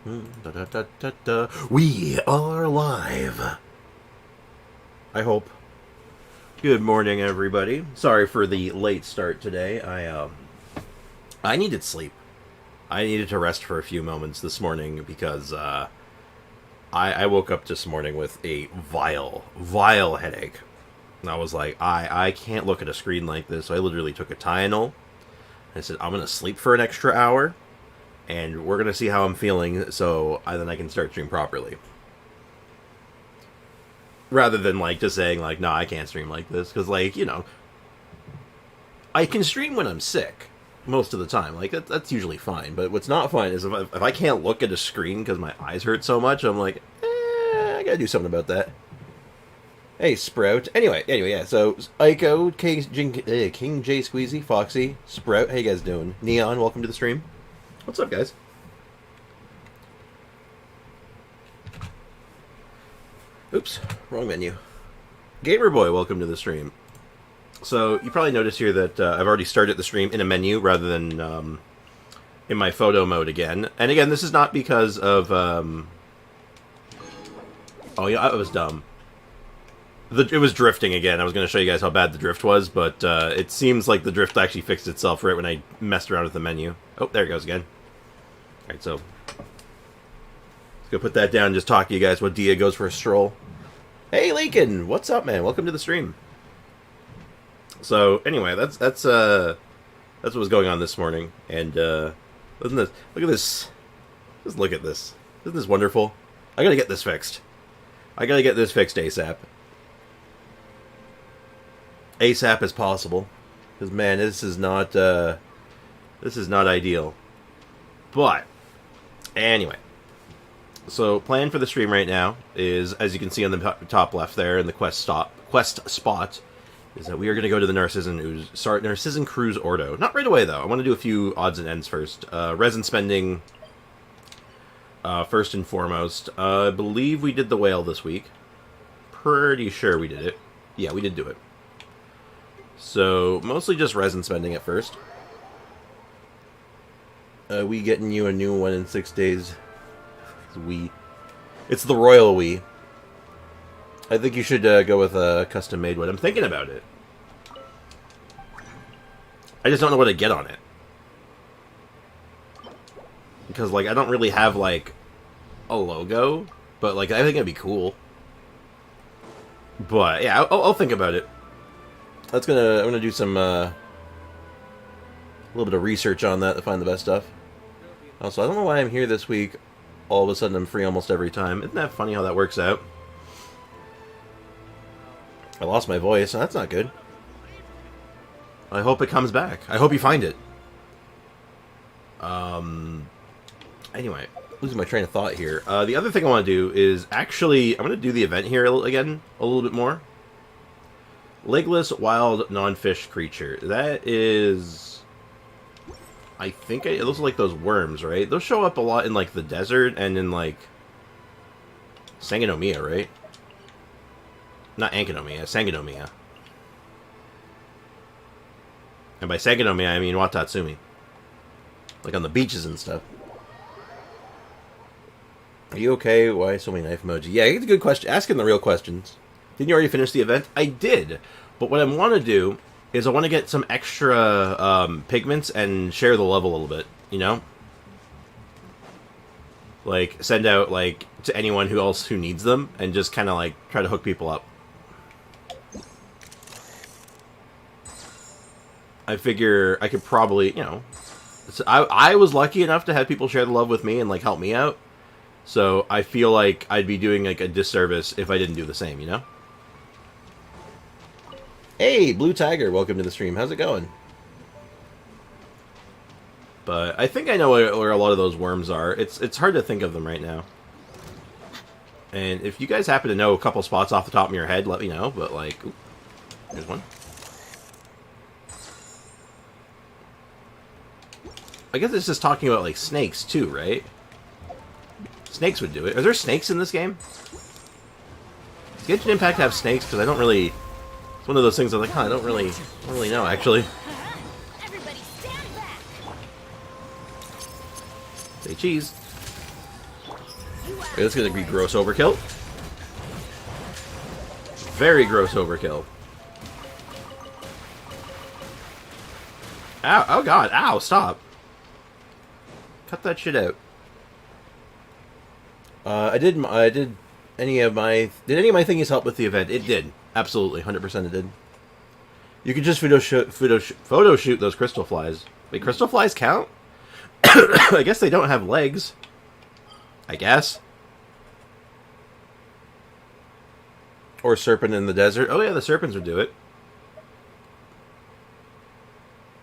Da, da, da, da, da. We are live. I hope. Good morning, everybody. Sorry for the late start today. I needed sleep. I needed to rest for a few moments this morning because I woke up this morning with a vile headache. And I was like, I can't look at a screen like this. So I literally took a Tylenol. I said, I'm going to sleep for an extra hour. And we're going to see how I'm feeling so then I can start stream properly. Rather than, like, just saying, like, no, I can't stream like this. Because, like, you know, I can stream when I'm sick most of the time. Like, that's usually fine. But what's not fine is if I can't look at a screen because my eyes hurt so much, I'm like, I got to do something about that. Hey, Sprout. Anyway, yeah, so Ico, King J Squeezy, Foxy, Sprout, how you guys doing? Neon, welcome to the stream. What's up, guys? Oops, wrong menu. Gamerboy, welcome to the stream. So, you probably noticed here that I've already started the stream in a menu rather than in my photo mode again. And again, this is not because of... Oh, yeah, I was dumb. It was drifting again. I was going to show you guys how bad the drift was, but it seems like the drift actually fixed itself right when I messed around with the menu. Oh, there it goes again. Alright, so let's go put that down and just talk to you guys while Dia goes for a stroll. Hey, Lincoln! What's up, man? Welcome to the stream. So, anyway, that's what was going on this morning. And, listen to this. Look at this. Just look at this. Isn't this wonderful? I gotta get this fixed. I gotta get this fixed ASAP. ASAP as possible. Because, man, this is not ideal. But, anyway. So, plan for the stream right now is, as you can see on the top left there in the quest spot, is that we are going to go to the narzissenkreuz Ordo. Not right away, though. I want to do a few odds and ends first. Resin spending, first and foremost. I believe we did the whale this week. Pretty sure we did it. Yeah, we did do it. So, mostly just resin spending at first. We getting you a new one in 6 days. It's the royal we. I think you should go with a custom-made one. I'm thinking about it. I just don't know what to get on it. Because, like, I don't really have, like, a logo. But, like, I think it'd be cool. But, yeah, I'll think about it. I'm gonna do some, a little bit of research on that to find the best stuff. Also, I don't know why I'm here this week. All of a sudden, I'm free almost every time. Isn't that funny how that works out? I lost my voice, so that's not good. I hope it comes back. I hope you find it. Anyway, losing my train of thought here. The other thing I want to do is actually, I'm going to do the event here again a little bit more. Legless wild non-fish creature. That is... I think those are like those worms, right? Those show up a lot in like the desert and in like Sangonomia, right? Not Ankonomia, Sangonomia. And by Sangonomia, I mean Watatsumi. Like on the beaches and stuff. Are you okay? Why so many knife emoji? Yeah, it's a good question. Asking the real questions. Didn't you already finish the event? I did. But what I want to do is I want to get some extra pigments and share the level a little bit, you know? Like, send out, like, to anyone who needs them, and just kind of, like, try to hook people up. I figure I could probably, you know... I was lucky enough to have people share the love with me and, like, help me out. So, I feel like I'd be doing, like, a disservice if I didn't do the same, you know? Hey, Blue Tiger, welcome to the stream. How's it going? But I think I know where a lot of those worms are. It's hard to think of them right now. And if you guys happen to know a couple spots off the top of your head, let me know. But, like, ooh, here's one. I guess it's just talking about, like, snakes, too, right? Snakes would do it. Are there snakes in this game? Does Genshin Impact have snakes? Because I don't really... It's one of those things I'm like, huh, I don't really know, actually. Say cheese. Okay, that's gonna be gross overkill. Very gross overkill. Ow, oh god, ow, stop. Cut that shit out. Did any of my thingies help with the event? It did. Absolutely, 100% it did. You could just photo shoot those crystal flies. Wait, crystal flies count? I guess they don't have legs. I guess. Or serpent in the desert. Oh yeah, the serpents would do it.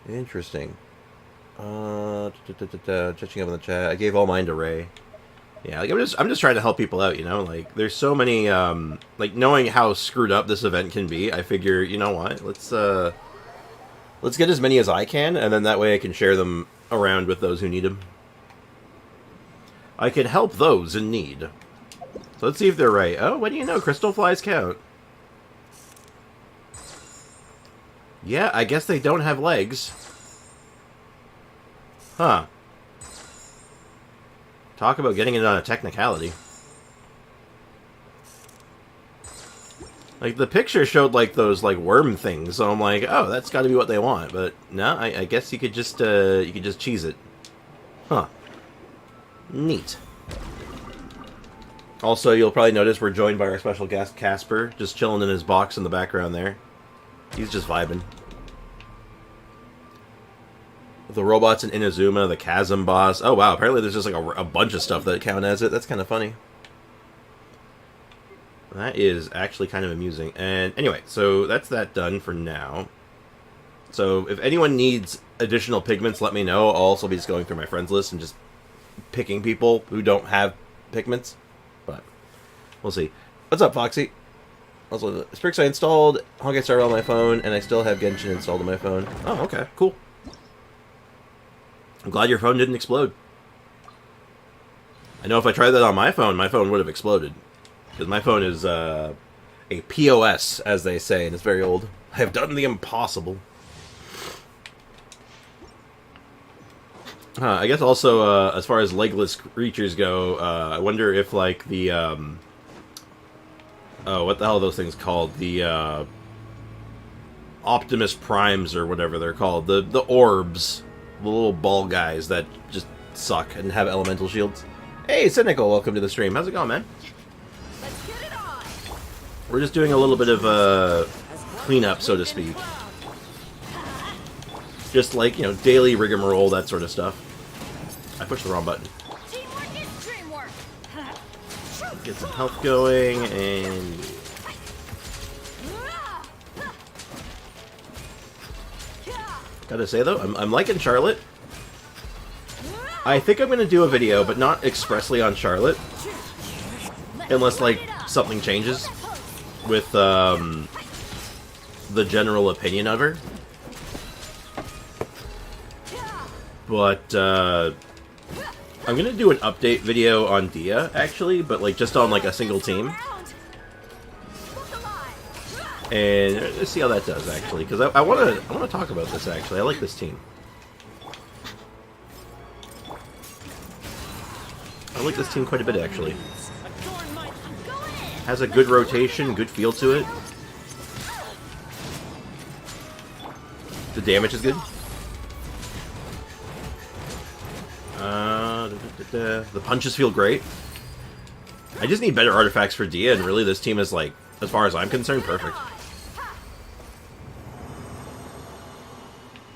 Interesting. Judging up in the chat. I gave all mine to Ray. Yeah, like I'm just trying to help people out, you know? Like, there's so many, like, knowing how screwed up this event can be, I figure, you know what? Let's get as many as I can, and then that way I can share them around with those who need them. I can help those in need. So let's see if they're right. Oh, what do you know? Crystal flies count. Yeah, I guess they don't have legs. Huh. Talk about getting it on a technicality. Like, the picture showed, like, those, like, worm things, so I'm like, oh, that's gotta be what they want. But, no, I guess you could just cheese it. Huh. Neat. Also, you'll probably notice we're joined by our special guest, Casper, just chilling in his box in the background there. He's just vibing. The robots in Inazuma, the Chasm boss. Oh, wow, apparently there's just, like, a bunch of stuff that count as it. That's kind of funny. That is actually kind of amusing. And anyway, so that's that done for now. So if anyone needs additional pigments, let me know. I'll also be just going through my friends list and just picking people who don't have pigments. But we'll see. What's up, Foxy? Also, Sprix I installed, Honkai Star on my phone, and I still have Genshin installed on my phone. Oh, okay, cool. I'm glad your phone didn't explode. I know if I tried that on my phone would have exploded. Because my phone is a POS, as they say, and it's very old. I have done the impossible. I guess also, as far as legless creatures go, I wonder if, like, the, oh, what the hell are those things called? The, Optimus Primes, or whatever they're called. The orbs. The little ball guys that just suck and have elemental shields. Hey, Cynical, welcome to the stream. How's it going, man? Let's get it on. We're just doing a little bit of a cleanup, so to speak. Just like, you know, daily rigmarole, that sort of stuff. I pushed the wrong button. Teamwork is dreamwork. Get some health going, and... Gotta say, though, I'm liking Charlotte. I think I'm gonna do a video, but not expressly on Charlotte. Unless, like, something changes with, the general opinion of her. But, I'm gonna do an update video on Dia, actually, but, like, just on, like, a single team. And let's see how that does, actually, because I want to talk about this, actually. I like this team. I like this team quite a bit, actually. Has a good rotation, good feel to it. The damage is good. The punches feel great. I just need better artifacts for Dia, and really this team is, like, as far as I'm concerned, perfect.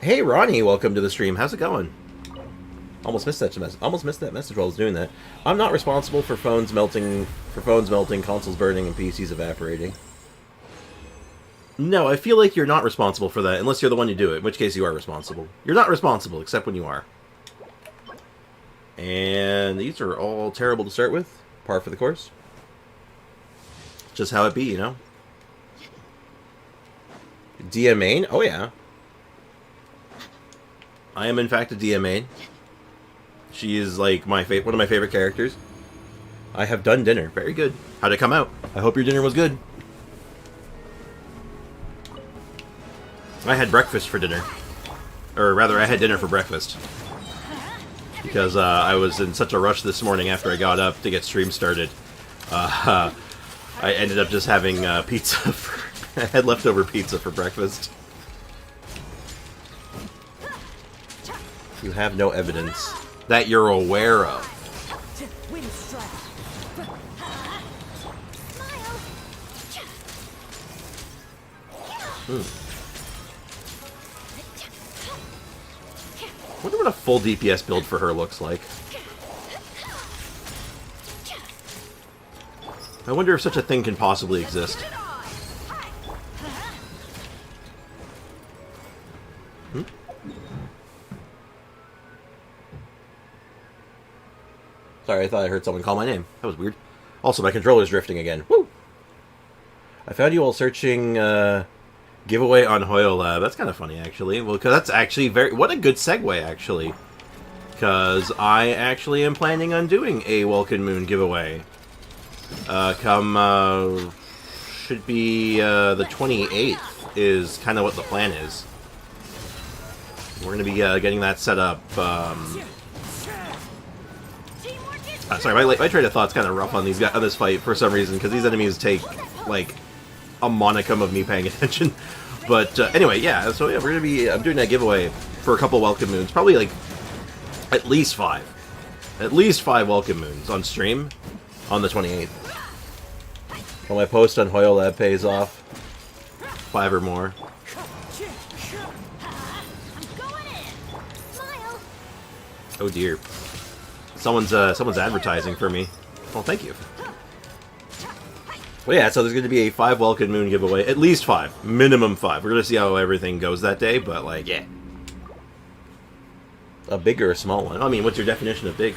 Hey Ronnie, welcome to the stream. How's it going? Almost missed that message. Almost missed that message while I was doing that. I'm not responsible for phones melting, consoles burning, and PCs evaporating. No, I feel like you're not responsible for that unless you're the one who do it, in which case you are responsible. You're not responsible except when you are. And these are all terrible to start with. Par for the course. Just how it be, you know. Dia main? Oh yeah. I am in fact a Dia main. She is like one of my favorite characters. I have done dinner. Very good. How'd it come out? I hope your dinner was good. I had breakfast for dinner. Or rather, I had dinner for breakfast. because I was in such a rush this morning after I got up to get stream started. I ended up just having pizza. I had leftover pizza for breakfast. You have no evidence that you're aware of. I wonder what a full DPS build for her looks like. I wonder if such a thing can possibly exist. Sorry, I thought I heard someone call my name. That was weird. Also, my controller's drifting again. Woo! I found you while searching giveaway on Hoyo Lab. That's kind of funny, actually. Well, because that's actually very... What a good segue, actually. Because I actually am planning on doing a Welkin Moon giveaway. Should be the 28th is kind of what the plan is. We're going to be getting that set up. Sorry, my train of thought's kind of rough on these guys, on this fight for some reason, because these enemies take, like, a monicum of me paying attention. But anyway, yeah, so yeah, we're going to be... I'm doing that giveaway for a couple Welkin Moons. Probably, like, at least 5. At least 5 Welkin Moons on stream on the 28th. When my post on Hoyo Lab pays off, 5 or more. Oh dear. Someone's advertising for me. Well, thank you. Well, yeah, so there's going to be a 5 Welkin Moon giveaway. At least 5. Minimum 5. We're going to see how everything goes that day, but, like, yeah. A big or a small one? I mean, what's your definition of big?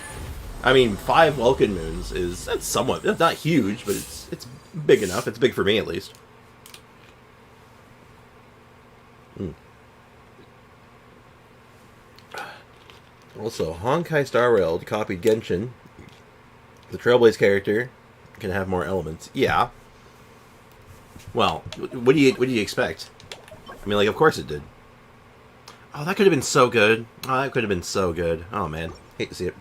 I mean, 5 Welkin Moons is... That's somewhat... That's not huge, but it's big enough. It's big for me, at least. Also, Honkai Star Rail copied Genshin. The Trailblaze character can have more elements. Yeah. Well, what do you expect? I mean, like, of course it did. Oh, that could have been so good. Oh, that could have been so good. Oh, man. Hate to see it.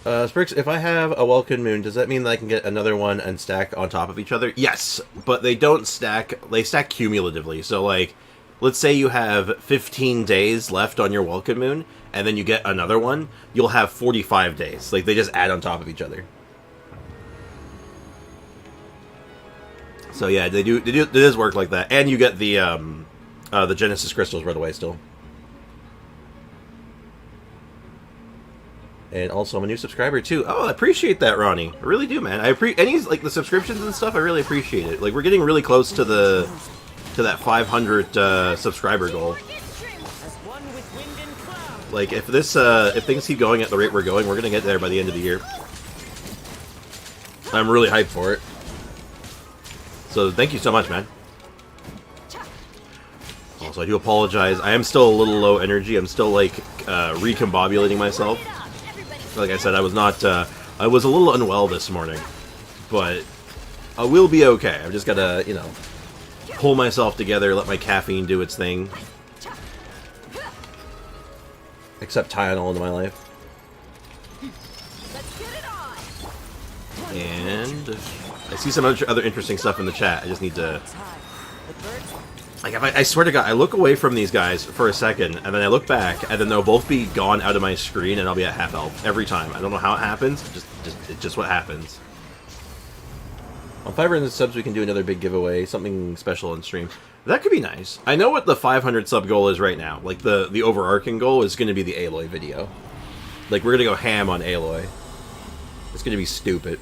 Sprix, if I have a Welkin Moon, does that mean that I can get another one and stack on top of each other? Yes, but they don't stack. They stack cumulatively. So, like, let's say you have 15 days left on your Welkin Moon, and then you get another one, you'll have 45 days. Like, they just add on top of each other. So, yeah, it does work like that. And you get the Genesis crystals right away still. And also, I'm a new subscriber, too. Oh, I appreciate that, Ronnie. I really do, man. Any, like, the subscriptions and stuff, I really appreciate it. Like, we're getting really close to that 500 subscriber goal. Like, if things keep going at the rate we're going, we're gonna get there by the end of the year. I'm really hyped for it. So, thank you so much, man. Also, I do apologize. I am still a little low energy. I'm still, like, recombobulating myself. Like I said, I was not, I was a little unwell this morning, but I will be okay. I've just gotta, you know, pull myself together, let my caffeine do its thing. Accept Tylenol into my life. And I see some other interesting stuff in the chat. I just need to... Like, I swear to God, I look away from these guys for a second, and then I look back, and then they'll both be gone out of my screen, and I'll be at half health every time. I don't know how it happens. It's just what happens. On 500 subs, we can do another big giveaway, something special on stream. That could be nice. I know what the 500 sub goal is right now. Like, the overarching goal is going to be the Aloy video. Like, we're going to go ham on Aloy. It's going to be stupid.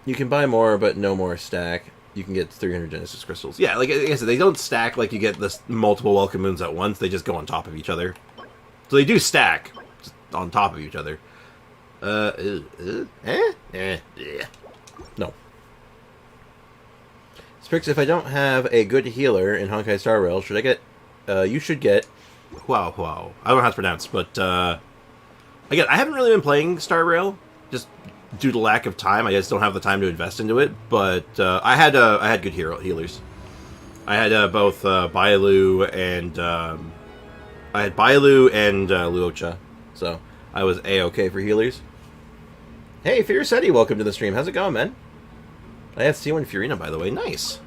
You can buy more, but no more stack. You can get 300 Genesis crystals. Yeah, like I said, they don't stack like you get this multiple Welkin Moons at once. They just go on top of each other. So they do stack, just on top of each other. No. Sprix, if I don't have a good healer in Honkai Star Rail, should I get... you should get... Wow. I don't know how to pronounce, but... Again, I haven't really been playing Star Rail. Just... due to lack of time, I just don't have the time to invest into it. But I had good healers. I had both Bailu and Luocha, so I was a-okay for healers. Hey, Fiercetti, welcome to the stream. How's it going, man? I have C1 Furina, by the way. Nice.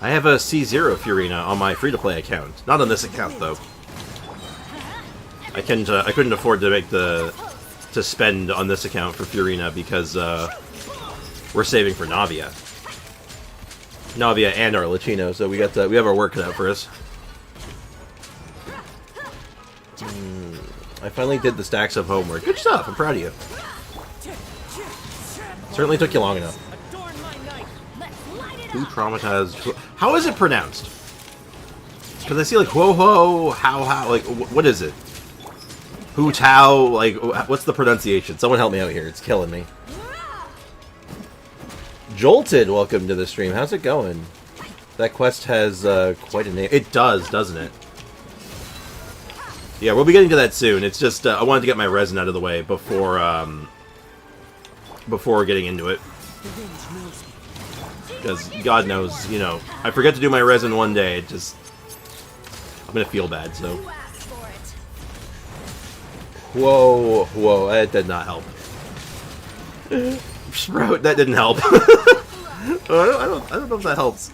I have a C0 Furina on my free-to-play account. Not on this account, though. I couldn't afford to make to spend on this account for Furina because we're saving for Navia. Navia and Arlecchino, so we have our work cut out for us. I finally did the stacks of homework. Good stuff. I'm proud of you. Certainly took you long enough. Who traumatized? How is it pronounced? Because I see like whoa ho how like what is it? Hu Tao, like what's the pronunciation? Someone help me out here. It's killing me. Jolted, welcome to the stream. How's it going? That quest has quite a name. It does, doesn't it? Yeah, we'll be getting to that soon. It's just I wanted to get my resin out of the way before getting into it. Because God knows, you know, I forget to do my resin one day. It just I'm gonna feel bad. So. Whoa, whoa, that did not help. Sprout, that didn't help. I don't know if that helps.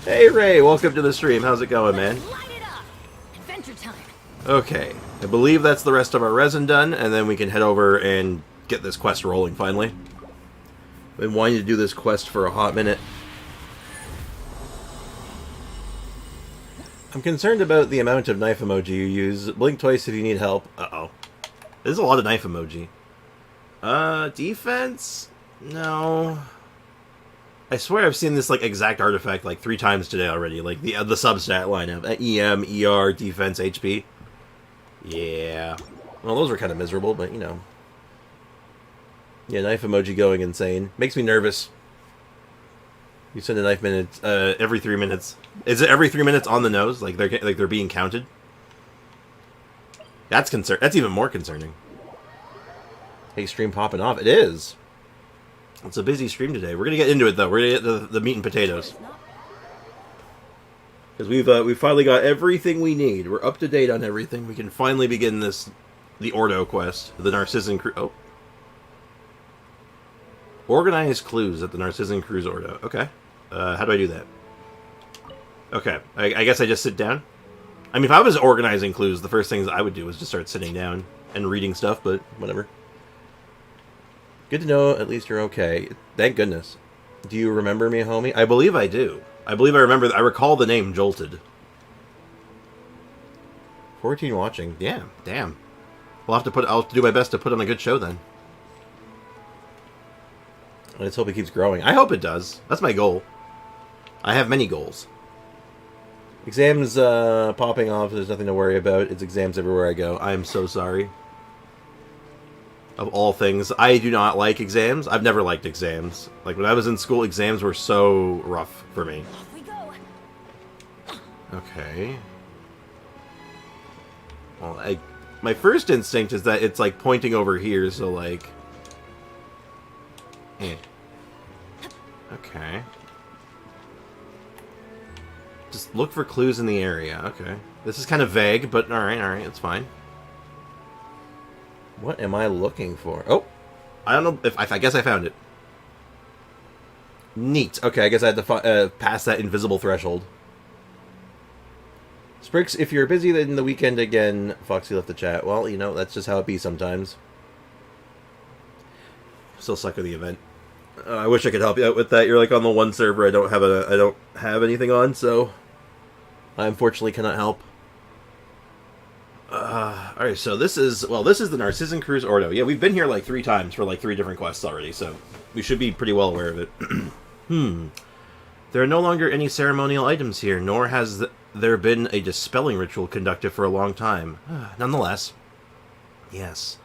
Hey Ray, welcome to the stream. How's it going, man? Okay, I believe that's the rest of our resin done, and then we can head over and get this quest rolling finally. I've been wanting to do this quest for a hot minute. I'm concerned about the amount of knife emoji you use. Blink twice if you need help. Uh-oh. There's a lot of knife emoji. Defense? No. I swear I've seen this, like, exact artifact, like, 3 times today already. Like, the substat line of EM, ER, defense, HP. Yeah. Well, those were kind of miserable, but, you know. Yeah, knife emoji going insane. Makes me nervous. You send a knife minute every 3 minutes. Is it every 3 minutes on the nose? Like they're being counted? That's That's even more concerning. Hey, stream popping off. It is. It's a busy stream today. We're gonna get into it though. We're gonna get the meat and potatoes. Because we've finally got everything we need. We're up to date on everything. We can finally begin the Ordo quest, the Narzissenkreuz. Oh. Organize clues at the Narzissenkreuz Ordo. Okay. How do I do that? Okay. I guess I just sit down? I mean, if I was organizing clues, the first things I would do is just start sitting down and reading stuff, but whatever. Good to know at least you're okay. Thank goodness. Do you remember me, homie? I believe I do. I believe I remember. I recall the name Jolted. 14 watching. Yeah, damn. I'll have to do my best to put on a good show then. Let's hope it keeps growing. I hope it does. That's my goal. I have many goals. Exams popping off. There's nothing to worry about. It's exams everywhere I go. I'm so sorry. Of all things, I do not like exams. I've never liked exams. Like, when I was in school, exams were so rough for me. Off we go. Okay. Well, my first instinct is that it's, like, pointing over here, so, like... Eh. Okay. Just look for clues in the area. Okay. This is kind of vague, but alright, it's fine. What am I looking for? Oh! I don't know if... I guess I found it. Neat. Okay, I guess I had to pass that invisible threshold. Sprix, if you're busy in the weekend again, Foxy left the chat. Well, you know, that's just how it be sometimes. Still suck at the event. I wish I could help you out with that. You're like on the one server I don't have anything on, so I unfortunately cannot help. Alright, so this is the Narzissenkreuz Ordo. Yeah, we've been here like 3 times for like 3 different quests already, so we should be pretty well aware of it. There are no longer any ceremonial items here, nor has there been a dispelling ritual conducted for a long time. Nonetheless, yes,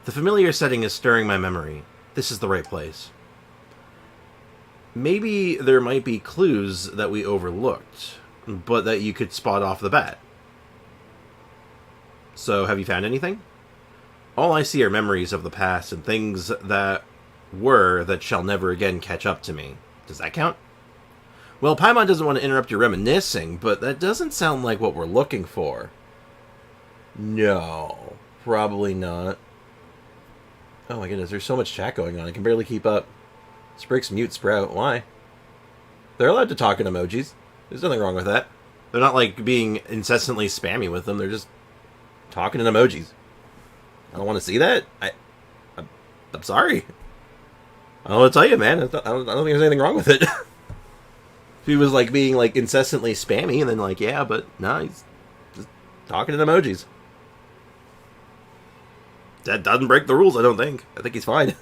the familiar setting is stirring my memory. This is the right place. Maybe there might be clues that we overlooked, but that you could spot off the bat. So, have you found anything? All I see are memories of the past and things that shall never again catch up to me. Does that count? Well, Paimon doesn't want to interrupt your reminiscing, but that doesn't sound like what we're looking for. No, probably not. Oh my goodness, there's so much chat going on, I can barely keep up. Sprig's mute Sprout, why? They're allowed to talk in emojis. There's nothing wrong with that. They're not like being incessantly spammy with them, they're just talking in emojis. I don't want to see that? I'm sorry. I don't want to tell you, man. I don't think there's anything wrong with it. If he was like being like incessantly spammy, and then like, yeah, but no, he's just talking in emojis. That doesn't break the rules, I don't think. I think he's fine.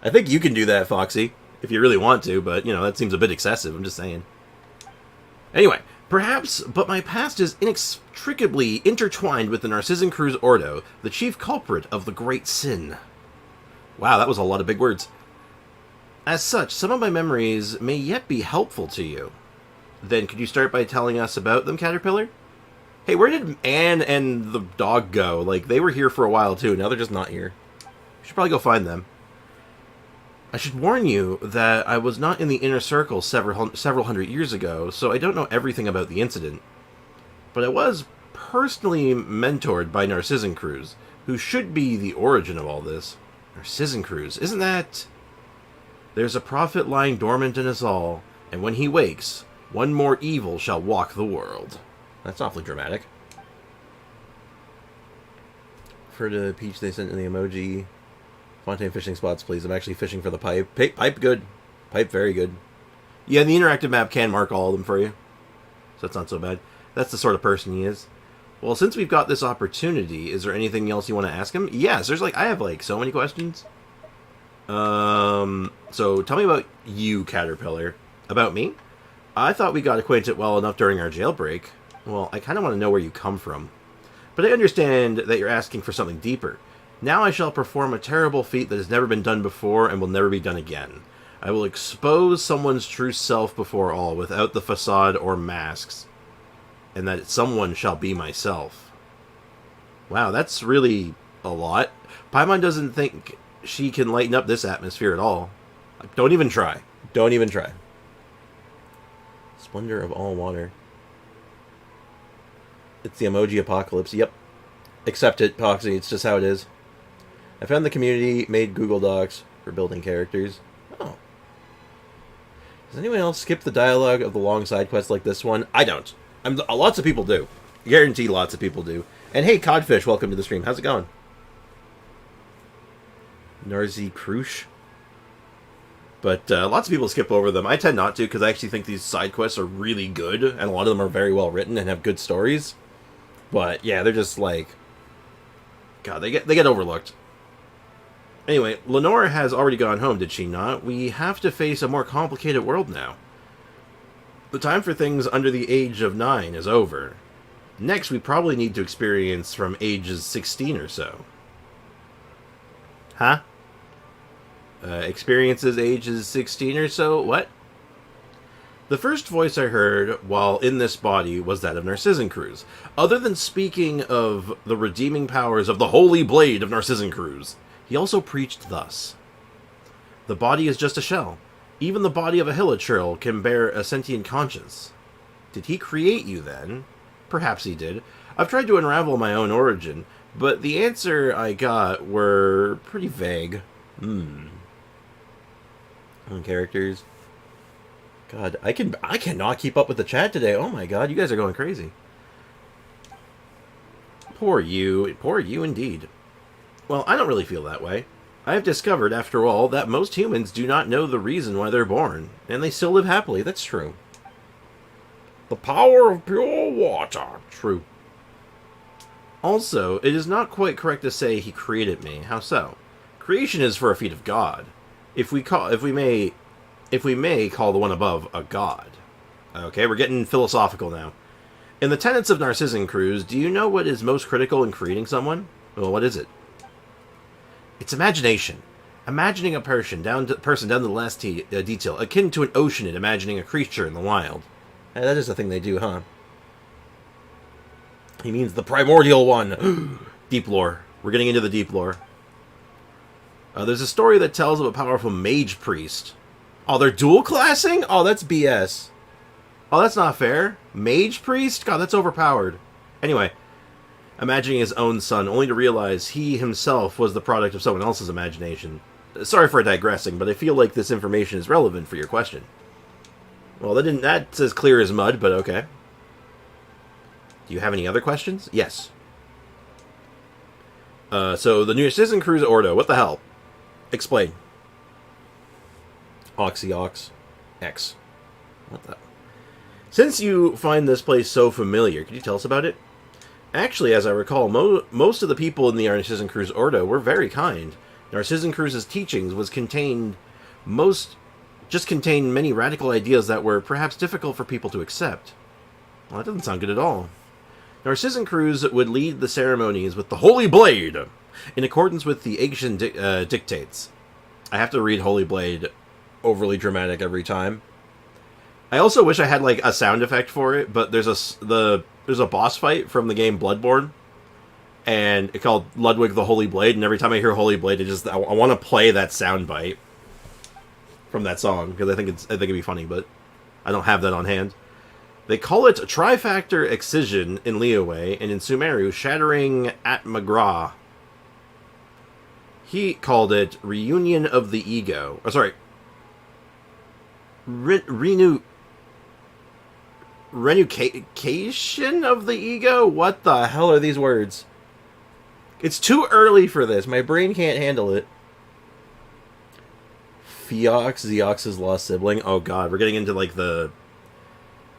I think you can do that, Foxy, if you really want to, but, you know, that seems a bit excessive, I'm just saying. Anyway, perhaps, but my past is inextricably intertwined with the narzissenkreuz Ordo, the chief culprit of the great sin. Wow, that was a lot of big words. As such, some of my memories may yet be helpful to you. Then could you start by telling us about them, Caterpillar? Hey, where did Anne and the dog go? Like, they were here for a while, too. Now they're just not here. We should probably go find them. I should warn you that I was not in the inner circle several hundred years ago, so I don't know everything about the incident. But I was personally mentored by narzissenkreuz, who should be the origin of all this. Narzissenkreuz, isn't that... There's a prophet lying dormant in us all, and when he wakes, one more evil shall walk the world. That's awfully dramatic. For the peach they sent in the emoji. Fontaine fishing spots, please. I'm actually fishing for the pipe. Pipe good. Pipe very good. Yeah, the interactive map can mark all of them for you. So that's not so bad. That's the sort of person he is. Well, since we've got this opportunity, is there anything else you want to ask him? Yes, there's like, I have like so many questions. So tell me about you, Caterpillar. About me? I thought we got acquainted well enough during our jailbreak. Well, I kind of want to know where you come from. But I understand that you're asking for something deeper. Now I shall perform a terrible feat that has never been done before and will never be done again. I will expose someone's true self before all, without the facade or masks. And that someone shall be myself. Wow, that's really a lot. Paimon doesn't think she can lighten up this atmosphere at all. Don't even try. Don't even try. Splendor of all water. It's the emoji apocalypse. Yep. Accept it, Poxy. It's just how it is. I found the community made Google Docs for building characters. Oh. Does anyone else skip the dialogue of the long side quests like this one? I don't. Lots of people do. Guaranteed lots of people do. And hey, Codfish, welcome to the stream. How's it going? narzissenkreuz. But lots of people skip over them. I tend not to, because I actually think these side quests are really good, and a lot of them are very well written and have good stories. But yeah, they're just like, God, they get overlooked. Anyway, Lenore has already gone home, did she not? We have to face a more complicated world now. The time for things under the age of 9 is over. Next, we probably need to experience from ages 16 or so. Huh? Experiences ages 16 or so? What? The first voice I heard while in this body was that of narzissenkreuz. Other than speaking of the redeeming powers of the holy blade of narzissenkreuz, he also preached thus. The body is just a shell. Even the body of a hilichurl can bear a sentient conscience. Did he create you then? Perhaps he did. I've tried to unravel my own origin, but the answer I got were pretty vague. Characters. God, I cannot keep up with the chat today. Oh my God, you guys are going crazy. Poor you indeed. Well, I don't really feel that way. I have discovered, after all, that most humans do not know the reason why they're born, and they still live happily. That's true. The power of pure water. True. Also, it is not quite correct to say he created me. How so? Creation is for a feat of God. If we may call the one above a god. Okay, we're getting philosophical now. In the tenets of narzissenkreuz, do you know what is most critical in creating someone? Well, what is it? It's imagination. Imagining a person down to the last detail, akin to an ocean in imagining a creature in the wild. That is the thing they do, huh? He means the primordial one. Deep lore. We're getting into the deep lore. There's a story that tells of a powerful mage priest Oh, they're dual classing? Oh, that's BS. Oh, that's not fair. Mage priest? God, that's overpowered. Anyway, imagining his own son, only to realize he himself was the product of someone else's imagination. Sorry for digressing, but I feel like this information is relevant for your question. Well, that's as clear as mud, but okay. Do you have any other questions? Yes. So, the narzissenkreuz Ordo, what the hell? Explain. Oxyox X. What the? Since you find this place so familiar, could you tell us about it? Actually, as I recall, most of the people in the narzissenkreuz Ordo were very kind. Narzissenkreuz's teachings contained many radical ideas that were perhaps difficult for people to accept. Well, that doesn't sound good at all. narzissenkreuz would lead the ceremonies with the Holy Blade, in accordance with the ancient dictates. I have to read Holy Blade overly dramatic every time. I also wish I had like a sound effect for it, but there's a boss fight from the game Bloodborne, and it's called Ludwig the Holy Blade, and every time I hear Holy Blade, I want to play that sound bite from that song because I think it'd be funny, but I don't have that on hand. They call it Trifactor Excision in Liyue, and in Sumeru, Shattering at McGraw. He called it Reunion of the Ego. Oh, sorry. Renucation of the Ego? What the hell are these words? It's too early for this. My brain can't handle it. Feox, Zeox's lost sibling. Oh god, we're getting into like the...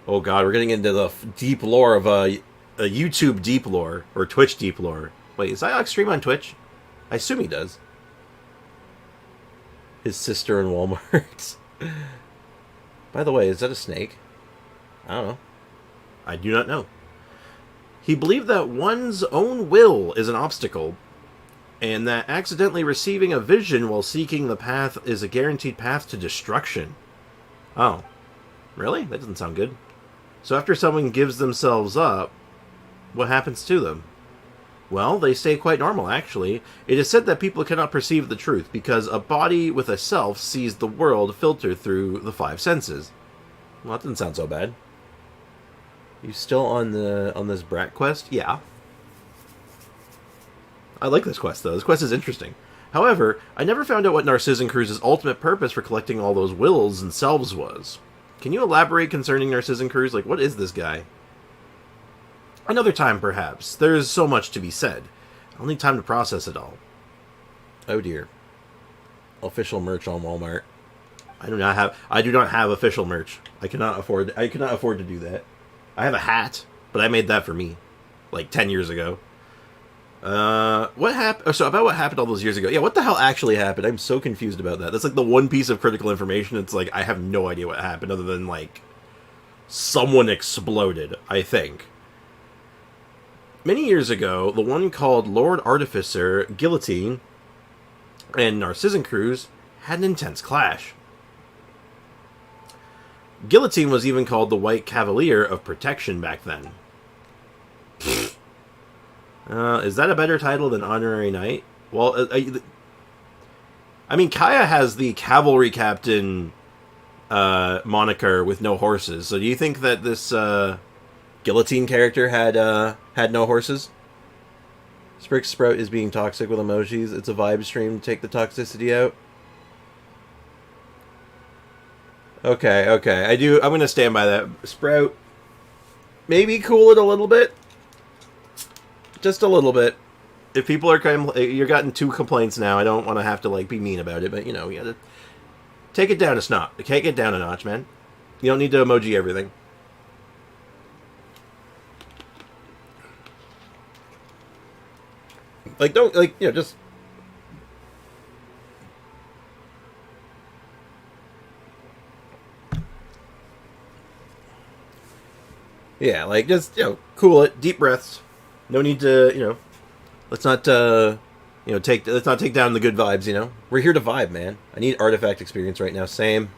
Oh god, we're getting into the deep lore of a YouTube deep lore, or Twitch deep lore. Wait, does Zeox stream on Twitch? I assume he does. His sister in Walmart. By the way, is that a snake? I don't know. I do not know. He believed that one's own will is an obstacle, and that accidentally receiving a vision while seeking the path is a guaranteed path to destruction. Oh. Really? That doesn't sound good. So after someone gives themselves up, what happens to them? Well, they stay quite normal, actually. It is said that people cannot perceive the truth because a body with a self sees the world filtered through the five senses. Well, that doesn't sound so bad. You still on this brat quest? Yeah. I like this quest, though. This quest is interesting. However, I never found out what narzissenkreuz's ultimate purpose for collecting all those wills and selves was. Can you elaborate concerning narzissenkreuz? Like, what is this guy? Another time, perhaps. There's so much to be said. I'll need time to process it all. Oh dear. Official merch on Walmart. I do not have official merch. I cannot afford to do that. I have a hat, but I made that for me, like 10 years ago. What happened? So about what happened all those years ago? Yeah, what the hell actually happened? I'm so confused about that. That's like the one piece of critical information. It's like I have no idea what happened, other than like someone exploded. I think. Many years ago, the one called Lord Artificer Guillotine and narzissenkreuz had an intense clash. Guillotine was even called the White Cavalier of Protection back then. Is that a better title than Honorary Knight? Well, I mean, Kaya has the Cavalry Captain moniker with no horses. So do you think that this Guillotine character had no horses? Sprick Sprout is being toxic with emojis. It's a vibe stream to take the toxicity out. Okay. I'm going to stand by that. Sprout, maybe cool it a little bit. Just a little bit. If people are you're gotten 2 complaints now, I don't want to have to like be mean about it, but you know, you gotta take it down Take it down a notch, man. You don't need to emoji everything. Like, don't, like, you know, just... Yeah, like, just, you know, cool it. Deep breaths. No need to, you know... Let's not, you know, let's not take down the good vibes, you know? We're here to vibe, man. I need artifact experience right now. Same.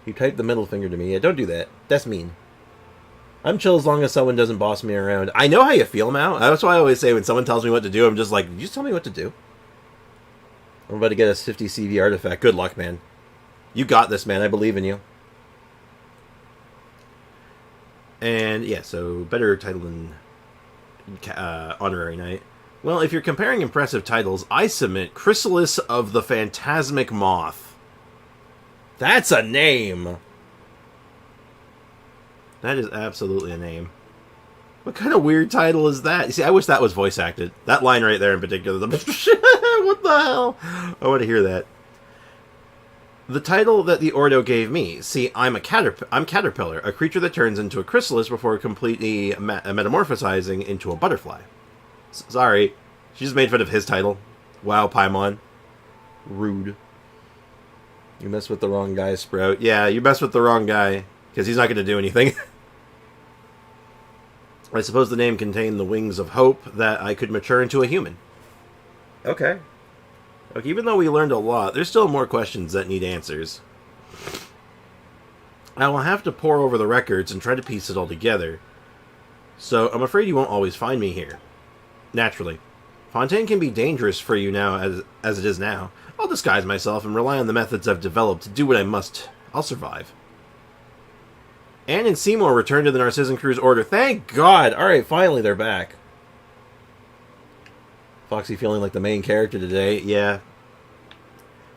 You typed the middle finger to me. Yeah, don't do that. That's mean. I'm chill as long as someone doesn't boss me around. I know how you feel, Mal. That's why I always say when someone tells me what to do, I'm just like, you just tell me what to do. I'm about to get a 50 CV artifact. Good luck, man. You got this, man. I believe in you. And, yeah, so better title than Honorary Knight. Well, if you're comparing impressive titles, I submit Chrysalis of the Phantasmic Moth. That's a name! That is absolutely a name. What kind of weird title is that? See, I wish that was voice acted. That line right there in particular. What the hell? I want to hear that. The title that the Ordo gave me. See, I'm Caterpillar, a creature that turns into a chrysalis before completely metamorphosizing into a butterfly. Sorry, she just made fun of his title. Wow, Paimon. Rude. You mess with the wrong guy, Sprout. Yeah, you mess with the wrong guy, because he's not going to do anything. I suppose the name contained the wings of hope that I could mature into a human. Okay. Okay, even though we learned a lot, there's still more questions that need answers. I will have to pore over the records and try to piece it all together. So, I'm afraid you won't always find me here. Naturally. Fontaine can be dangerous for you now as it is now. I'll disguise myself and rely on the methods I've developed to do what I must. I'll survive. Anne and Seymour returned to the narzissenkreuz Order. Thank God! Alright, finally they're back. Foxy feeling like the main character today. Yeah.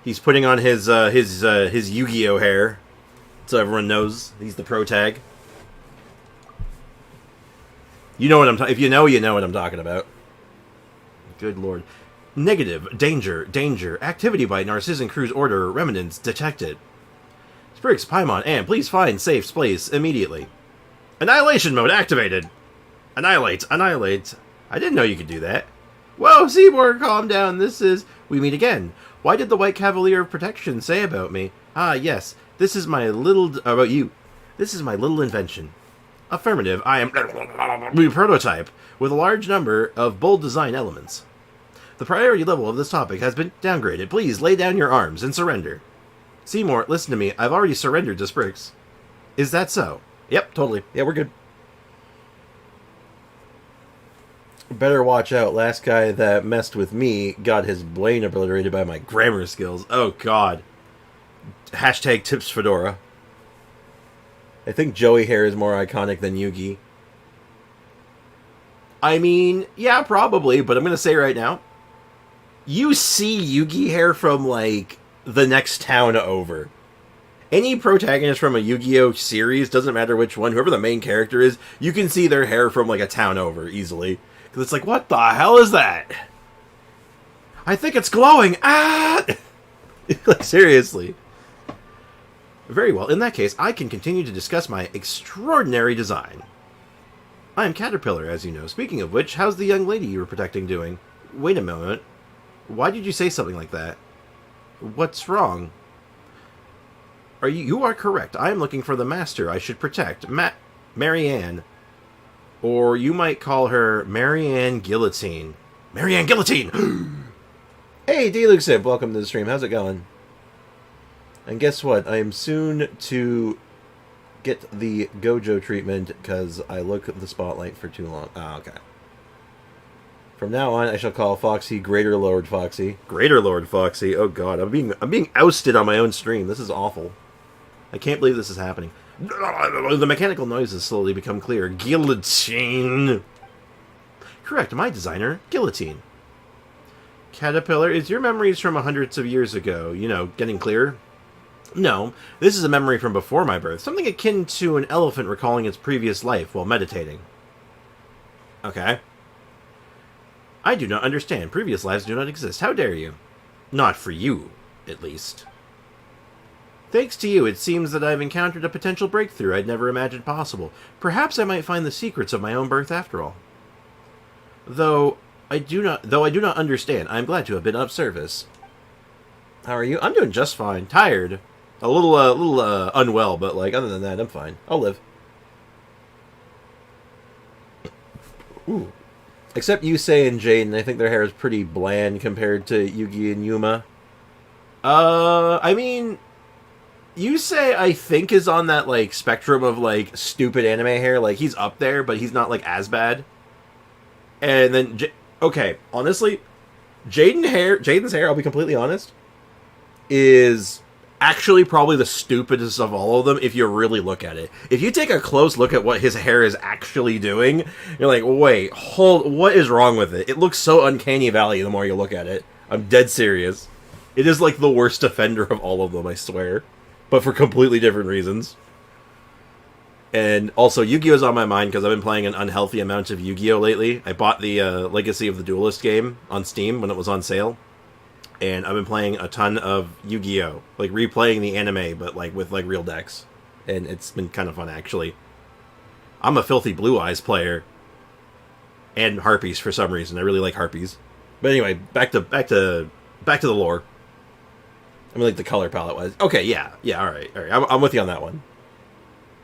He's putting on his Yu-Gi-Oh hair. So everyone knows he's the pro tag. You know what I'm talking... If you know what I'm talking about. Good lord. Negative. Danger. Danger. Activity by narzissenkreuz Order remnants detected. Spriggs, Paimon, Anne, please find safe space immediately. Annihilation mode activated. Annihilate. Annihilate. I didn't know you could do that. Whoa, Seymour, calm down. This is... We meet again. What did the White Cavalier of Protection say about me? Ah, yes. This is my little... About you. This is my little invention. Affirmative. I am... prototype with a large number of bold design elements. The priority level of this topic has been downgraded. Please lay down your arms and surrender. Seymour, listen to me. I've already surrendered to Spriggs. Is that so? Yep, totally. Yeah, we're good. Better watch out. Last guy that messed with me got his brain obliterated by my grammar skills. Oh, God. Hashtag tips Fedora. I think Joey hair is more iconic than Yugi. I mean, yeah, probably, but I'm going to say right now, you see Yugi hair from, like, the next town over. Any protagonist from a Yu-Gi-Oh series, doesn't matter which one, whoever the main character is, you can see their hair from, like, a town over, easily. Because it's like, what the hell is that? I think it's glowing! Ah! Like, seriously. Very well, in that case, I can continue to discuss my extraordinary design. I am Caterpillar, as you know. Speaking of which, how's the young lady you were protecting doing? Wait a moment. Why did you say something like that? What's wrong? You are correct. I am looking for the master I should protect. Marianne. Or you might call her Marianne Guillotine. Marianne Guillotine! Hey, Deluxib, welcome to the stream. How's it going? And guess what? I am soon to get the Gojo treatment because I look at the spotlight for too long. Ah, okay. From now on, I shall call Foxy Greater Lord Foxy. Greater Lord Foxy? Oh god, I'm being ousted on my own stream. This is awful. I can't believe this is happening. The mechanical noises slowly become clear. Guillotine. Correct, my designer, Guillotine. Caterpillar, is your memories from hundreds of years ago, you know, getting clearer? No, this is a memory from before my birth. Something akin to an elephant recalling its previous life while meditating. Okay. I do not understand. Previous lives do not exist. How dare you? Not for you, at least. Thanks to you, it seems that I've encountered a potential breakthrough I'd never imagined possible. Perhaps I might find the secrets of my own birth after all. Though I do not understand, I'm glad to have been of service. How are you? I'm doing just fine. Tired. A little unwell, but like other than that, I'm fine. I'll live. Ooh. Except Yusei and Jaden, I think their hair is pretty bland compared to Yugi and Yuma. I mean, Yusei, I think, is on that, like, spectrum of, like, stupid anime hair. Like, he's up there, but he's not, like, as bad. And then, okay, honestly, Jaden's hair, I'll be completely honest, is actually probably the stupidest of all of them if you really look at it. If you take a close look at what his hair is actually doing, you're like, wait, what is wrong with it? It looks so uncanny valley the more you look at it. I'm dead serious. It is like the worst offender of all of them, I swear. But for completely different reasons. And also, Yu-Gi-Oh's on my mind because I've been playing an unhealthy amount of Yu-Gi-Oh lately. I bought the Legacy of the Duelist game on Steam when it was on sale. And I've been playing a ton of Yu-Gi-Oh! Like, replaying the anime, but, like, with, like, real decks. And it's been kind of fun, actually. I'm a filthy Blue Eyes player. And Harpies, for some reason. I really like Harpies. But anyway, back to the lore. I mean, like, the color palette was. Okay, yeah, alright. I'm with you on that one.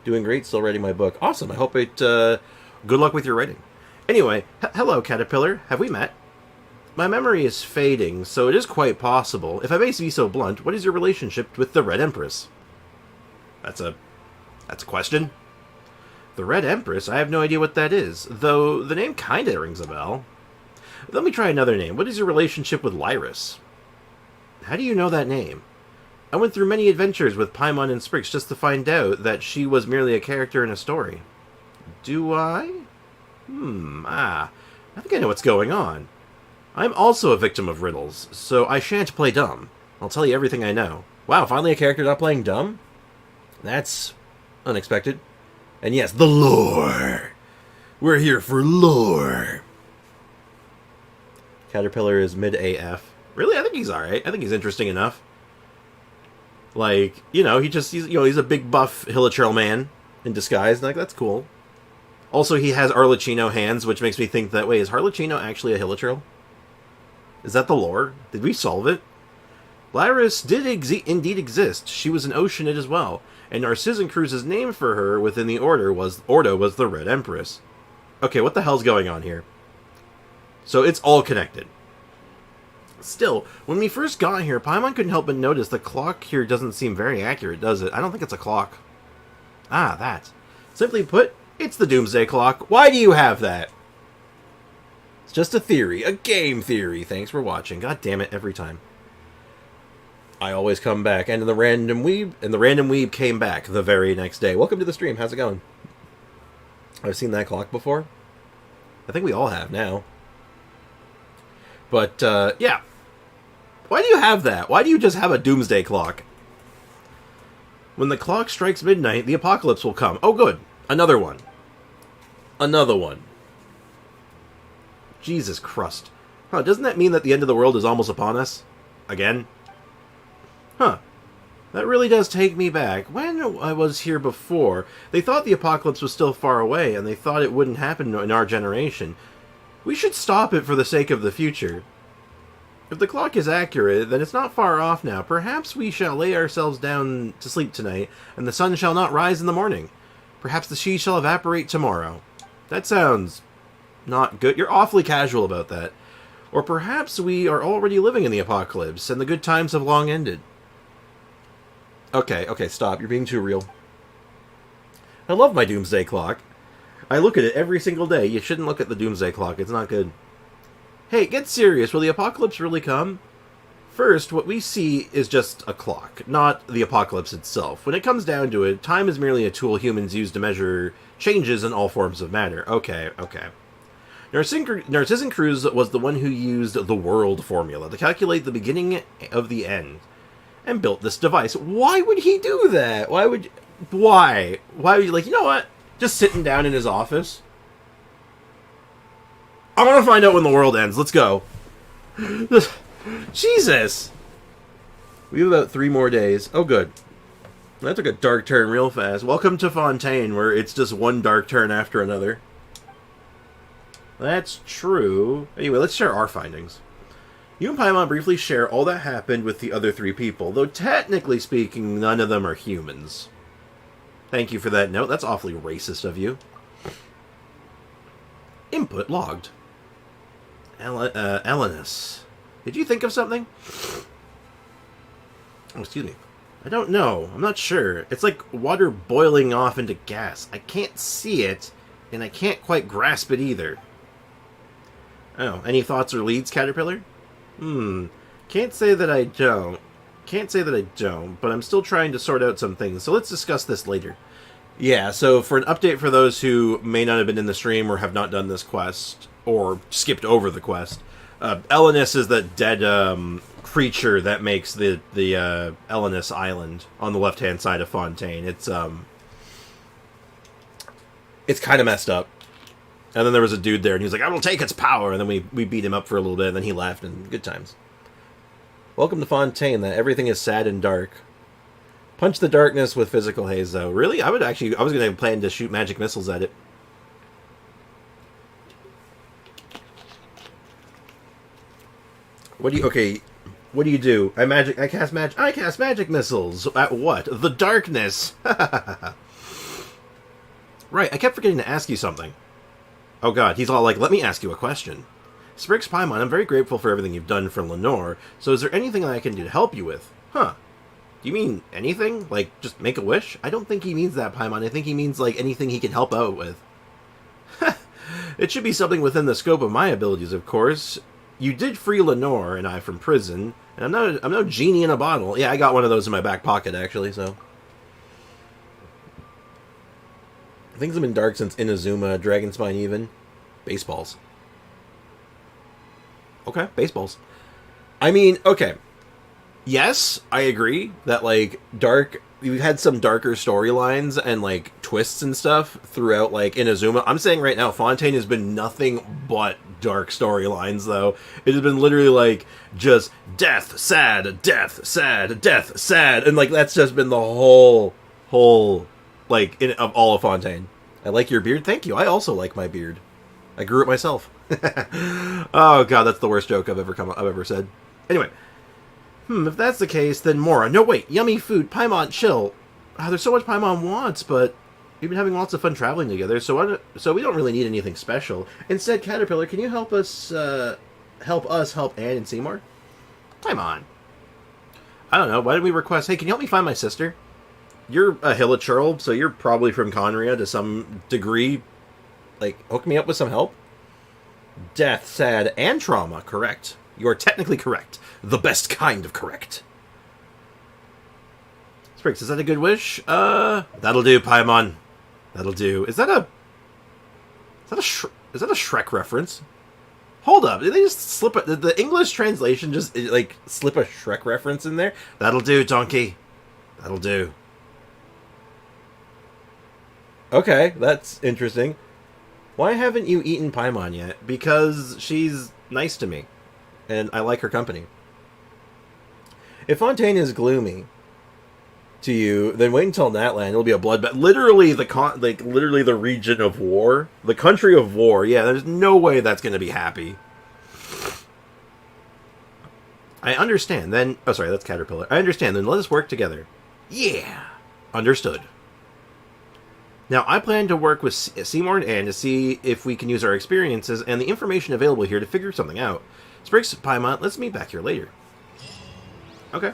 Doing great, still writing my book. Awesome, I hope it, good luck with your writing. Anyway, hello, Caterpillar. Have we met? My memory is fading, so it is quite possible. If I may be so blunt, what is your relationship with the Red Empress? That's a question. The Red Empress? I have no idea what that is, though the name kinda rings a bell. Let me try another name. What is your relationship with Lyris? How do you know that name? I went through many adventures with Paimon and Sprix just to find out that she was merely a character in a story. Do I? I think I know what's going on. I'm also a victim of riddles, so I shan't play dumb. I'll tell you everything I know. Wow, finally a character not playing dumb? That's unexpected. And yes, the lore! We're here for lore! Caterpillar is mid AF. Really? I think he's alright. I think he's interesting enough. Like, you know, he's a big buff Hilichurl man in disguise. Like, that's cool. Also, he has Arlecchino hands, which makes me think that, wait, is Arlecchino actually a Hilichurl? Is that the lore? Did we solve it? Lyris did indeed exist. She was an Oceanid as well, and narzissenkreuz's name for her within the Ordo was the Red Empress. Okay, what the hell's going on here? So it's all connected. Still, when we first got here, Paimon couldn't help but notice the clock here doesn't seem very accurate, does it? I don't think it's a clock. Ah, that. Simply put, it's the Doomsday Clock. Why do you have that? It's just a theory, a game theory. Thanks for watching. God damn it, every time. I always come back, and the random weeb came back the very next day. Welcome to the stream. How's it going? I've seen that clock before. I think we all have now. But, yeah. Why do you have that? Why do you just have a doomsday clock? When the clock strikes midnight, the apocalypse will come. Oh, good. Another one. Another one. Jesus Christ. Huh, doesn't that mean that the end of the world is almost upon us? Again? Huh. That really does take me back. When I was here before, they thought the apocalypse was still far away, and they thought it wouldn't happen in our generation. We should stop it for the sake of the future. If the clock is accurate, then it's not far off now. Perhaps we shall lay ourselves down to sleep tonight, and the sun shall not rise in the morning. Perhaps the sea shall evaporate tomorrow. That sounds not good. You're awfully casual about that. Or perhaps we are already living in the apocalypse, and the good times have long ended. Okay, stop. You're being too real. I love my doomsday clock. I look at it every single day. You shouldn't look at the doomsday clock. It's not good. Hey, get serious. Will the apocalypse really come? First, what we see is just a clock, not the apocalypse itself. When it comes down to it, time is merely a tool humans use to measure changes in all forms of matter. Okay. Narzissenkreuz was the one who used the world formula to calculate the beginning of the end, and built this device. Why would he do that? Why would you, like, you know what? Just sitting down in his office. I want to find out when the world ends. Let's go. Jesus. We have about 3 more days. Oh, good. That took a dark turn real fast. Welcome to Fontaine, where it's just one dark turn after another. That's true. Anyway, let's share our findings. You and Paimon briefly share all that happened with the other 3 people, though technically speaking, none of them are humans. Thank you for that note. That's awfully racist of you. Input logged. Elenus. Did you think of something? Oh, excuse me. I don't know. I'm not sure. It's like water boiling off into gas. I can't see it, and I can't quite grasp it either. Oh, any thoughts or leads, Caterpillar? Can't say that I don't. can't say that I don't, but I'm still trying to sort out some things. So let's discuss this later. Yeah, so for an update for those who may not have been in the stream or have not done this quest, or skipped over the quest, Ellenus is the dead creature that makes the Ellenus Island on the left-hand side of Fontaine. It's kind of messed up. And then there was a dude there, and he was like, I will take its power! And then we beat him up for a little bit, and then he left, and good times. Welcome to Fontaine, that everything is sad and dark. Punch the darkness with physical haze, though. Really? I was going to plan to shoot magic missiles at it. What do you do? I cast magic missiles. At what? The darkness. Right, I kept forgetting to ask you something. Oh god, he's all like, let me ask you a question. Sprix Paimon, I'm very grateful for everything you've done for Lenore, so is there anything I can do to help you with? Huh. Do you mean anything? Like, just make a wish? I don't think he means that, Paimon. I think he means, like, anything he can help out with. It should be something within the scope of my abilities, of course. You did free Lenore and I from prison, and I'm no genie in a bottle. Yeah, I got one of those in my back pocket, actually, so... Things have been dark since Inazuma, Dragonspine even. Baseballs. Okay, baseballs. I mean, okay. Yes, I agree that, like, we've had some darker storylines and, like, twists and stuff throughout, like, Inazuma. I'm saying right now, Fontaine has been nothing but dark storylines, though. It has been literally, like, just death, sad, death, sad, death, sad. And, like, that's just been the whole, like, of all of Fontaine. I like your beard. Thank you. I also like my beard. I grew it myself. Oh, God, that's the worst joke I've ever said. Anyway. If that's the case, then Mora. No, wait. Yummy food. Paimon, chill. There's so much Paimon wants, but we've been having lots of fun traveling together, so we don't really need anything special. Instead, Caterpillar, can you help help Anne and Seymour? Paimon. I don't know. Why didn't we request, hey, can you help me find my sister? You're a Hilichurl, so you're probably from Conria to some degree. Like, hook me up with some help? Death, sad, and trauma. Correct. You are technically correct. The best kind of correct. Sprix, is that a good wish? That'll do, Paimon. That'll do. Is that a Shrek reference? Hold up. Did they just slip did the English translation just, like, slip a Shrek reference in there? That'll do, donkey. That'll do. Okay, that's interesting. Why haven't you eaten Paimon yet? Because she's nice to me. And I like her company. If Fontaine is gloomy to you, then wait until Natland. It'll be a bloodbath. Literally literally the region of war, the country of war. Yeah, there's no way that's going to be happy. I understand. Then, oh, sorry, that's Caterpillar. I understand. Then let us work together. Yeah, understood. Now, I plan to work with Seymour and Anne to see if we can use our experiences and the information available here to figure something out. Sprix, Paimon, let's meet back here later. Okay.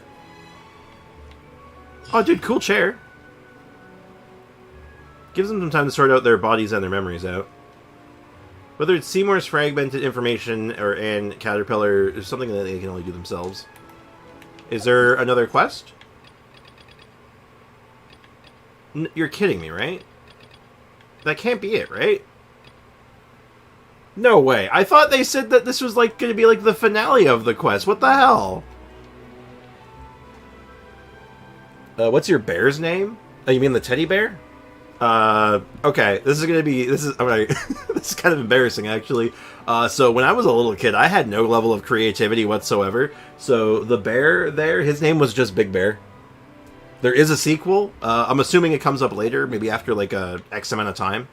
Oh, dude, cool chair. Gives them some time to sort out their bodies and their memories out. Whether it's Seymour's fragmented information or Anne Caterpillar is something that they can only do themselves. Is there another quest? You're kidding me, right? That can't be it, right? No way. I thought they said that this was like going to be like the finale of the quest. What the hell? What's your bear's name? Oh, you mean the teddy bear? Okay. This is this is kind of embarrassing, actually. So when I was a little kid, I had no level of creativity whatsoever. So the bear there, his name was just Big Bear. There is a sequel. I'm assuming it comes up later, maybe after like a X amount of time.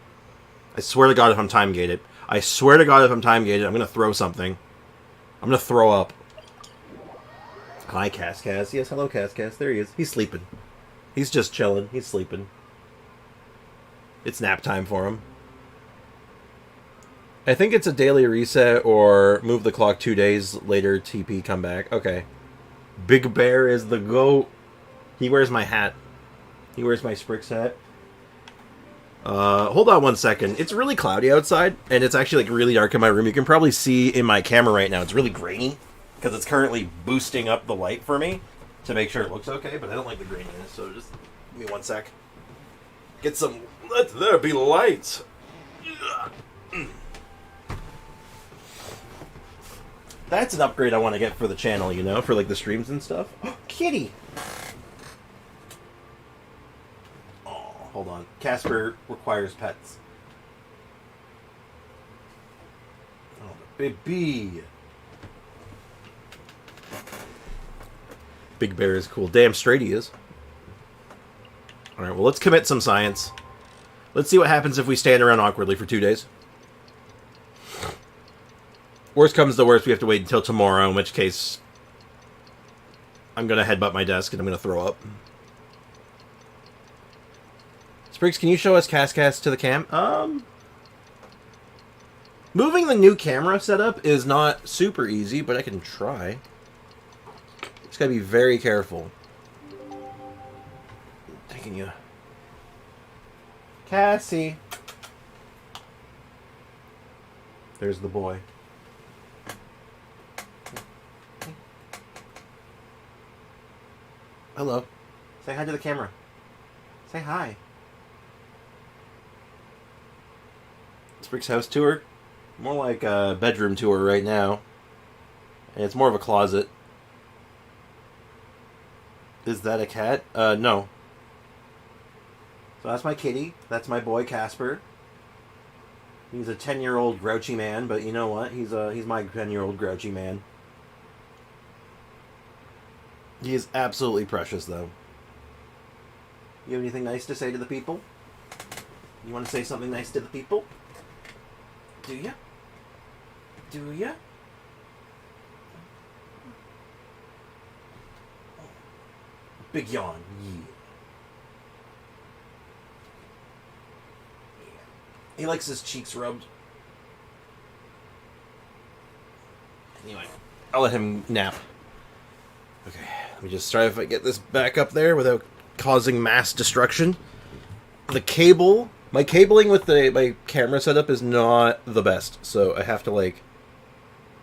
I swear to God if I'm time gated. I swear to God if I'm time gated, I'm going to throw something. I'm going to throw up. Hi, Cass. Yes, hello, Cass. There he is. He's sleeping. He's just chilling. He's sleeping. It's nap time for him. I think it's a daily reset or move the clock 2 days later, TP, come back. Okay. Big Bear is the GOAT. He wears my hat. He wears my Sprix hat. Hold on one second. It's really cloudy outside, and it's actually like really dark in my room. You can probably see in my camera right now, it's really grainy, because it's currently boosting up the light for me. to make sure it looks okay, but I don't like the graininess, so just give me one sec. Get some... Let there be light! That's an upgrade I want to get for the channel, you know, for like the streams and stuff. Kitty! Oh, hold on. Casper requires pets. Oh, baby! Big Bear is cool. Damn straight he is. Alright, well, let's commit some science. Let's see what happens if we stand around awkwardly for 2 days. Worst comes to worst, we have to wait until tomorrow, in which case I'm going to headbutt my desk and I'm going to throw up. Spriggs, can you show us Cascast to the cam? Moving the new camera setup is not super easy, but I can try. Just gotta be very careful. Taking you. Cassie. There's the boy. Hello. Say hi to the camera. Say hi. Sprig's house tour. More like a bedroom tour right now. And it's more of a closet. Is that a cat? No. So that's my kitty. That's my boy Casper. He's a 10-year-old grouchy man, but you know what? He's my 10-year-old grouchy man. He is absolutely precious, though. You have anything nice to say to the people? You want to say something nice to the people? Do ya? Do ya? Big yawn. Yeah. He likes his cheeks rubbed. Anyway, I'll let him nap. Okay, let me just try if I get this back up there without causing mass destruction. The cable, my cabling with my camera setup is not the best, so I have to like...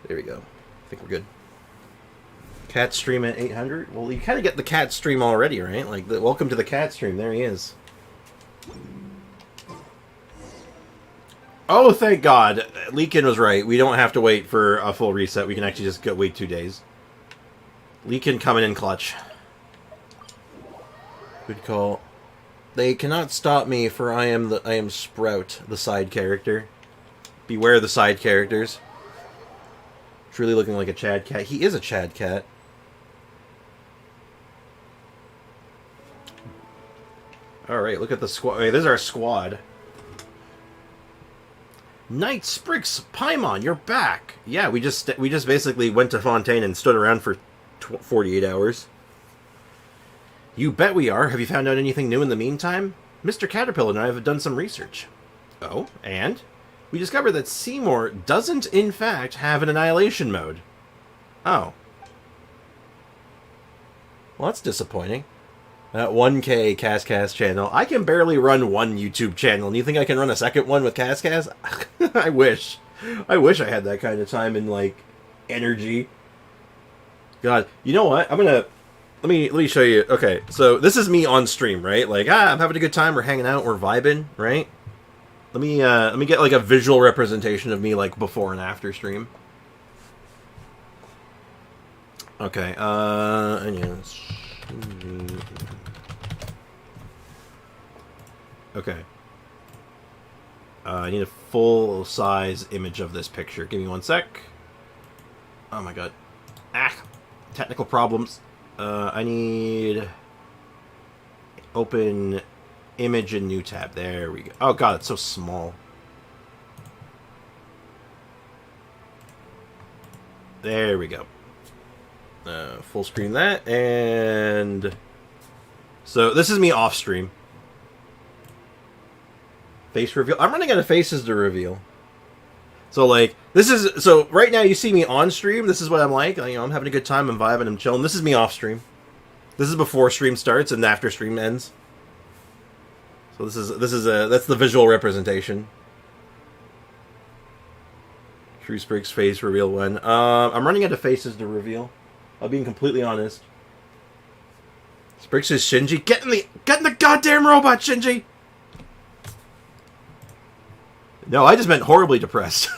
There we go. I think we're good. Cat stream at 800? Well, you kind of get the cat stream already, right? Like, welcome to the cat stream. There he is. Oh, thank God. Leakin was right. We don't have to wait for a full reset. We can actually just wait 2 days. Leakin coming in clutch. Good call. They cannot stop me, for I am Sprout, the side character. Beware the side characters. Truly looking like a Chad cat. He is a Chad cat. Alright, look at the squad. This is our squad. Knight Spriggs Paimon, you're back. Yeah, we just basically went to Fontaine and stood around for 48 hours. You bet we are. Have you found out anything new in the meantime? Mr. Caterpillar and I have done some research. Oh, and? We discovered that Seymour doesn't, in fact, have an annihilation mode. Oh. Well, that's disappointing. That 1K Cascast channel. I can barely run one YouTube channel, and you think I can run a second one with Cascast? I wish. I wish I had that kind of time and, like, energy. God, you know what? I'm gonna... Let me show you. Okay, so this is me on stream, right? Like, I'm having a good time, we're hanging out, we're vibing, right? Let me get, like, a visual representation of me, like, before and after stream. Okay, and yes. Okay. I need a full-size image of this picture. Give me one sec. Oh my god. Ah! Technical problems. I need... Open image in new tab. There we go. Oh god, it's so small. There we go. Full screen that, and... So, this is me off stream. Face reveal. I'm running out of faces to reveal. So, like, this is... So, right now you see me on stream. This is what I'm like. You know, I'm having a good time. I'm vibing. I'm chilling. This is me off stream. This is before stream starts and after stream ends. So, that's the visual representation. True Spriggs face reveal one. I'm running out of faces to reveal. I'm being completely honest. Sprix is Shinji. Get in the goddamn robot, Shinji! No, I just meant horribly depressed.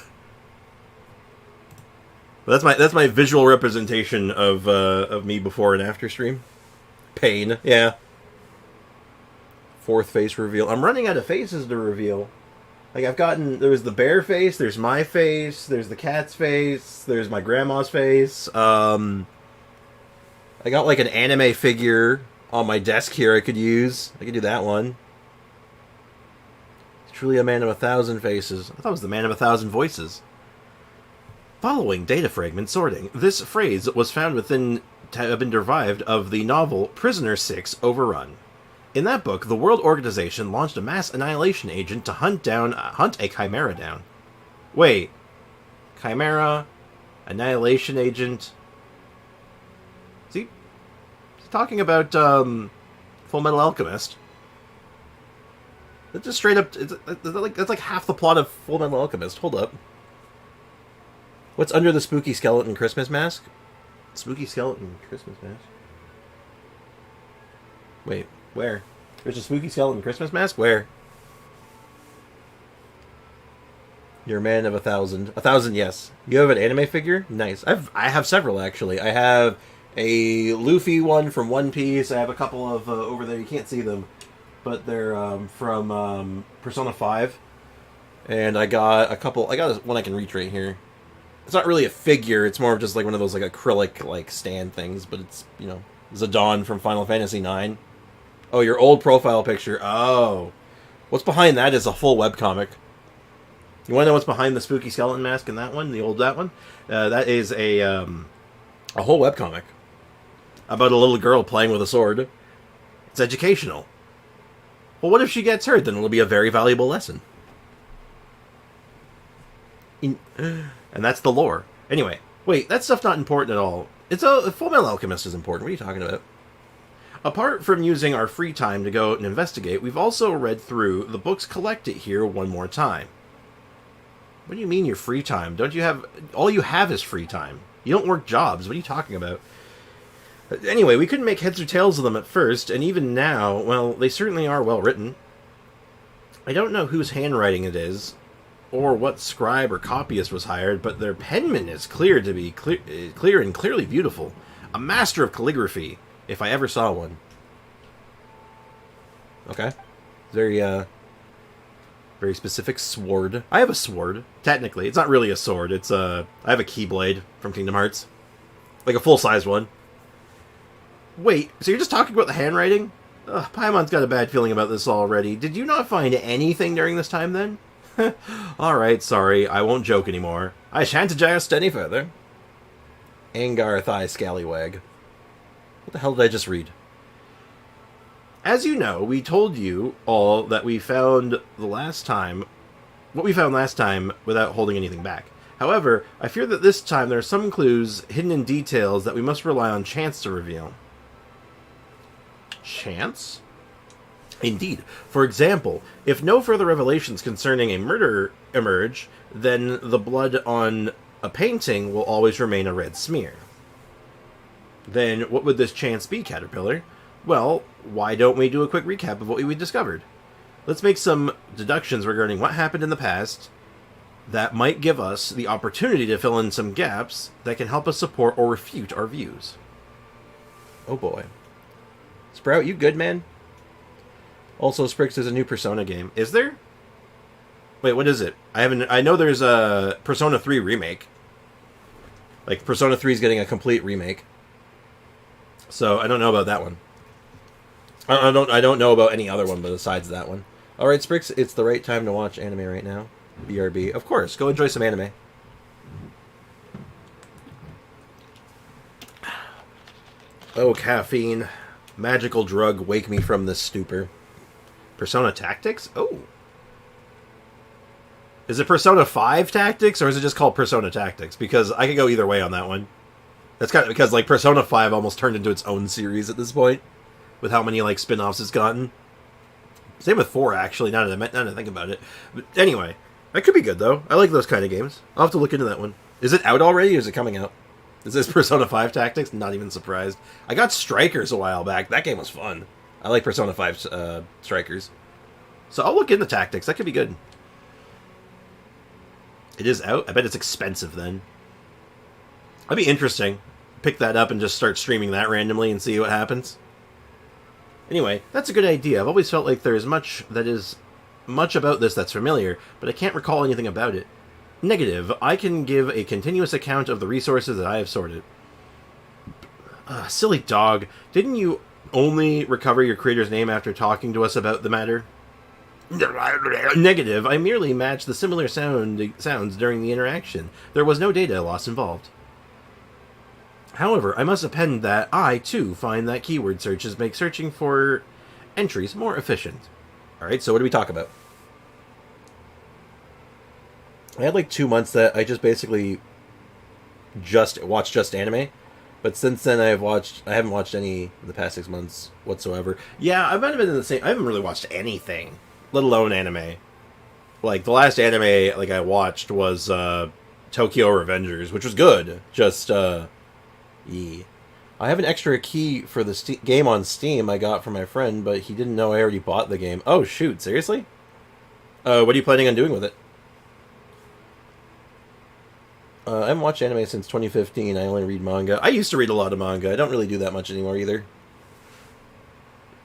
But that's my visual representation of me before and after stream. Pain, yeah. Fourth face reveal. I'm running out of faces to reveal. Like, there was the bear face, there's my face, there's the cat's face, there's my grandma's face. I got like an anime figure on my desk here I could use. I could do that one. Truly a man of 1,000 faces. I thought it was the man of 1,000 voices. Following data fragment sorting, this phrase was found to have been derived of the novel Prisoner 6 Overrun. In that book, the World Organization launched a mass annihilation agent to hunt a chimera down. Wait. Chimera? Annihilation agent? Is he talking about Full Metal Alchemist? That's just straight up... That's like half the plot of Full Metal Alchemist. Hold up. What's under the spooky skeleton Christmas mask? Spooky skeleton Christmas mask? Wait, where? There's a spooky skeleton Christmas mask? Where? You're a man of 1,000. 1,000, yes. You have an anime figure? Nice. I have several, actually. I have a Luffy one from One Piece. I have a couple of over there. You can't see them. But they're from Persona 5. And I got one I can reach right here. It's not really a figure, it's more of just like one of those like acrylic like stand things, but it's, you know, Zidane from Final Fantasy IX. Oh, your old profile picture. Oh. What's behind that is a full webcomic. You want to know what's behind the spooky skeleton mask in that one? That one? That is a whole webcomic. About a little girl playing with a sword. It's educational. Well, what if she gets hurt? Then it'll be a very valuable lesson. And that's the lore. Anyway, wait, that stuff's not important at all. Full Metal Alchemist is important. What are you talking about? Apart from using our free time to go and investigate, we've also read through the books collected here one more time. What do you mean your free time? Don't you have... All you have is free time. You don't work jobs. What are you talking about? Anyway, we couldn't make heads or tails of them at first, and even now, well, they certainly are well written. I don't know whose handwriting it is, or what scribe or copyist was hired, but their penman is clear and clearly beautiful. A master of calligraphy, if I ever saw one. Okay. Very specific sword. I have a sword, technically. It's not really a sword. I have a keyblade from Kingdom Hearts. Like a full-size one. Wait, so you're just talking about the handwriting? Ugh, Paimon's got a bad feeling about this already. Did you not find anything during this time, then? Alright, sorry, I won't joke anymore. I shan't jest any further. Angar Thigh Scallywag. What the hell did I just read? As you know, we told you all that we found what we found last time without holding anything back. However, I fear that this time there are some clues hidden in details that we must rely on chance to reveal. Chance? Indeed. For example, if no further revelations concerning a murder emerge, then the blood on a painting will always remain a red smear. Then what would this chance be, Caterpillar? Well, why don't we do a quick recap of what we discovered? Let's make some deductions regarding what happened in the past that might give us the opportunity to fill in some gaps that can help us support or refute our views. Oh boy. Sprout, you good, man? Also, Sprix is a new Persona game. Is there? Wait, what is it? I know there's a Persona 3 remake. Like, Persona 3 is getting a complete remake. So, I don't know about that one. I don't know about any other one besides that one. Alright, Sprix, it's the right time to watch anime right now. BRB. Of course, go enjoy some anime. Oh, caffeine. Magical drug, wake me from this stupor. Persona Tactics? Oh. Is it Persona 5 Tactics, or is it just called Persona Tactics? Because I could go either way on that one. That's kind of because, like, Persona 5 almost turned into its own series at this point, with how many, like, spin-offs it's gotten. Same with 4, actually, now that I think about it. But anyway, that could be good, though. I like those kind of games. I'll have to look into that one. Is it out already, or is it coming out? Is this Persona 5 Tactics? Not even surprised. I got Strikers a while back. That game was fun. I like Persona 5 Strikers. So I'll look into Tactics. That could be good. It is out? I bet it's expensive then. That'd be interesting. Pick that up and just start streaming that randomly and see what happens. Anyway, that's a good idea. I've always felt like there's much about this that's familiar, but I can't recall anything about it. Negative. I can give a continuous account of the resources that I have sorted. Silly dog. Didn't you only recover your creator's name after talking to us about the matter? Negative. I merely matched the similar sounds during the interaction. There was no data loss involved. However, I must append that I, too, find that keyword searches make searching for entries more efficient. Alright, so what do we talk about? I had like 2 months that I just basically watched just anime. But since then I haven't watched any in the past 6 months whatsoever. Yeah, I might have been in the same. I haven't really watched anything, let alone anime. Like the last anime like I watched was Tokyo Revengers, which was good. Just yeah. I have an extra key for the game on Steam I got from my friend, but he didn't know I already bought the game. Oh shoot, seriously? What are you planning on doing with it? I haven't watched anime since 2015. I only read manga. I used to read a lot of manga. I don't really do that much anymore either.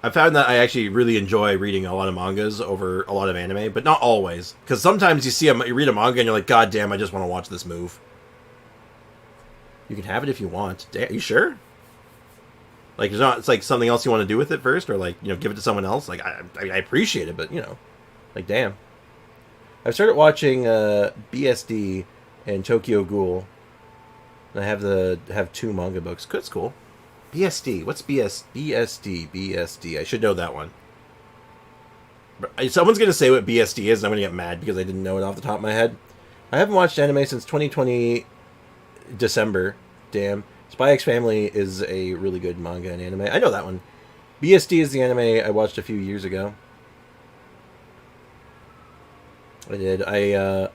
I found that I actually really enjoy reading a lot of mangas over a lot of anime, but not always. Because sometimes you read a manga and you're like, God damn, I just want to watch this move. You can have it if you want. Are you sure? Like, it's like something else you want to do with it first, or like, give it to someone else. Like, I appreciate it, but like, damn. I've started watching BSD and Tokyo Ghoul. And I have 2 manga books. That's cool. BSD. What's BSD? I should know that one. Someone's going to say what BSD is, and I'm going to get mad because I didn't know it off the top of my head. I haven't watched anime since 2020 December. Damn. Spy X Family is a really good manga and anime. I know that one. BSD is the anime I watched a few years ago. I did.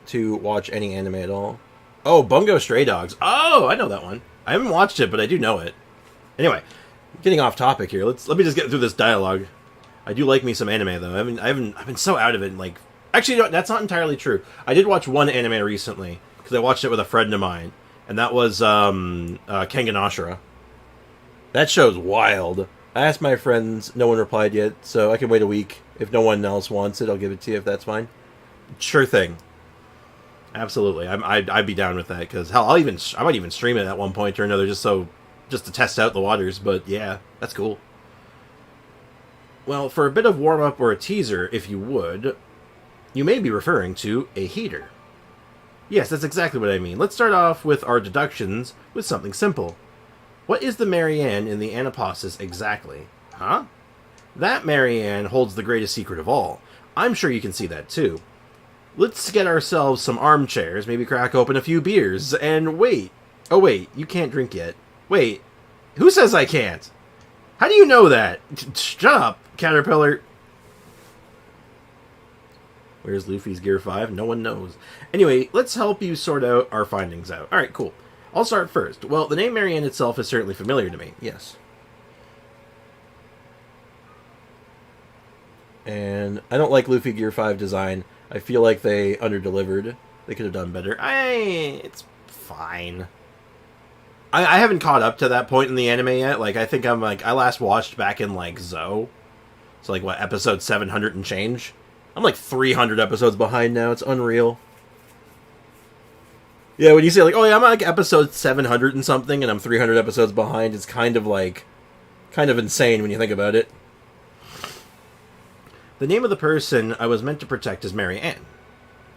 To watch any anime at all. Oh, Bungo Stray Dogs. Oh, I know that one. I haven't watched it, but I do know it. Anyway, getting off topic here. Let me just get through this dialogue. I do like me some anime though. I've been so out of it. Like, actually, no, that's not entirely true. I did watch one anime recently because I watched it with a friend of mine, and that was Kengan Ashura. That show's wild. I asked my friends. No one replied yet, so I can wait a week. If no one else wants it, I'll give it to you if that's fine. Sure thing. Absolutely, I'd be down with that because hell, I might even stream it at one point or another just to test out the waters. But yeah, that's cool. Well, for a bit of warm up or a teaser, if you would, you may be referring to a heater. Yes, that's exactly what I mean. Let's start off with our deductions with something simple. What is the Marianne in the Anapausis exactly? Huh? That Marianne holds the greatest secret of all. I'm sure you can see that too. Let's get ourselves some armchairs, maybe crack open a few beers, and wait. Oh wait, you can't drink yet. Wait, who says I can't? How do you know that? Shut up, Caterpillar. Where's Luffy's Gear 5? No one knows. Anyway, let's help you sort out our findings out. Alright, cool. I'll start first. Well, the name Marianne itself is certainly familiar to me, yes. And I don't like Luffy Gear 5 design. I feel like they underdelivered. They could have done better. It's fine. I haven't caught up to that point in the anime yet. Like, I think I last watched back in, like, Zoe. So, like, what, episode 700 and change? I'm, like, 300 episodes behind now. It's unreal. Yeah, when you say, like, oh, yeah, I'm, like, episode 700 and something, and I'm 300 episodes behind, it's kind of insane when you think about it. The name of the person I was meant to protect is Marianne.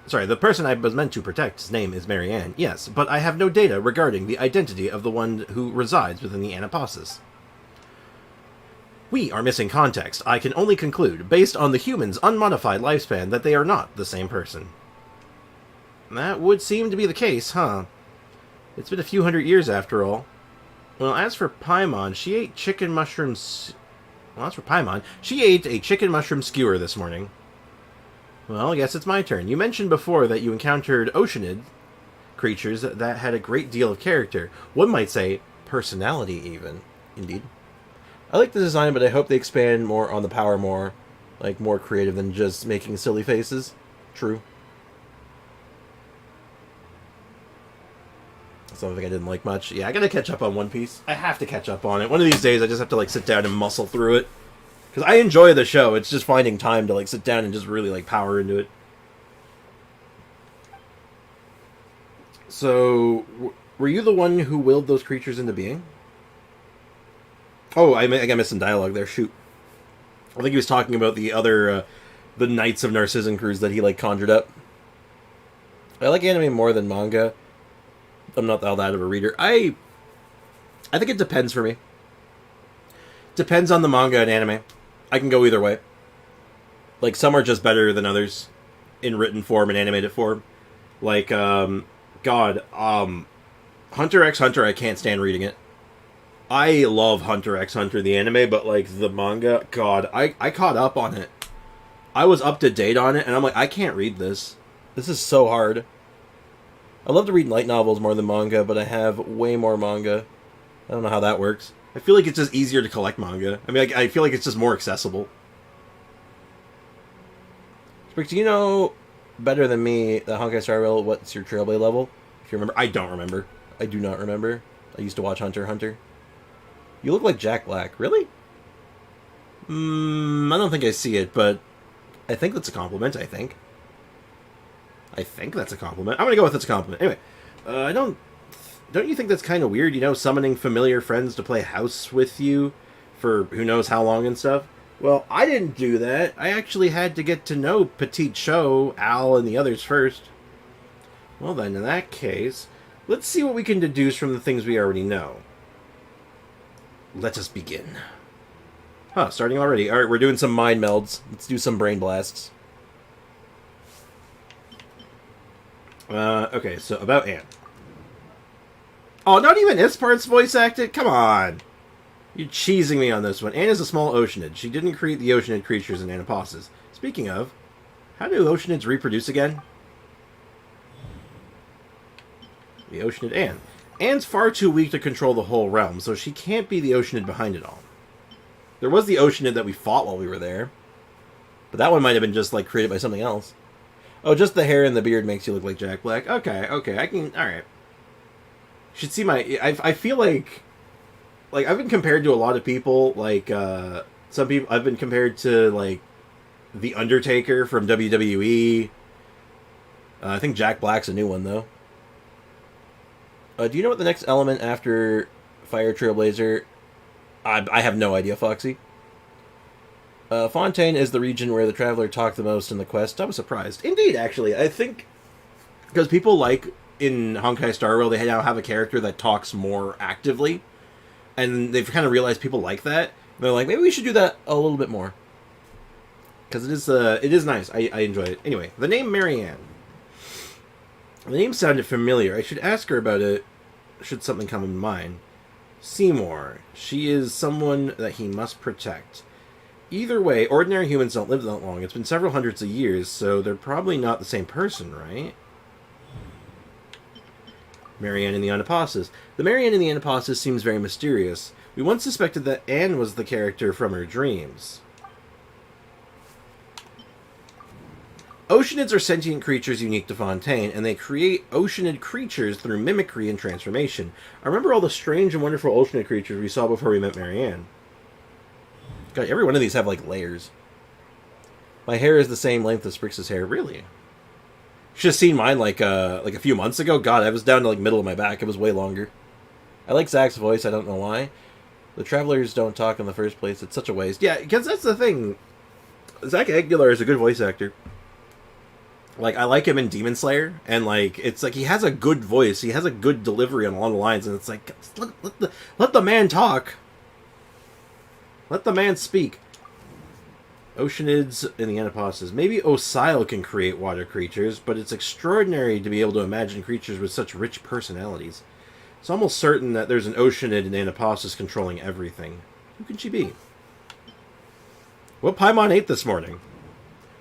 Sorry, the person I was meant to protect, his name is Marianne, yes, but I have no data regarding the identity of the one who resides within the Anapausis. We are missing context. I can only conclude, based on the human's unmodified lifespan, that they are not the same person. That would seem to be the case, huh? It's been a few hundred years after all. Well, as for Paimon, she ate chicken mushrooms... Well, as for Paimon, she ate a chicken mushroom skewer this morning. Well, I guess it's my turn. You mentioned before that you encountered Oceanid. creatures that had a great deal of character. One might say personality, even. Indeed. I like the design, but I hope they expand more on the power more. Like, more creative than just making silly faces. True. Something I didn't like much. Yeah, I gotta catch up on One Piece. I have to catch up on it. One of these days, I just have to, like, sit down and muscle through it. Because I enjoy the show. It's just finding time to, like, sit down and just really, like, power into it. So, were you the one who willed those creatures into being? Oh, I missed some dialogue there. Shoot. I think he was talking about the other, the Knights of Narzissenkreuz that he, like, conjured up. I like anime more than manga. I'm not all that of a reader. I think it depends for me. Depends on the manga and anime. I can go either way. Like, some are just better than others in written form and animated form. Like, Hunter x Hunter, I can't stand reading it. I love Hunter x Hunter, the anime, but, like, the manga, God, I caught up on it. I was up to date on it, and I'm like, I can't read this. This is so hard. I love to read light novels more than manga, but I have way more manga. I don't know how that works. I feel like it's just easier to collect manga. I mean, I feel like it's just more accessible. Sprick, do you know better than me that Honkai Star Rail, what's your Trailblade level? If you remember. I don't remember. I do not remember. I used to watch Hunter x Hunter. You look like Jack Black. Really? I don't think I see it, but I think that's a compliment, I think that's a compliment. I'm gonna go with it's a compliment. Anyway, don't you think that's kind of weird, you know, summoning familiar friends to play house with you for who knows how long and stuff? Well, I didn't do that. I actually had to get to know Petite Show, Al, and the others first. Well then, in that case, let's see what we can deduce from the things we already know. Let us begin. Huh, starting already. Alright, we're doing some mind melds. Let's do some brain blasts. Okay, so about Anne. Oh, not even this part's voice acted? Come on! You're cheesing me on this one. Anne is a small oceanid. She didn't create the oceanid creatures in Anapausis. Speaking of, how do oceanids reproduce again? The oceanid Anne. Anne's far too weak to control the whole realm, so she can't be the oceanid behind it all. There was the oceanid that we fought while we were there. But that one might have been just, like, created by something else. Oh, just the hair and the beard makes you look like Jack Black. Okay, I can... Alright. You should see my... I feel like... Like, I've been compared to a lot of people. Like, some people... I've been compared to, like, The Undertaker from WWE. I think Jack Black's a new one, though. Do you know what the next element after Fire Trailblazer... I have no idea, Foxy. Fontaine is the region where the Traveler talked the most in the quest. I was surprised. Indeed, actually. I think... Because people like, in Honkai Star Rail, they now have a character that talks more actively. And they've kind of realized people like that. They're like, maybe we should do that a little bit more. Because it is nice. I enjoy it. Anyway, the name Marianne. The name sounded familiar. I should ask her about it, should something come in mind. Seymour. She is someone that he must protect. Either way, ordinary humans don't live that long. It's been several hundreds of years, so they're probably not the same person, right? Marianne in the Anapausis. The Marianne in the Anapausis seems very mysterious. We once suspected that Anne was the character from her dreams. Oceanids are sentient creatures unique to Fontaine, and they create oceanid creatures through mimicry and transformation. I remember all the strange and wonderful oceanid creatures we saw before we met Marianne. God, every one of these have, like, layers. My hair is the same length as Sprix's hair. Really? You should have seen mine, like a few months ago. God, I was down to, like, middle of my back. It was way longer. I like Zach's voice. I don't know why. The Travelers don't talk in the first place. It's such a waste. Yeah, because that's the thing. Zach Aguilar is a good voice actor. Like, I like him in Demon Slayer, and, like, it's like he has a good voice. He has a good delivery on along the lines, and it's like, let the man talk. Let the man speak. Oceanids in the Anapausis. Maybe Osile can create water creatures, but it's extraordinary to be able to imagine creatures with such rich personalities. It's almost certain that there's an Oceanid in Anapausis controlling everything. Who can she be? What Paimon ate this morning?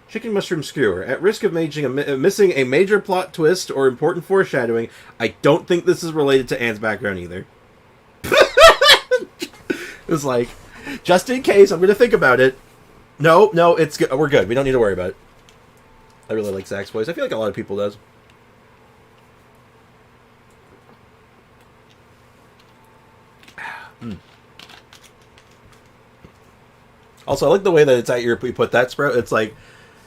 Chicken mushroom skewer. At risk of missing a major plot twist or important foreshadowing, I don't think this is related to Anne's background either. It's like, just in case, I'm going to think about it. No, it's good. We're good. We don't need to worry about it. I really like Zach's voice. I feel like a lot of people does. Also, I like the way that it's at you put that, Sprout. It's like,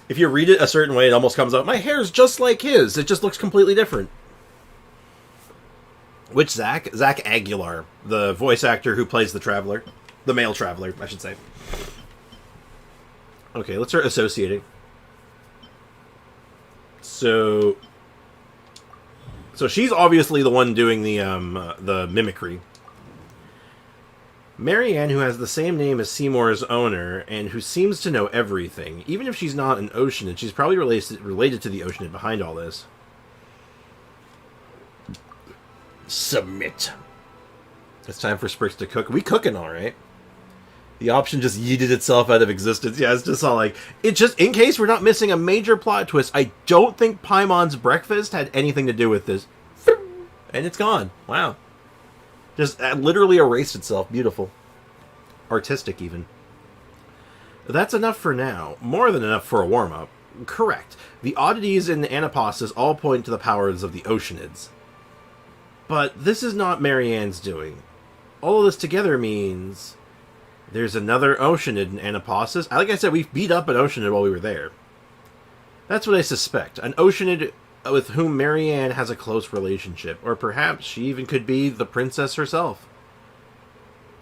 if you read it a certain way, it almost comes out, my hair's just like his. It just looks completely different. Which Zach? Zach Aguilar, the voice actor who plays the Traveler. The male Traveler, I should say. Okay, let's start associating. So she's obviously the one doing the mimicry. Marianne, who has the same name as Seymour's owner, and who seems to know everything. Even if she's not an Oceanid, she's probably related to the Oceanid behind all this. Submit. It's time for Sprix to cook. We cooking alright. The option just yeeted itself out of existence. Yeah, it's just all like... It just, in case we're not missing a major plot twist, I don't think Paimon's breakfast had anything to do with this. And it's gone. Wow. Just literally erased itself. Beautiful. Artistic, even. That's enough for now. More than enough for a warm-up. Correct. The oddities in the Anapostas all point to the powers of the Oceanids. But this is not Marianne's doing. All of this together means... There's another Oceanid in Anapostas. Like I said, we beat up an Oceanid while we were there. That's what I suspect. An Oceanid with whom Marianne has a close relationship. Or perhaps she even could be the princess herself.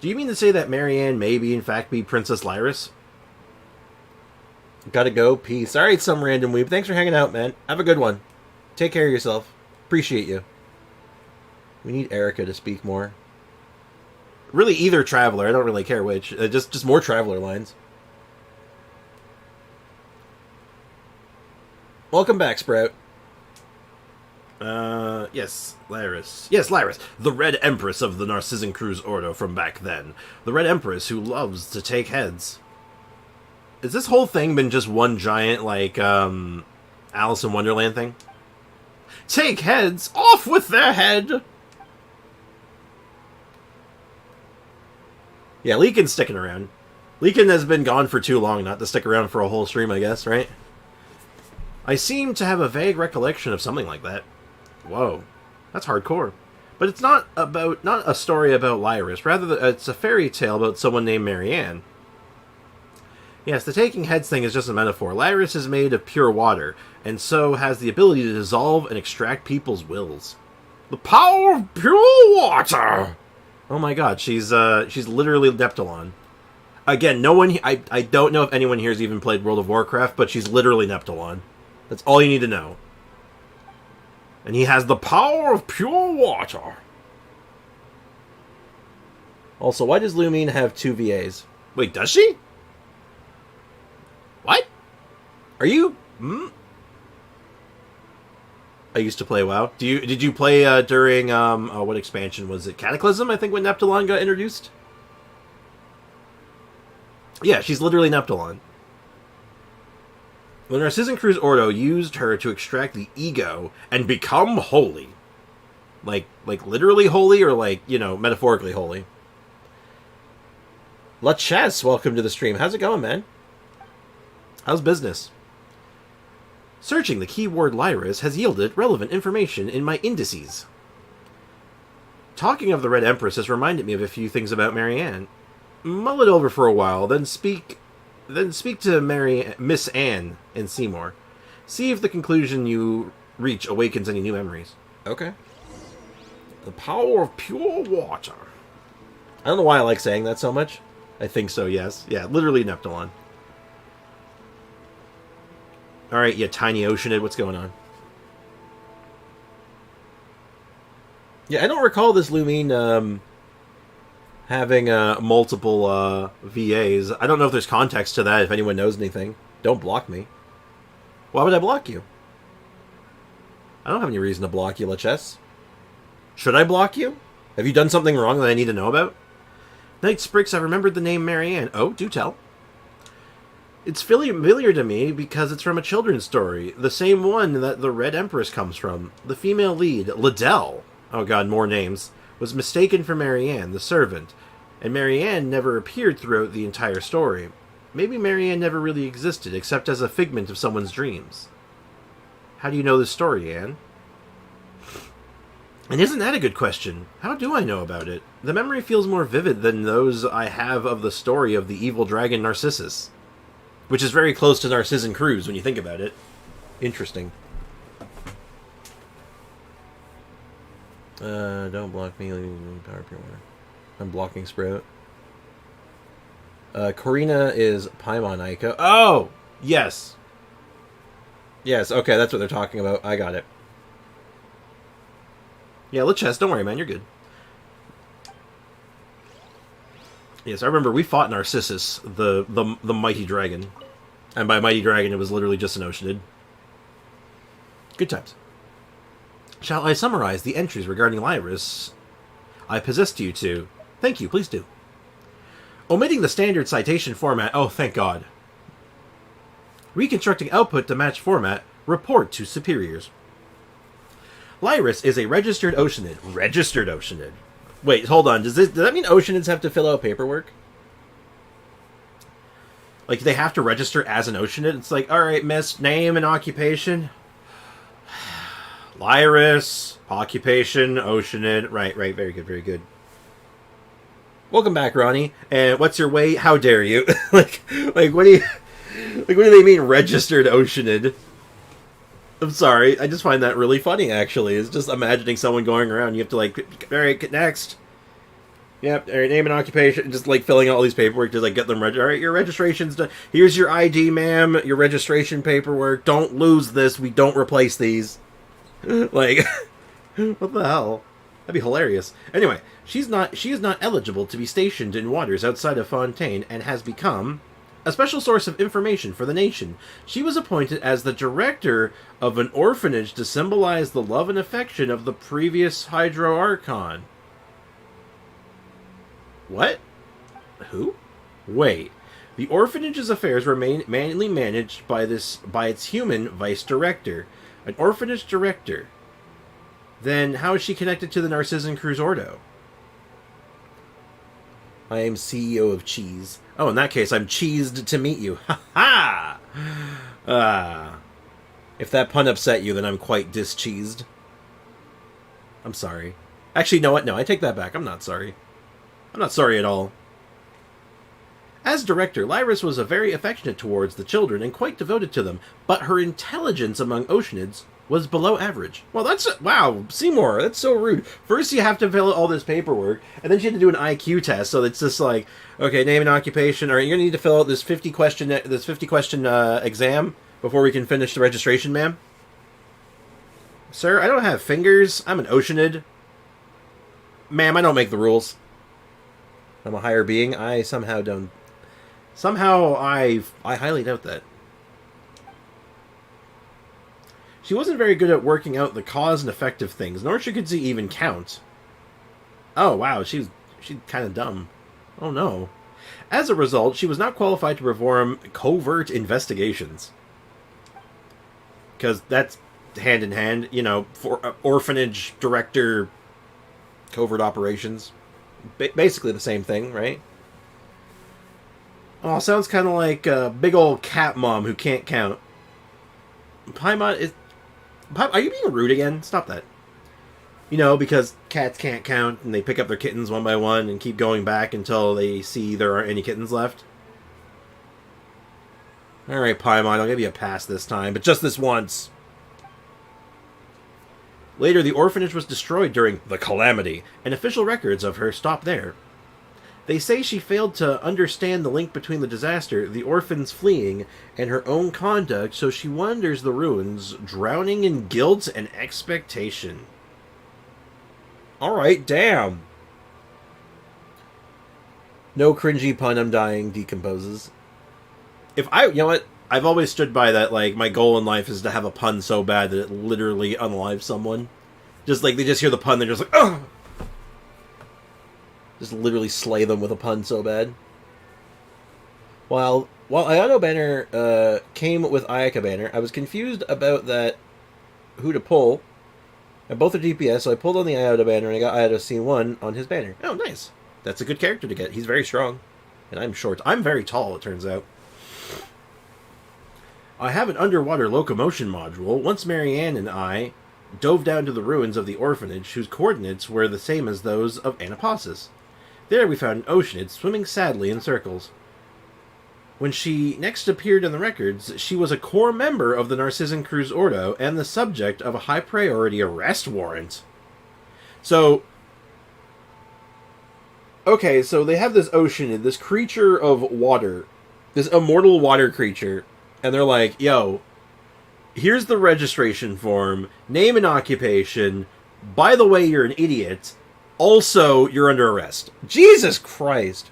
Do you mean to say that Marianne may be, in fact, be Princess Lyris? Gotta go. Peace. Alright, some random weeb. Thanks for hanging out, man. Have a good one. Take care of yourself. Appreciate you. We need Erica to speak more. Really, either Traveler. I don't really care which. Just more Traveler lines. Welcome back, Sprout. Yes, Lyris. Yes, Lyris. The Red Empress of the narzissenkreuz Ordo from back then. The Red Empress who loves to take heads. Has this whole thing been just one giant, like, Alice in Wonderland thing? Take heads! Off with their head! Yeah, Leakin's sticking around. Leakin has been gone for too long not to stick around for a whole stream, I guess, right? I seem to have a vague recollection of something like that. Whoa. That's hardcore. But it's not a story about Lyris. Rather, it's a fairy tale about someone named Marianne. Yes, the taking heads thing is just a metaphor. Lyris is made of pure water, and so has the ability to dissolve and extract people's wills. The power of pure water! Oh my god, she's literally Neptulon. Again, no one... I don't know if anyone here has even played World of Warcraft, but she's literally Neptulon. That's all you need to know. And he has the power of pure water. Also, why does Lumine have 2 VAs? Wait, does she? What? Are you... I used to play WoW. Did you play during what expansion was it? Cataclysm, I think, when Neptulon got introduced? Yeah, she's literally Neptulon. The narzissenkreuz Ordo used her to extract the ego and become holy. Like literally holy, or like, you know, metaphorically holy. La Chess, welcome to the stream. How's it going, man? How's business? Searching the keyword Lyris has yielded relevant information in my indices. Talking of the Red Empress has reminded me of a few things about Marianne. Mull it over for a while, then speak to Miss Anne and Seymour. See if the conclusion you reach awakens any new memories. Okay. The power of pure water. I don't know why I like saying that so much. I think so, yes. Yeah, literally Neptulon. Alright, you tiny Oceanid, what's going on? Yeah, I don't recall this Lumine having multiple VAs. I don't know if there's context to that, if anyone knows anything. Don't block me. Why would I block you? I don't have any reason to block you, Lachess. Should I block you? Have you done something wrong that I need to know about? Knight Sprix, I remembered the name Marianne. Oh, do tell. It's familiar to me because it's from a children's story, the same one that the Red Empress comes from. The female lead, Liddell, oh god, more names, was mistaken for Marianne, the servant, and Marianne never appeared throughout the entire story. Maybe Marianne never really existed, except as a figment of someone's dreams. How do you know this story, Anne? And isn't that a good question? How do I know about it? The memory feels more vivid than those I have of the story of the evil dragon Narcissus, which is very close to Narzissenkreuz when you think about it. Interesting. Don't block me. Power pure water. I'm blocking Sprout. Corina is Paimon Aiko. Oh! Yes! Yes, okay, that's what they're talking about. I got it. Yeah, Lichess, don't worry, man, you're good. Yes, I remember we fought Narcissus, the mighty dragon. And by mighty dragon, it was literally just an Oceanid. Good times. Shall I summarize the entries regarding Lyris I possessed you to? Thank you, please do. Omitting the standard citation format, oh thank God. Reconstructing output to match format, report to superiors. Lyris is a registered Oceanid. Registered Oceanid. Wait, hold on. Does that mean Oceanids have to fill out paperwork? Like, they have to register as an Oceanid? It's like, alright, miss, name and occupation. Lyris, occupation, Oceanid. Right, very good, very good. Welcome back, Ronnie. And what's your weight? How dare you? like, what do they mean, registered Oceanid? I'm sorry, I just find that really funny, actually. It's just imagining someone going around, you have to, like, alright, next. Yep, alright, name and occupation, just, like, filling out all these paperwork to, like, get them registered. Alright, your registration's done. Here's your ID, ma'am, your registration paperwork. Don't lose this, we don't replace these. Like, what the hell? That'd be hilarious. Anyway, she is not eligible to be stationed in waters outside of Fontaine and has become a special source of information for the nation. She was appointed as the director of an orphanage to symbolize the love and affection of the previous Hydro Archon. What? Who? Wait. The orphanage's affairs were mainly managed by its human vice director. An orphanage director. Then how is she connected to the Narzissenkreuz Ordo? I am CEO of Cheese. Oh, in that case, I'm cheesed to meet you. Ha ha! If that pun upset you, then I'm quite discheesed. I'm sorry. Actually, you know what? No, I take that back. I'm not sorry. I'm not sorry at all. As director, Lyris was very affectionate towards the children and quite devoted to them, but her intelligence among Oceanids was below average. Well, wow, Seymour, that's so rude. First you have to fill out all this paperwork, and then you have to do an IQ test, so it's just like, okay, name and occupation, alright, you're gonna need to fill out this 50 question exam before we can finish the registration, ma'am. Sir, I don't have fingers. I'm an Oceanid. Ma'am, I don't make the rules. I'm a higher being. I somehow don't... Somehow, I highly doubt that. She wasn't very good at working out the cause and effect of things, nor could she even count. Oh, wow, she's kind of dumb. Oh, no. As a result, she was not qualified to perform covert investigations. Because that's hand in hand, you know, for orphanage director, covert operations. Basically the same thing, right? Oh, sounds kind of like a big old cat mom who can't count. Paimon is... Are you being rude again? Stop that. You know, because cats can't count, and they pick up their kittens one by one and keep going back until they see there aren't any kittens left. Alright, Paimon, I'll give you a pass this time, but just this once. Later, the orphanage was destroyed during the Calamity, and official records of her stop there. They say she failed to understand the link between the disaster, the orphans fleeing, and her own conduct, so she wanders the ruins, drowning in guilt and expectation. Alright, damn. No cringy pun, I'm dying, decomposes. You know what? I've always stood by that, like, my goal in life is to have a pun so bad that it literally unalives someone. Just like, they just hear the pun, they're just like, ugh! Just literally slay them with a pun so bad. While while Iato banner came with Ayaka banner, I was confused about that who to pull. And both are DPS, so I pulled on the Iato banner and I got Iato scene 1 on his banner. Oh, nice. That's a good character to get. He's very strong. And I'm short. I'm very tall, it turns out. I have an underwater locomotion module. Once Marianne and I dove down to the ruins of the orphanage, whose coordinates were the same as those of Anapasis. There we found an Oceanid swimming sadly in circles. When she next appeared in the records, she was a core member of the Narzissenkreuz Ordo and the subject of a high-priority arrest warrant. So, okay, so they have this Oceanid, this creature of water, this immortal water creature, and they're like, yo, here's the registration form, name and occupation, by the way, you're an idiot, also, you're under arrest. Jesus Christ.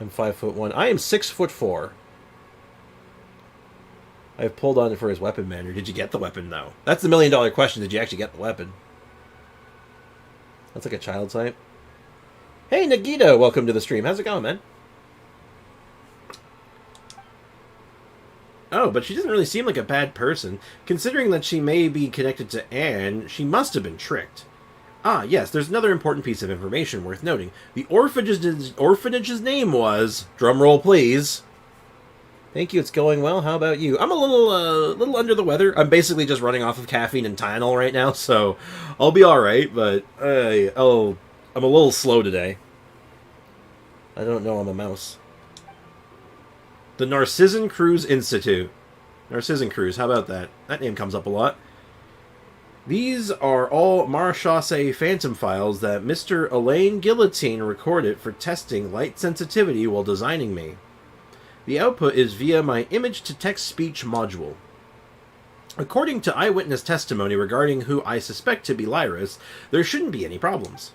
I'm 5'1". I am 6'4". I've pulled on it for his weapon banner. Did you get the weapon, though? That's the million-dollar question. Did you actually get the weapon? That's like a child type. Hey, Nagito! Welcome to the stream. How's it going, man? Oh, but she doesn't really seem like a bad person. Considering that she may be connected to Anne, she must have been tricked. Ah, yes, there's another important piece of information worth noting. The orphanage's name was... Drumroll, please. Thank you, it's going well. How about you? I'm a little under the weather. I'm basically just running off of caffeine and Tylenol right now, so I'll be alright, but I'm a little slow today. I don't know, I'm a mouse. The Narzissenkreuz Institute. Narzissenkreuz, how about that? That name comes up a lot. These are all Marechaussee Phantom files that Mr. Elaine Guillotine recorded for testing light sensitivity while designing me. The output is via my image-to-text-speech module. According to eyewitness testimony regarding who I suspect to be Lyris, there shouldn't be any problems.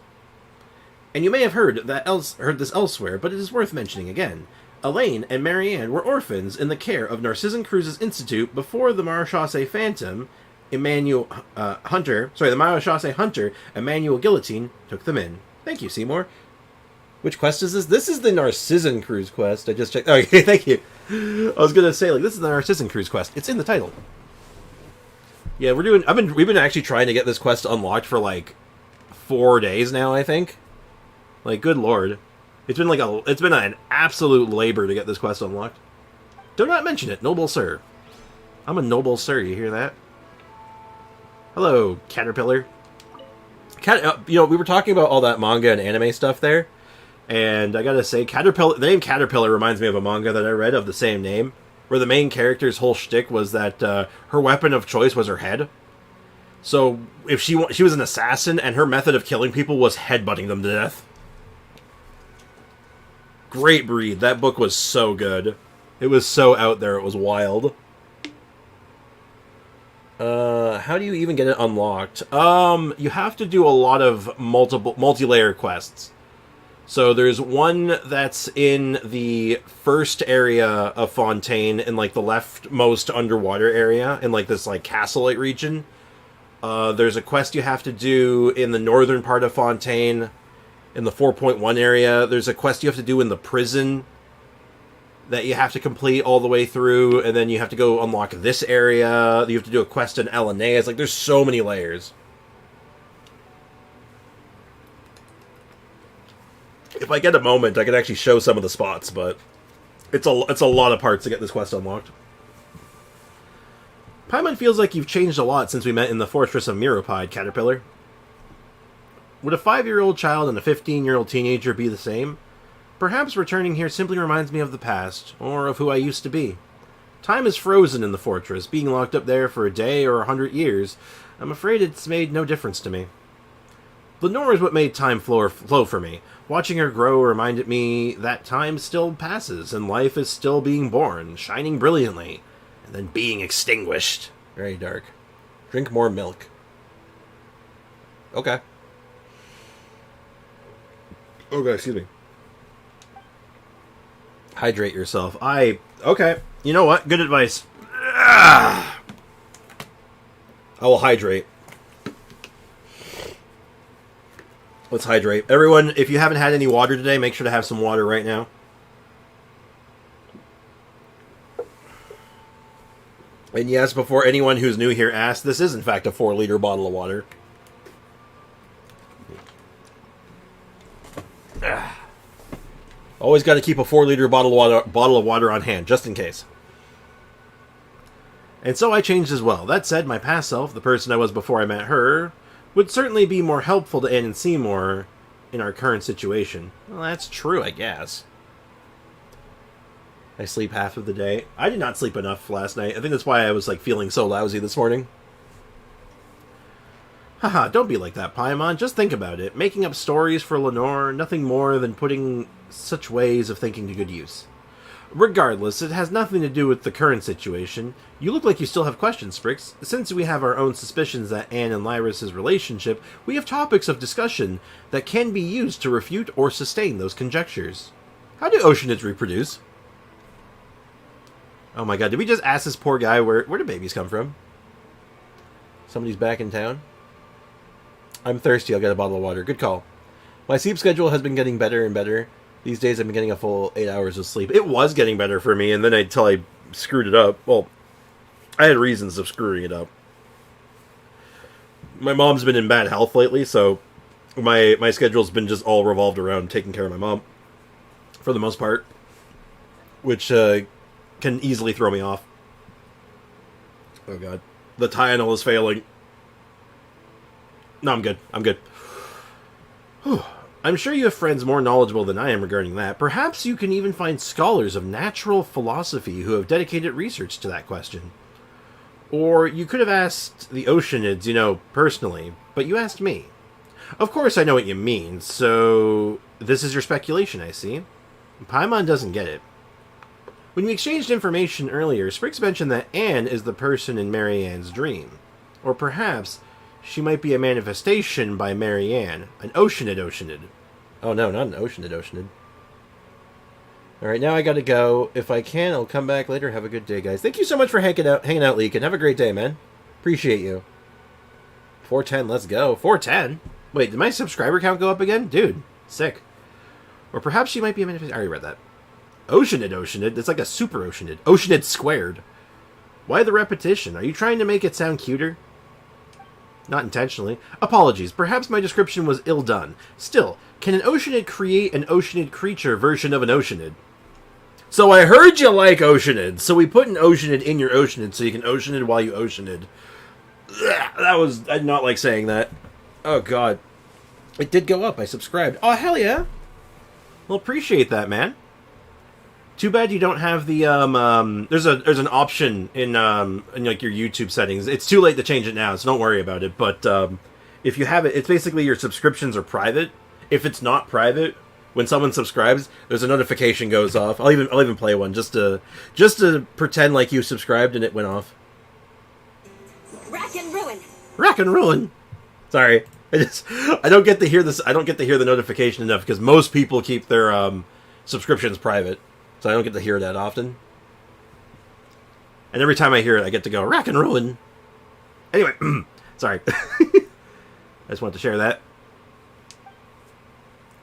And you may have heard this elsewhere, but it is worth mentioning again. Elaine and Marianne were orphans in the care of Narzissenkreuz's Institute before the Marechaussee Phantom, the Marechaussee Hunter, Emmanuel Guillotine, took them in. Thank you, Seymour. Which quest is this? This is the Narzissenkreuz quest. I just checked. Oh, okay, thank you. I was gonna say, like, this is the Narzissenkreuz quest. It's in the title. Yeah, we've been actually trying to get this quest unlocked for like 4 days now, I think. Like, good lord. It's been an absolute labor to get this quest unlocked. Do not mention it, noble sir. I'm a noble sir, you hear that? Hello, Caterpillar. We were talking about all that manga and anime stuff there, and I gotta say, the name Caterpillar reminds me of a manga that I read of the same name, where the main character's whole shtick was that her weapon of choice was her head. So if she was an assassin, and her method of killing people was headbutting them to death. Great breed. That book was so good. It was so out there, it was wild. How do you even get it unlocked? You have to do a lot of multi-layer quests. So there's one that's in the first area of Fontaine, in like the leftmost underwater area, in like this like castle-like region. There's a quest you have to do in the northern part of Fontaine, in the 4.1 area. There's a quest you have to do in the prison that you have to complete all the way through, and then you have to go unlock this area. You have to do a quest in Elena. Like, there's so many layers. If I get a moment, I can actually show some of the spots, but it's a lot of parts to get this quest unlocked. Paimon feels like you've changed a lot since we met in the Fortress of Miropide, Caterpillar. Would a 5-year-old child and a 15-year-old teenager be the same? Perhaps returning here simply reminds me of the past, or of who I used to be. Time is frozen in the fortress, being locked up there for a day or 100 years. I'm afraid it's made no difference to me. Lenore is what made time flow for me. Watching her grow reminded me that time still passes, and life is still being born, shining brilliantly, and then being extinguished. Very dark. Drink more milk. Okay. Okay, excuse me. Hydrate yourself. Okay. You know what? Good advice. I will hydrate. Let's hydrate. Everyone, if you haven't had any water today, make sure to have some water right now. And yes, before anyone who's new here asks, this is in fact a 4-liter bottle of water. Always got to keep a 4-liter bottle of water on hand, just in case. And so I changed as well. That said, my past self, the person I was before I met her, would certainly be more helpful to Anne and Seymour in our current situation. Well, that's true, I guess. I sleep half of the day. I did not sleep enough last night. I think that's why I was feeling so lousy this morning. Haha, don't be like that, Paimon. Just think about it. Making up stories for Lenore, nothing more than putting such ways of thinking to good use. Regardless, it has nothing to do with the current situation. You look like you still have questions, Sprix. Since we have our own suspicions that Anne and Lyris' relationship, we have topics of discussion that can be used to refute or sustain those conjectures. How do oceanids reproduce? Oh my god, did we just ask this poor guy where do babies come from? Somebody's back in town? I'm thirsty, I'll get a bottle of water. Good call. My sleep schedule has been getting better and better. These days I've been getting a full 8 hours of sleep. It was getting better for me, and then until I screwed it up. Well, I had reasons of screwing it up. My mom's been in bad health lately, so my schedule's been just all revolved around taking care of my mom. For the most part. Which can easily throw me off. Oh god. The Tylenol is failing. No, I'm good. I'm good. Whew. I'm sure you have friends more knowledgeable than I am regarding that. Perhaps you can even find scholars of natural philosophy who have dedicated research to that question. Or you could have asked the oceanids, personally, but you asked me. Of course I know what you mean, so this is your speculation, I see. Paimon doesn't get it. When we exchanged information earlier, Spriggs mentioned that Anne is the person in Mary Ann's dream. Or perhaps she might be a manifestation by Mary Ann, an oceanid. Oh no, not an oceanid. Alright, now I gotta go. If I can, I'll come back later. Have a good day, guys. Thank you so much for hanging out, Leak, and have a great day, man. Appreciate you. 410, let's go. 410? Wait, did my subscriber count go up again? Dude, sick. Or perhaps she might be a manifestation. I already read that. Oceanid. It's like a super oceanid. Oceanid squared. Why the repetition? Are you trying to make it sound cuter? Not intentionally. Apologies. Perhaps my description was ill done. Still, can an oceanid create an oceanid creature version of an oceanid? So I heard you like oceanids, so we put an oceanid in your oceanid so you can oceanid while you oceanid. I did not like saying that. Oh god. It did go up. I subscribed. Oh, hell yeah. Well, appreciate that, man. Too bad you don't have the there's an option in your YouTube settings. It's too late to change it now, so don't worry about it. But if you have it, it's basically your subscriptions are private. If it's not private, when someone subscribes, there's a notification goes off. I'll even play one just to pretend like you subscribed and it went off. Rack and ruin. Rack and ruin. Sorry, I don't get to hear this. I don't get to hear the notification enough because most people keep their subscriptions private. So I don't get to hear that often. And every time I hear it, I get to go, rack and ruin. Anyway, sorry. I just wanted to share that.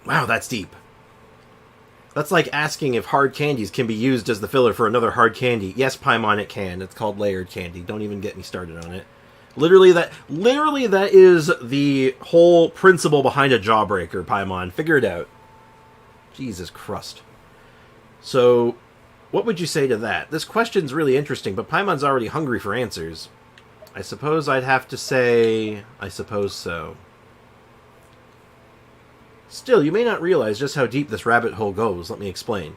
Wow, that's deep. That's like asking if hard candies can be used as the filler for another hard candy. Yes, Paimon, it can. It's called layered candy. Don't even get me started on it. Literally, that is the whole principle behind a jawbreaker, Paimon. Figure it out. Jesus Christ. So, what would you say to that? This question's really interesting, but Paimon's already hungry for answers. I suppose I'd have to say, I suppose so. Still, you may not realize just how deep this rabbit hole goes. Let me explain.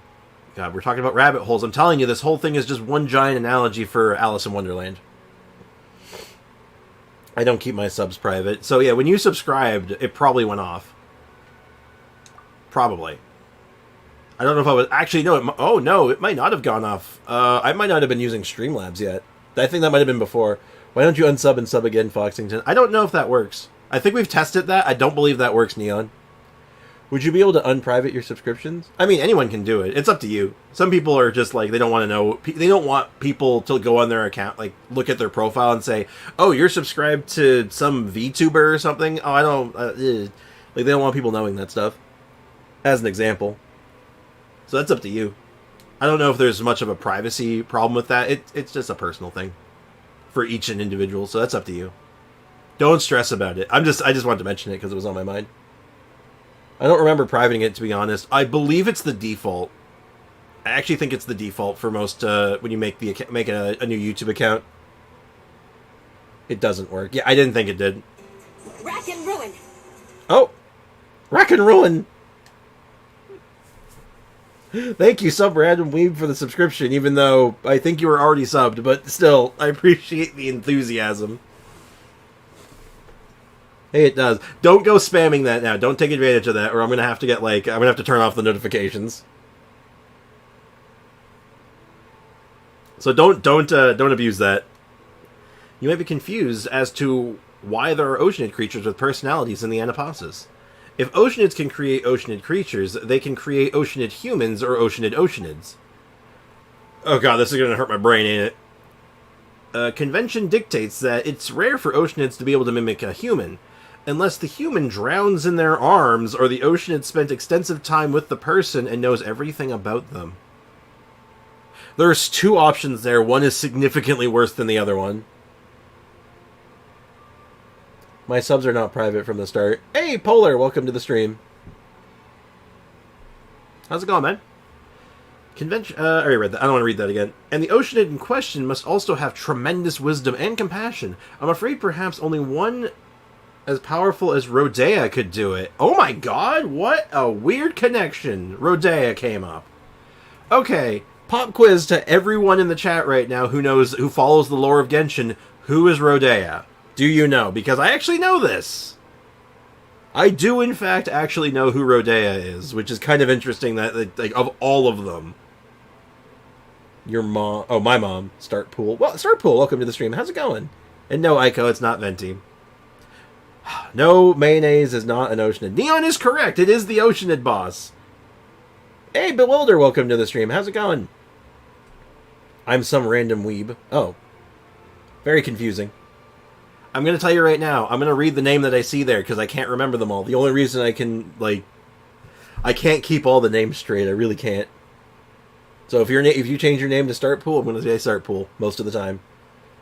God, we're talking about rabbit holes. I'm telling you, this whole thing is just one giant analogy for Alice in Wonderland. I don't keep my subs private. So yeah, when you subscribed, it probably went off. Probably. I don't know if I was... Actually, no, it might not have gone off. I might not have been using Streamlabs yet. I think that might have been before. Why don't you unsub and sub again, Foxington? I don't know if that works. I think we've tested that. I don't believe that works, Neon. Would you be able to unprivate your subscriptions? I mean, anyone can do it. It's up to you. Some people are just like, they don't want to know... They don't want people to go on their account, like, look at their profile and say, oh, you're subscribed to some VTuber or something? Oh, I don't... Like, they don't want people knowing that stuff. As an example. So that's up to you. I don't know if there's much of a privacy problem with that. It's just a personal thing. for each individual, so that's up to you. Don't stress about it. I just wanted to mention it because it was on my mind. I don't remember privating it, to be honest. I believe it's the default. I actually think it's the default for most when you make a new YouTube account. It doesn't work. Yeah, I didn't think it did. Rack and ruin. Oh, Rack and Ruin. Thank you, Sub Random Weeb, for the subscription. Even though I think you were already subbed, but still, I appreciate the enthusiasm. Hey, it does. Don't go spamming that now. Don't take advantage of that, or I'm gonna have to get I'm gonna have to turn off the notifications. So don't abuse that. You might be confused as to why there are oceanid creatures with personalities in the Anapasis. If oceanids can create oceanid creatures, they can create oceanid humans or oceanids. Oh god, this is gonna hurt my brain, ain't it? Convention dictates that it's rare for oceanids to be able to mimic a human, unless the human drowns in their arms or the oceanid spent extensive time with the person and knows everything about them. There's two options there. One is significantly worse than the other one. My subs are not private from the start. Hey, Polar, welcome to the stream. How's it going, man? Convention. I already read that. I don't want to read that again. And the oceanid in question must also have tremendous wisdom and compassion. I'm afraid perhaps only one as powerful as Rodea could do it. Oh my god, what a weird connection. Rodea came up. Okay, pop quiz to everyone in the chat right now who follows the lore of Genshin. Who is Rodea? Do you know? Because I actually know this. I do, in fact, actually know who Rodea is, which is kind of interesting that, like, of all of them. Your mom... Oh, my mom. Start Pool. Well, Start Pool, welcome to the stream. How's it going? And no, Aiko, it's not Venti. No, Mayonnaise is not an Oceanid. Neon is correct. It is the Oceanid boss. Hey, Bewilder, welcome to the stream. How's it going? I'm some random weeb. Oh. Very confusing. I'm going to tell you right now, I'm going to read the name that I see there, because I can't remember them all. The only reason I can, I can't keep all the names straight. I really can't. So if you change your name to Start Pool, I'm going to say Start Pool, most of the time.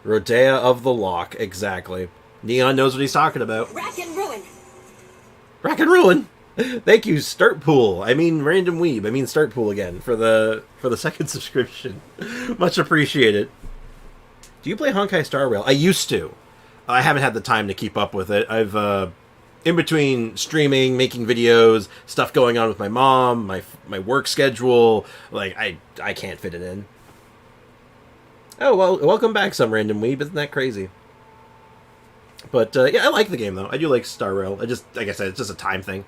Rodea of the Loch, exactly. Neon knows what he's talking about. Rack and ruin. Rack and Ruin! Thank you, Start Pool. I mean, Random Weeb. I mean, Start Pool again, for the second subscription. Much appreciated. Do you play Honkai Star Rail? I used to. I haven't had the time to keep up with it. I've, in between streaming, making videos, stuff going on with my mom, my work schedule, I can't fit it in. Oh, well, welcome back, some random weeb. Isn't that crazy? But, yeah, I like the game, though. I do like Star Rail. Like I said, it's just a time thing.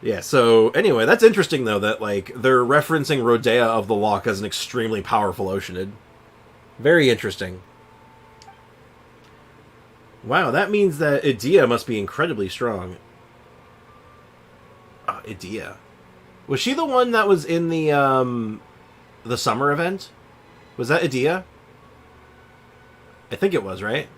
Yeah, so, anyway, that's interesting, though, that, they're referencing Rodea of the Loch as an extremely powerful Oceanid. Very interesting. Wow, that means that Idea must be incredibly strong. Idea. Was she the one that was in the summer event? Was that Idea? I think it was, right?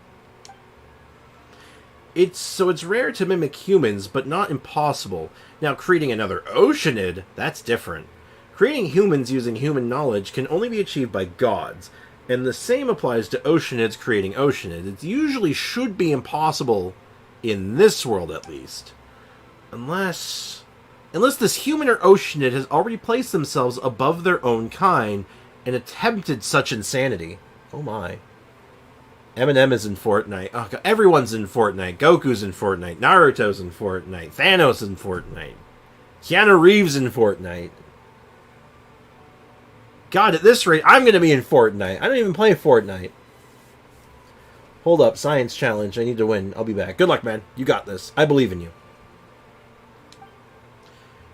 It's rare to mimic humans, but not impossible. Now, creating another Oceanid, that's different. Creating humans using human knowledge can only be achieved by gods. And the same applies to Oceanids creating Oceanid. It usually should be impossible in this world, at least. Unless this human or Oceanid has already placed themselves above their own kind and attempted such insanity. Oh my. Eminem is in Fortnite. Oh god, everyone's in Fortnite. Goku's in Fortnite. Naruto's in Fortnite. Thanos in Fortnite. Keanu Reeves in Fortnite. God, at this rate, I'm going to be in Fortnite. I don't even play Fortnite. Hold up, science challenge. I need to win. I'll be back. Good luck, man. You got this. I believe in you.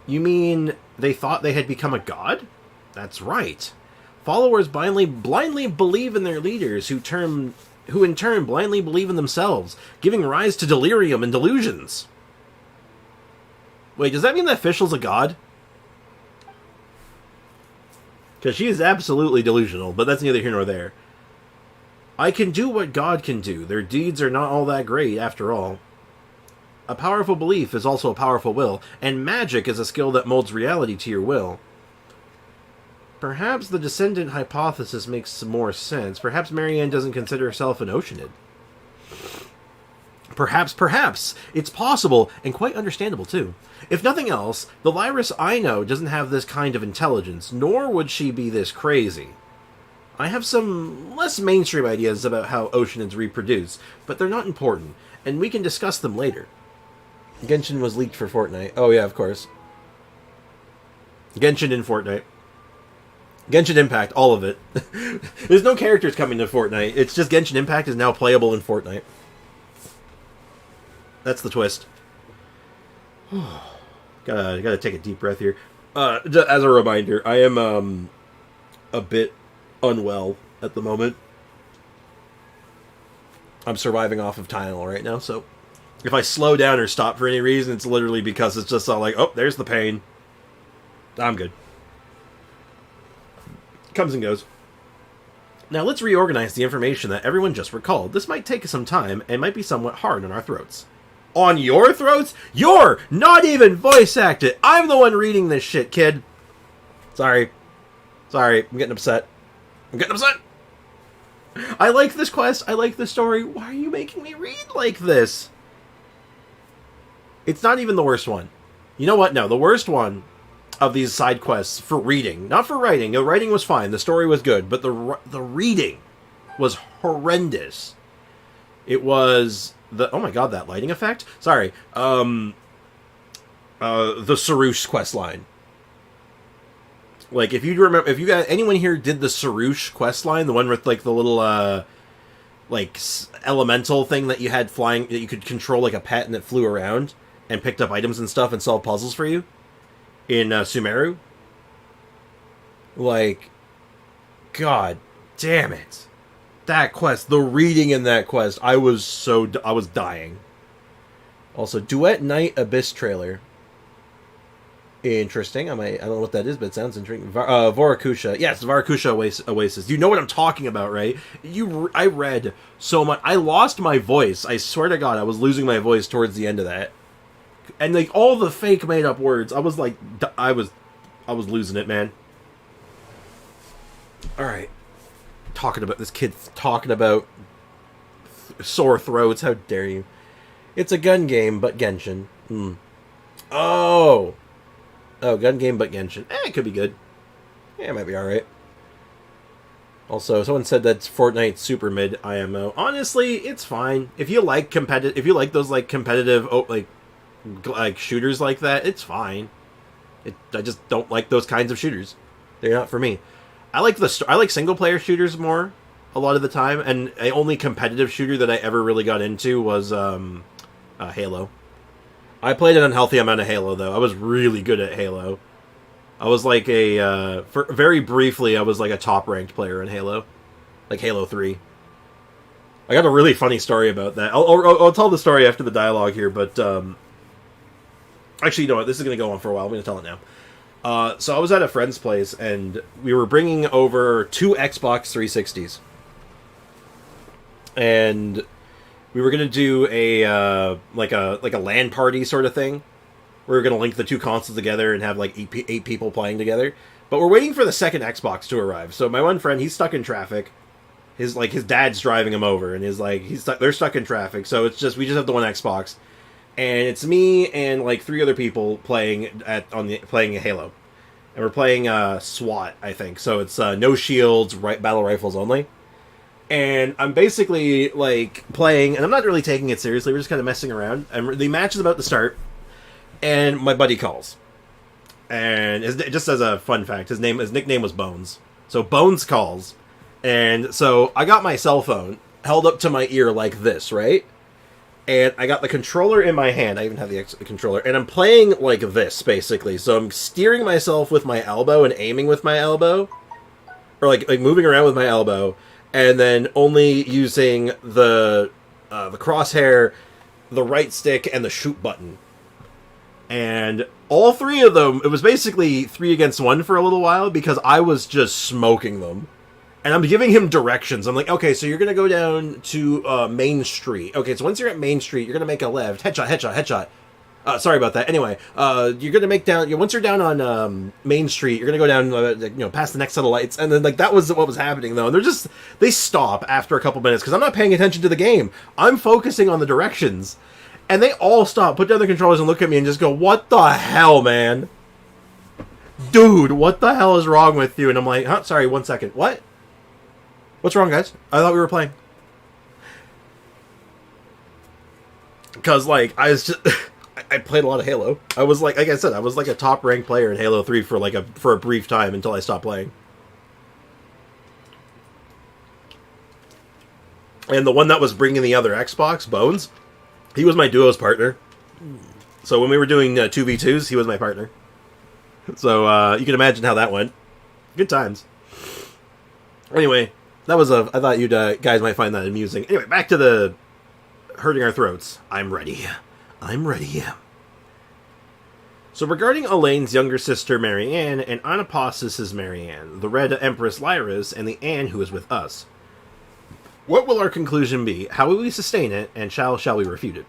You mean they thought they had become a god? That's right. Followers blindly believe in their leaders, who in turn blindly believe in themselves, giving rise to delirium and delusions. Wait, does that mean that Fischl's a god? Because she is absolutely delusional, but that's neither here nor there. I can do what God can do. Their deeds are not all that great, after all. A powerful belief is also a powerful will, and magic is a skill that molds reality to your will. Perhaps the descendant hypothesis makes some more sense. Perhaps Marianne doesn't consider herself an Oceanid. Perhaps. It's possible, and quite understandable, too. If nothing else, the Lyris I know doesn't have this kind of intelligence, nor would she be this crazy. I have some less mainstream ideas about how Oceanids reproduce, but they're not important, and we can discuss them later. Genshin was leaked for Fortnite. Oh yeah, of course. Genshin in Fortnite. Genshin Impact, all of it. There's no characters coming to Fortnite. It's just Genshin Impact is now playable in Fortnite. That's the twist. gotta take a deep breath here. As a reminder, I am a bit unwell at the moment. I'm surviving off of Tylenol right now, so if I slow down or stop for any reason, it's literally because it's just all like, oh, there's the pain. I'm good. Comes and goes. Now let's reorganize the information that everyone just recalled. This might take some time and might be somewhat hard on our throats. On your throats? You're not even voice acted. I'm the one reading this shit, kid. Sorry. I'm getting upset. I like this quest. I like this story. Why are you making me read like this? It's not even the worst one. You know what? No, the worst one of these side quests for reading, not for writing. The writing was fine. The story was good, but the reading was horrendous. It was oh my god, that lighting effect. Sorry. The Sarouche quest line. Like, if you remember, if you got anyone here did the Sarouche quest line, the one with like the little like elemental thing that you had flying, that you could control like a pet and it flew around and picked up items and stuff and solved puzzles for you in Sumeru. Like, god damn it. That quest, the reading in that quest, I was dying. Also, Duet Night Abyss trailer. Interesting. I don't know what that is, but it sounds intriguing. Vorakusha. Yes, Vorakusha Oasis. You know what I'm talking about, right? I read so much. I lost my voice. I swear to God, I was losing my voice towards the end of that. And like all the fake made up words, I was like, I was losing it, man. All right. This kid's talking about sore throats. How dare you? It's a gun game, but Genshin. Oh, gun game, but Genshin. It could be good. Yeah, it might be alright. Also, someone said that's Fortnite super mid IMO. Honestly, it's fine. If you like those like competitive like shooters like that, it's fine. I just don't like those kinds of shooters. They're not for me. I like single player shooters more a lot of the time, and the only competitive shooter that I ever really got into was Halo. I played an unhealthy amount of Halo, though. I was really good at Halo. I was like very briefly, I was like a top-ranked player in Halo. Like Halo 3. I got a really funny story about that. I'll tell the story after the dialogue here, but actually, you know what? This is going to go on for a while. I'm going to tell it now. So I was at a friend's place, and we were bringing over 2 Xbox 360s. And we were going to do a LAN party sort of thing. We were going to link the 2 consoles together and have like 8 people playing together. But we're waiting for the second Xbox to arrive. So my one friend, he's stuck in traffic. His dad's driving him over, and they're stuck in traffic. So we just have the one Xbox. And it's me and like 3 other people playing playing Halo, and we're playing SWAT, I think. So it's no shields, battle rifles only. And I'm basically like playing, and I'm not really taking it seriously. We're just kind of messing around. And the match is about to start, and my buddy calls. And just as a fun fact, his nickname was Bones. So Bones calls, and so I got my cell phone held up to my ear like this, right? And I got the controller in my hand. I even have the controller. And I'm playing like this, basically. So I'm steering myself with my elbow and aiming with my elbow. Or like moving around with my elbow. And then only using the crosshair, the right stick, and the shoot button. And all 3 of them, it was basically 3 against 1 for a little while. Because I was just smoking them. And I'm giving him directions. I'm like, okay, so you're going to go down to Main Street. Okay, so once you're at Main Street, you're going to make a left. Headshot. Sorry about that. Anyway, you're gonna make down. Once you're down on Main Street, you're gonna go down, past the next set of lights, and then like that was what was happening though. And they stop after a couple minutes because I'm not paying attention to the game. I'm focusing on the directions, and they all stop, put down their controllers, and look at me and just go, "What the hell, man? Dude, what the hell is wrong with you?" And I'm like, "Huh? Sorry, 1 second. What? What's wrong, guys? I thought we were playing." Because like I was just. I played a lot of Halo. I was like I said, I was like a top ranked player in Halo 3 for a brief time until I stopped playing. And the one that was bringing the other Xbox, Bones, he was my duos partner. So when we were doing 2v2s, he was my partner. So you can imagine how that went. Good times. Anyway, that was I thought you guys might find that amusing. Anyway, back to the hurting our throats. I'm ready. I'm ready. So regarding Elaine's younger sister Marianne and Anapostis' Marianne, the Red Empress Lyris, and the Anne who is with us, what will our conclusion be? How will we sustain it, and shall we refute it?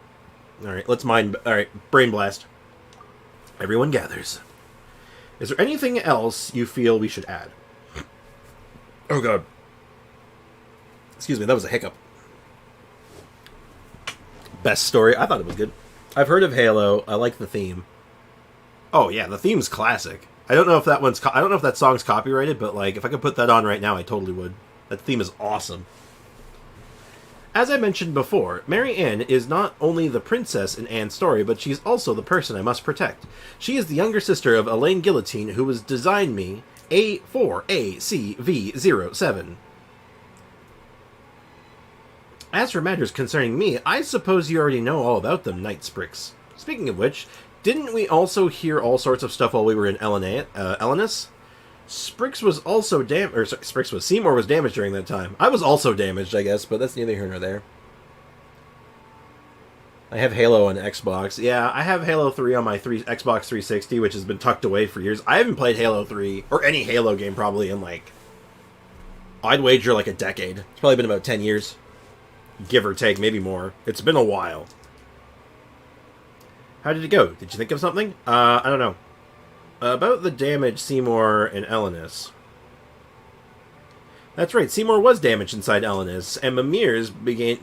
Alright, brain blast. Everyone gathers. Is there anything else you feel we should add? Oh god. Excuse me, that was a hiccup. Best story? I thought it was good. I've heard of Halo. I like the theme. Oh yeah, the theme's classic. I don't know if that song's copyrighted, but like if I could put that on right now, I totally would. That theme is awesome. As I mentioned before, Marianne is not only the princess in Anne's story, but she's also the person I must protect. She is the younger sister of Elaine Guillotine, who was designed me A4ACV07. As for matters concerning me, I suppose you already know all about them, Knight Sprix. Speaking of which, didn't we also hear all sorts of stuff while we were in Elenis? Seymour was damaged during that time. I was also damaged, I guess, but that's neither here nor there. I have Halo on Xbox. Yeah, I have Halo 3 on my Xbox 360, which has been tucked away for years. I haven't played Halo 3, or any Halo game probably in I'd wager a decade. It's probably been about 10 years. Give or take, maybe more. It's been a while. How did it go? Did you think of something? I don't know. About the damage Seymour and Elenis. That's right, Seymour was damaged inside Elenis, and Mimir's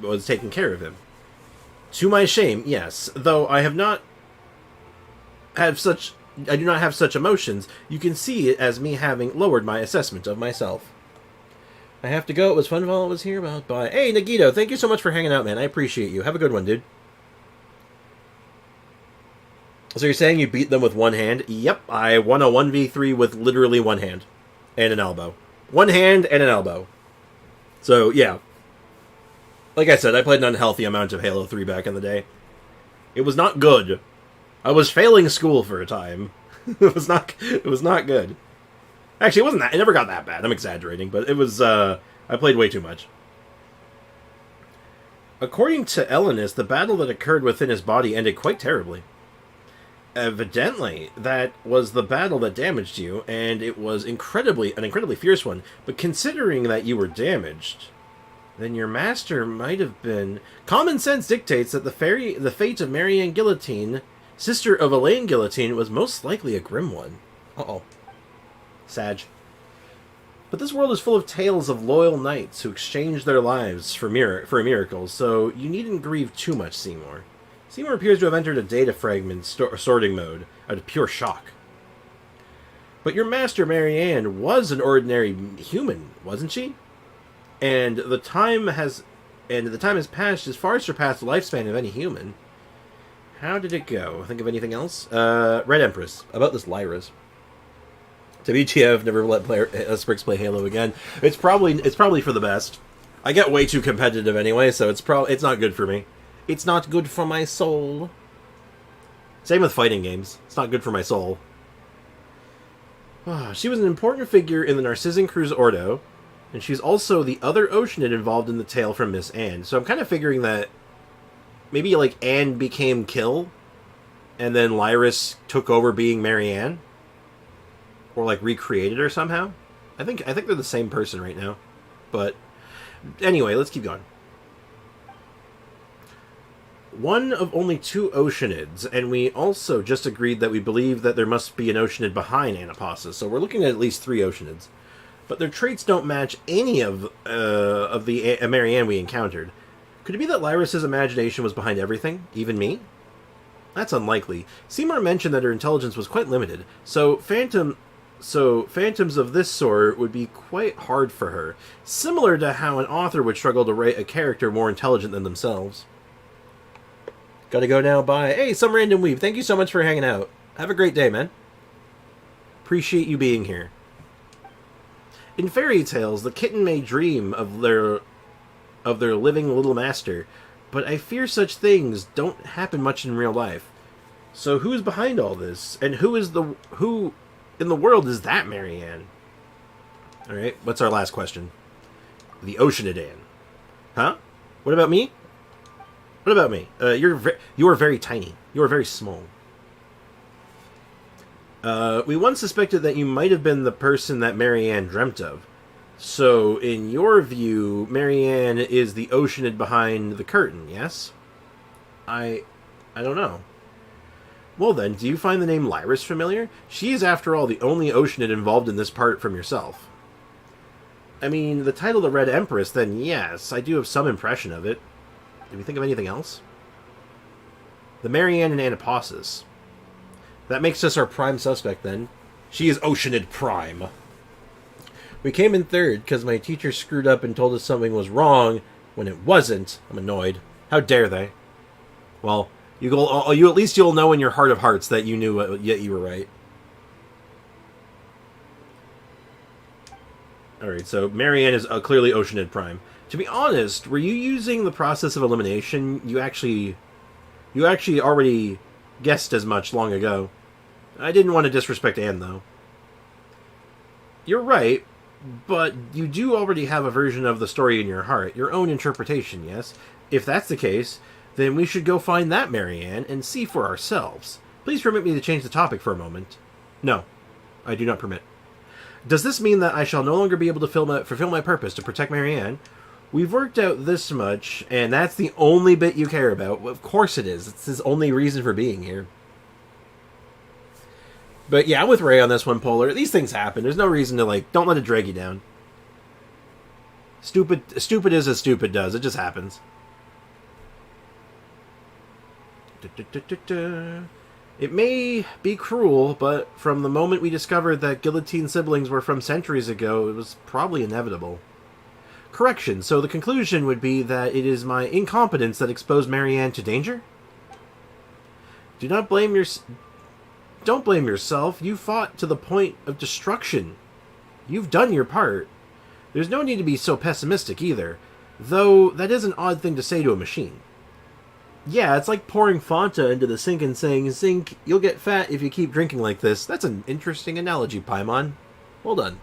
was taking care of him. To my shame, yes. Though I do not have such emotions, you can see it as me having lowered my assessment of myself. I have to go. It was fun while I was here. Well, bye. Hey, Nagito, thank you so much for hanging out, man. I appreciate you. Have a good one, dude. So you're saying you beat them with one hand? Yep, I won a 1v3 with literally one hand. And an elbow. One hand and an elbow. So, yeah. Like I said, I played an unhealthy amount of Halo 3 back in the day. It was not good. I was failing school for a time. It was not good. Actually, it wasn't that. It never got that bad. I'm exaggerating, but it was. I played way too much. According to Elenis, the battle that occurred within his body ended quite terribly. Evidently, that was the battle that damaged you, and it was an incredibly fierce one. But considering that you were damaged, then your master might have been. Common sense dictates that the fate of Marianne Guillotine, sister of Elaine Guillotine, was most likely a grim one. Uh-oh. Sag. But this world is full of tales of loyal knights who exchanged their lives for miracles, so you needn't grieve too much, Seymour. Seymour appears to have entered a data fragment sorting mode, out of pure shock. But your master, Marianne, was an ordinary human, wasn't she? And the time has passed as far surpassed the lifespan of any human. How did it go? Think of anything else? Red Empress, about this Lyra's. WTF, never let Sprix play Halo again. It's probably for the best. I get way too competitive anyway, so it's not good for me. It's not good for my soul. Same with fighting games. It's not good for my soul. She was an important figure in the Narzissenkreuz Ordo, and she's also the other Oceanid involved in the tale from Miss Anne. So I'm kind of figuring that maybe Anne became Kill, and then Lyris took over being Marianne. Or recreated her somehow. I think they're the same person right now. But anyway, let's keep going. one of only 2 Oceanids, and we also just agreed that we believe that there must be an Oceanid behind Anapasis, so we're looking at least 3 Oceanids. But their traits don't match any of the Marianne we encountered. Could it be that Lyris's imagination was behind everything, even me? That's unlikely. Seymour mentioned that her intelligence was quite limited, so phantoms of this sort would be quite hard for her, similar to how an author would struggle to write a character more intelligent than themselves. Gotta go now, bye. Hey, some random weeb, thank you so much for hanging out. Have a great day, man. Appreciate you being here. In fairy tales, the kitten may dream of their living little master, but I fear such things don't happen much in real life. So who's behind all this? And who in the world is that Marianne? Alright, what's our last question? The Oceanidan. Huh? What about me? What about me? You are very tiny. You are very small. We once suspected that you might have been the person that Marianne dreamt of. So, in your view, Marianne is the Oceanid behind the curtain, yes? I don't know. Well then, do you find the name Lyris familiar? She is, after all, the only Oceanid involved in this part from yourself. I mean, the title The Red Empress, then yes, I do have some impression of it. Did we think of anything else? The Marianne and Anapasis. That makes us our prime suspect, then. She is Oceanid Prime. We came in third because my teacher screwed up and told us something was wrong when it wasn't. I'm annoyed. How dare they? Well, at least you'll know in your heart of hearts that you knew, yet you were right. Alright, so Marianne is clearly Oceanid Prime. To be honest, were you using the process of elimination? You actually already guessed as much long ago. I didn't want to disrespect Anne, though. You're right, but you do already have a version of the story in your heart, your own interpretation, yes? If that's the case, then we should go find that Marianne and see for ourselves. Please permit me to change the topic for a moment. No, I do not permit. Does this mean that I shall no longer be able to fulfill my purpose to protect Marianne? We've worked out this much, and that's the only bit you care about. Well, of course it is. It's his only reason for being here. But yeah, I'm with Ray on this one, Polar. These things happen. There's no reason to, don't let it drag you down. Stupid is as stupid does. It just happens. It may be cruel, but from the moment we discovered that guillotine siblings were from centuries ago, it was probably inevitable. Correction, so the conclusion would be that it is my incompetence that exposed Marianne to danger? Don't blame yourself. You fought to the point of destruction. You've done your part. There's no need to be so pessimistic either, though that is an odd thing to say to a machine. Yeah, it's like pouring Fanta into the sink and saying, "Sink, you'll get fat if you keep drinking like this." That's an interesting analogy, Paimon. Well done.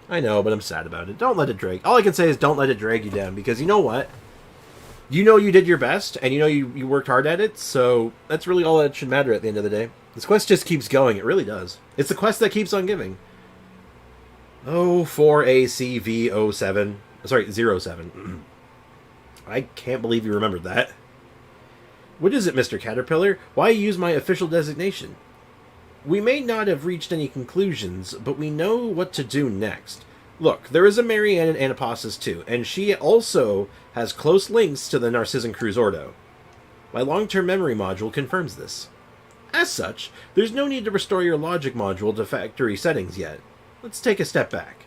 I know, but I'm sad about it. Don't let it drag. All I can say is don't let it drag you down, because you know what? You know you did your best, and you know you worked hard at it, so that's really all that should matter at the end of the day. This quest just keeps going. It really does. It's the quest that keeps on giving. Oh, 4ACV07. Sorry, 07. I can't believe you remembered that. What is it, Mr. Caterpillar? Why use my official designation? We may not have reached any conclusions, but we know what to do next. Look, there is a Marianne in Anapasis too, and she also has close links to the narzissenkreuz Ordo. My long-term memory module confirms this. As such, there's no need to restore your logic module to factory settings yet. Let's take a step back.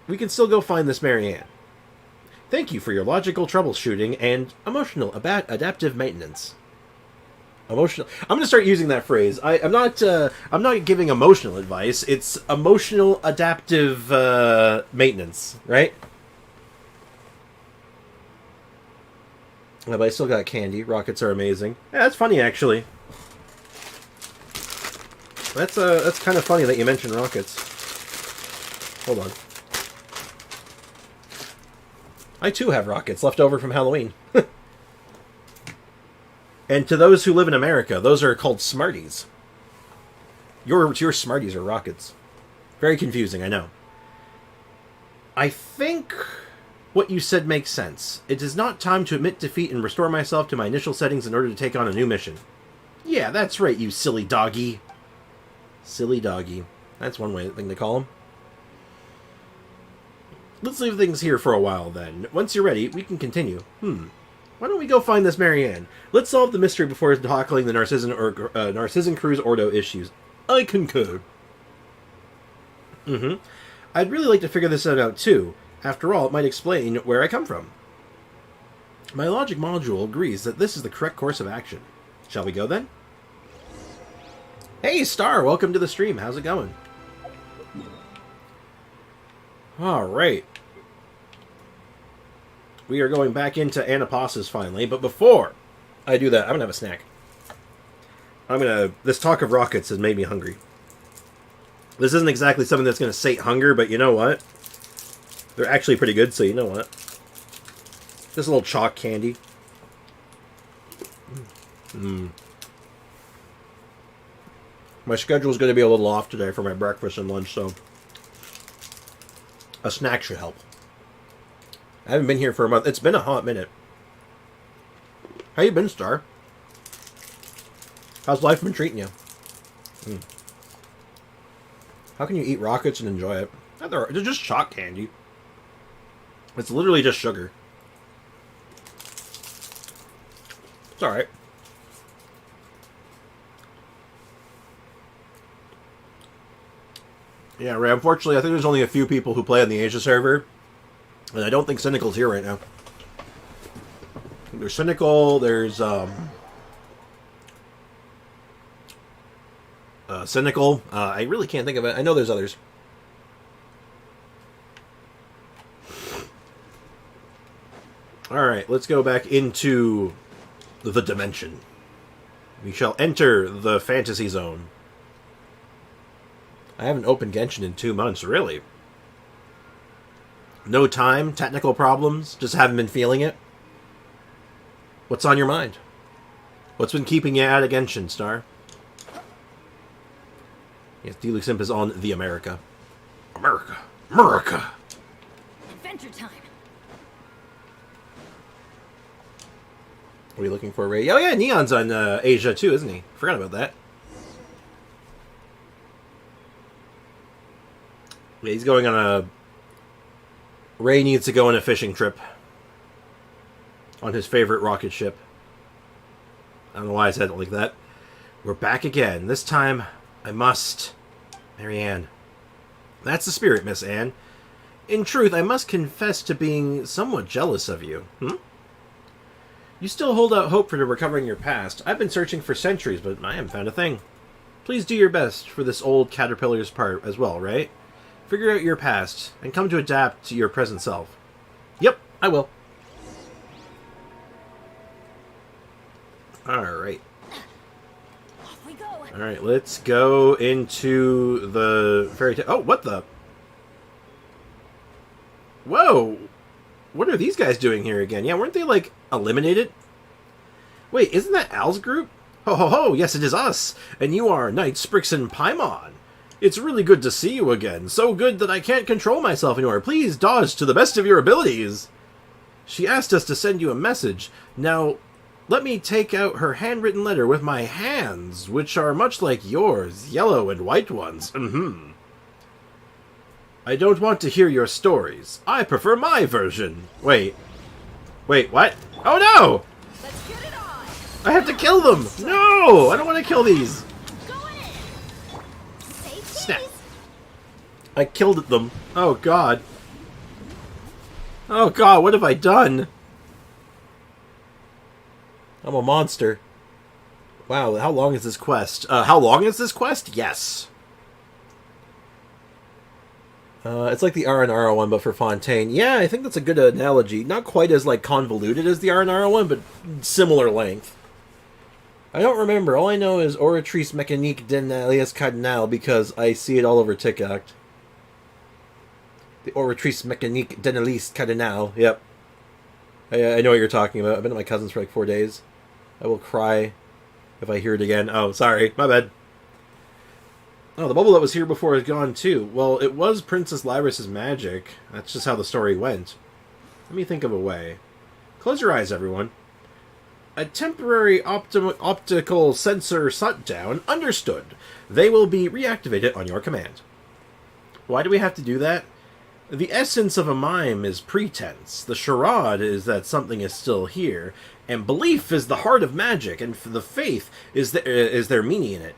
We can still go find this Marianne. Thank you for your logical troubleshooting and emotional adaptive maintenance. Emotional. I'm going to start using that phrase. I'm not giving emotional advice. It's emotional adaptive maintenance, right? Yeah, but I still got candy. Rockets are amazing. Yeah, that's funny actually. That's kind of funny that you mentioned rockets. Hold on. I too have rockets left over from Halloween. And to those who live in America, those are called Smarties. Your Smarties are rockets. Very confusing, I know. I think What you said makes sense. It is not time to admit defeat and restore myself to my initial settings in order to take on a new mission. Yeah, that's right, you silly doggy. Silly doggy. That's one thing to call him. Let's leave things here for a while, then. Once you're ready, we can continue. Why don't we go find this Marianne? Let's solve the mystery before tackling the narzissenkreuz Ordo issues. I concur. I'd really like to figure this out, too. After all, it might explain where I come from. My logic module agrees that this is the correct course of action. Shall we go, then? Hey, Star! Welcome to the stream. How's it going? Alright. We are going back into Anapasis finally, but before I do that, I'm gonna have a snack. This talk of rockets has made me hungry. This isn't exactly something that's gonna sate hunger, but you know what? They're actually pretty good, so you know what? Just a little chalk candy. My schedule's gonna be a little off today for my breakfast and lunch, so a snack should help. I haven't been here for a month. It's been a hot minute. How you been, Star? How's life been treating you? How can you eat rockets and enjoy it? They're just chalk candy. It's literally just sugar. It's alright. Yeah, Ray, unfortunately, I think there's only a few people who play on the Asia server. And I don't think Cynical's here right now. There's Cynical, there's Cynical. I really can't think of it. I know there's others. Alright, let's go back into the dimension. We shall enter the fantasy zone. I haven't opened Genshin in 2 months, really. No time, technical problems, just haven't been feeling it. What's on your mind? What's been keeping you out of Genshin, Star? Yes, Deluxe Imp is on the America. America! America! Adventure time. What are you looking for, Ray? Oh yeah, Neon's on Asia too, isn't he? Forgot about that. Yeah, he's going on a... Ray needs to go on a fishing trip. On his favorite rocket ship. I don't know why I said it like that. We're back again. This time, I must... Marianne. That's the spirit, Miss Anne. In truth, I must confess to being somewhat jealous of you. You still hold out hope for recovering your past. I've been searching for centuries, but I haven't found a thing. Please do your best for this old caterpillar's part as well, right? Figure out your past, and come to adapt to your present self. Yep, I will. Alright. Off we go. Alright, let's go into the fairy tale. Oh, what the? Whoa! What are these guys doing here again? Yeah, weren't they, like, eliminated? Wait, isn't that Al's group? Ho ho ho, yes it is us! And you are Knight Sprix and Paimon. It's really good to see you again. So good that I can't control myself anymore. Please dodge to the best of your abilities. She asked us to send you a message. Now, let me take out her handwritten letter with my hands, which are much like yours, yellow and white ones. I don't want to hear your stories. I prefer my version. Wait, what? Oh no! Let's get it on. I have to kill them! No! I don't want to kill these! Go in. Safe Snap. keys. I killed them. Oh god. Oh god, what have I done? I'm a monster. Wow, how long is this quest? How long is this quest? Yes. It's like the R&R one, but for Fontaine. Yeah, I think that's a good analogy. Not quite as, like, convoluted as the R&R one, but similar length. I don't remember. All I know is Oratrice Mécanique d'Alias Cardinal, because I see it all over TikTok. The Oratrice Mécanique d'Alias Cardinal. Yep. I know what you're talking about. I've been at my cousin's for like 4 days. I will cry if I hear it again. Oh, sorry. My bad. Oh, the bubble that was here before is gone too. Well, it was Princess Lyriss's magic. That's just how the story went. Let me think of a way. Close your eyes, everyone. A temporary optical sensor shutdown. Understood. They will be reactivated on your command. Why do we have to do that? The essence of a mime is pretense. The charade is that something is still here. And belief is the heart of magic, and the faith is their meaning in it.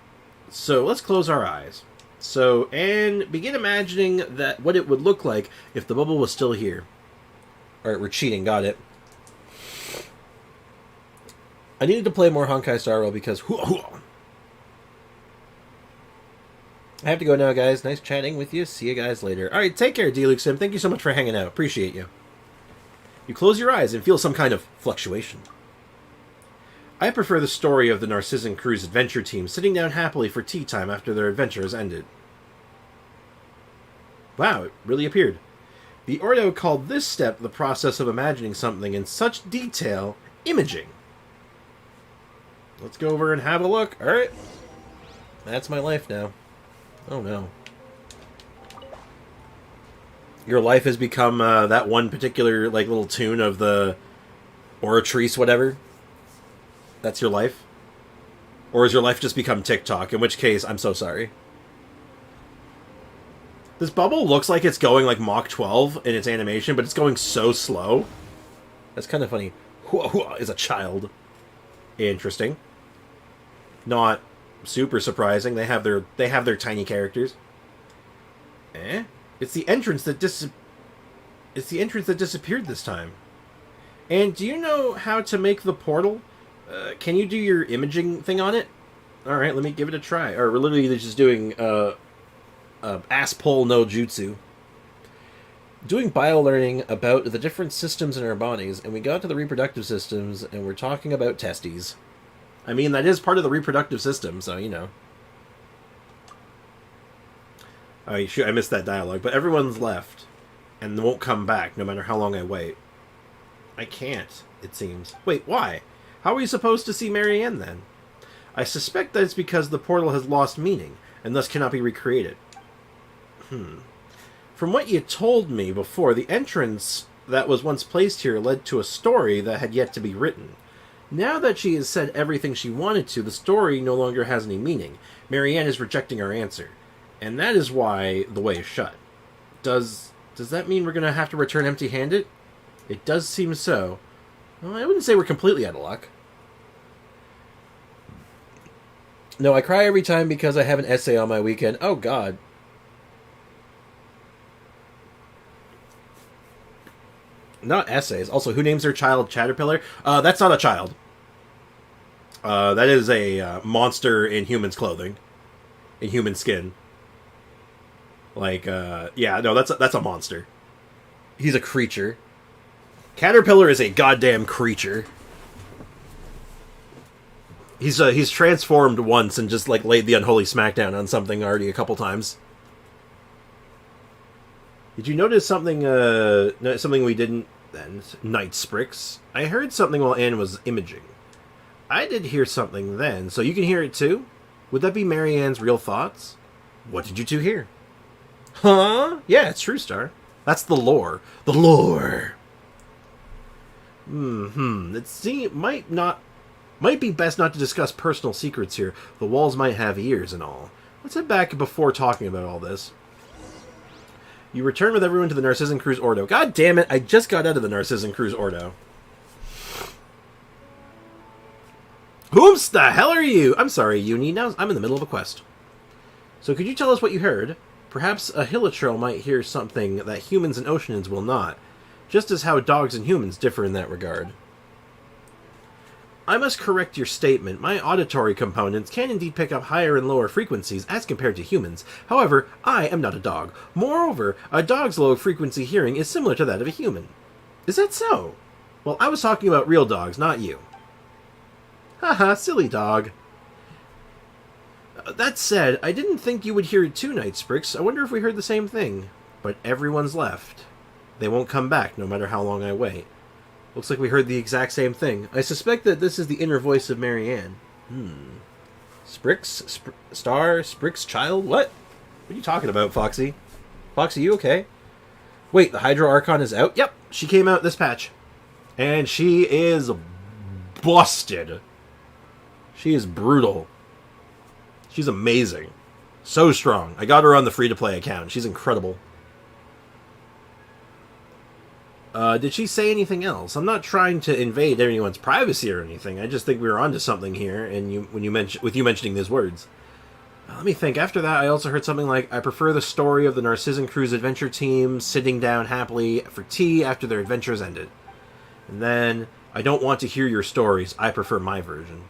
So let's close our eyes. So, and begin imagining that what it would look like if the bubble was still here. Alright, we're cheating, got it. I needed to play more Honkai Star Rail because... I have to go now, guys. Nice chatting with you. See you guys later. Alright, take care, D-Luke-Sim. Thank you so much for hanging out. Appreciate you. You close your eyes and feel some kind of fluctuation. I prefer the story of the Narzissenkreuz adventure team sitting down happily for tea time after their adventure has ended. Wow, it really appeared. The Ordo called this step the process of imagining something in such detail, imaging. Let's go over and have a look. Alright. That's my life now. Oh no. Your life has become that one particular like little tune of the Oratrice, whatever. That's your life? Or has your life just become TikTok? In which case, I'm so sorry. This bubble looks like it's going like Mach 12 in its animation, but it's going so slow. That's kind of funny. Is a child. Interesting. Not super surprising. They have their tiny characters. It's the entrance that disappeared this time. And do you know how to make the portal? Can you do your imaging thing on it? All right, let me give it a try. Or we're literally just doing ass pull no jutsu. Doing bio-learning about the different systems in our bodies, and we got to the reproductive systems, and we're talking about testes. I mean, that is part of the reproductive system, so, you know. Oh, shoot, I missed that dialogue. But everyone's left, and won't come back, no matter how long I wait. I can't, it seems. Wait, why? How are we supposed to see Marianne, then? I suspect that it's because the portal has lost meaning, and thus cannot be recreated. From what you told me before, the entrance that was once placed here led to a story that had yet to be written. Now that she has said everything she wanted to, the story no longer has any meaning. Marianne is rejecting our answer. And that is why the way is shut. Does that mean we're going to have to return empty-handed? It does seem so. Well, I wouldn't say we're completely out of luck. No, I cry every time because I have an essay on my weekend. Oh, God. Not essays. Also, who names their child Caterpillar? That's not a child. That is a monster in human's clothing. In human skin. Like, yeah, no, that's a monster. He's a creature. Caterpillar is a goddamn creature. He's transformed once and just, like, laid the unholy smackdown on something already a couple times. Did you notice something, something we didn't then? Night Sprix. I heard something while Anne was imaging. I did hear something then, so you can hear it too? Would that be Marianne's real thoughts? What did you two hear? Huh? Yeah, it's true, Star. That's the lore. The lore! It might be best not to discuss personal secrets here. The walls might have ears and all. Let's head back before talking about all this. You return with everyone to the Narzissenkreuz Ordo. God damn it, I just got out of the Narzissenkreuz Ordo. Whomst the hell are you? I'm sorry, Uni. Now I'm in the middle of a quest. So could you tell us what you heard? Perhaps a Hilichurl might hear something that humans and Oceanids will not. Just as how dogs and humans differ in that regard. I must correct your statement. My auditory components can indeed pick up higher and lower frequencies as compared to humans. However, I am not a dog. Moreover, a dog's low-frequency hearing is similar to that of a human. Is that so? Well, I was talking about real dogs, not you. Haha, silly dog. That said, I didn't think you would hear it too, Night Sprix. I wonder if we heard the same thing. But everyone's left. They won't come back, no matter how long I wait. Looks like we heard the exact same thing. I suspect that this is the inner voice of Marianne. Sprix? Star? Sprix? Child? What? What are you talking about, Foxy? Foxy, you okay? Wait, the Hydro Archon is out? Yep, she came out this patch. And she is busted. She is brutal. She's amazing. So strong. I got her on the free-to-play account. She's incredible. Did she say anything else? I'm not trying to invade anyone's privacy or anything. I just think we were onto something here, and with you mentioning these words. Let me think. After that, I also heard something like, I prefer the story of the Narzissenkreuz adventure team sitting down happily for tea after their adventures ended. And then, I don't want to hear your stories. I prefer my version.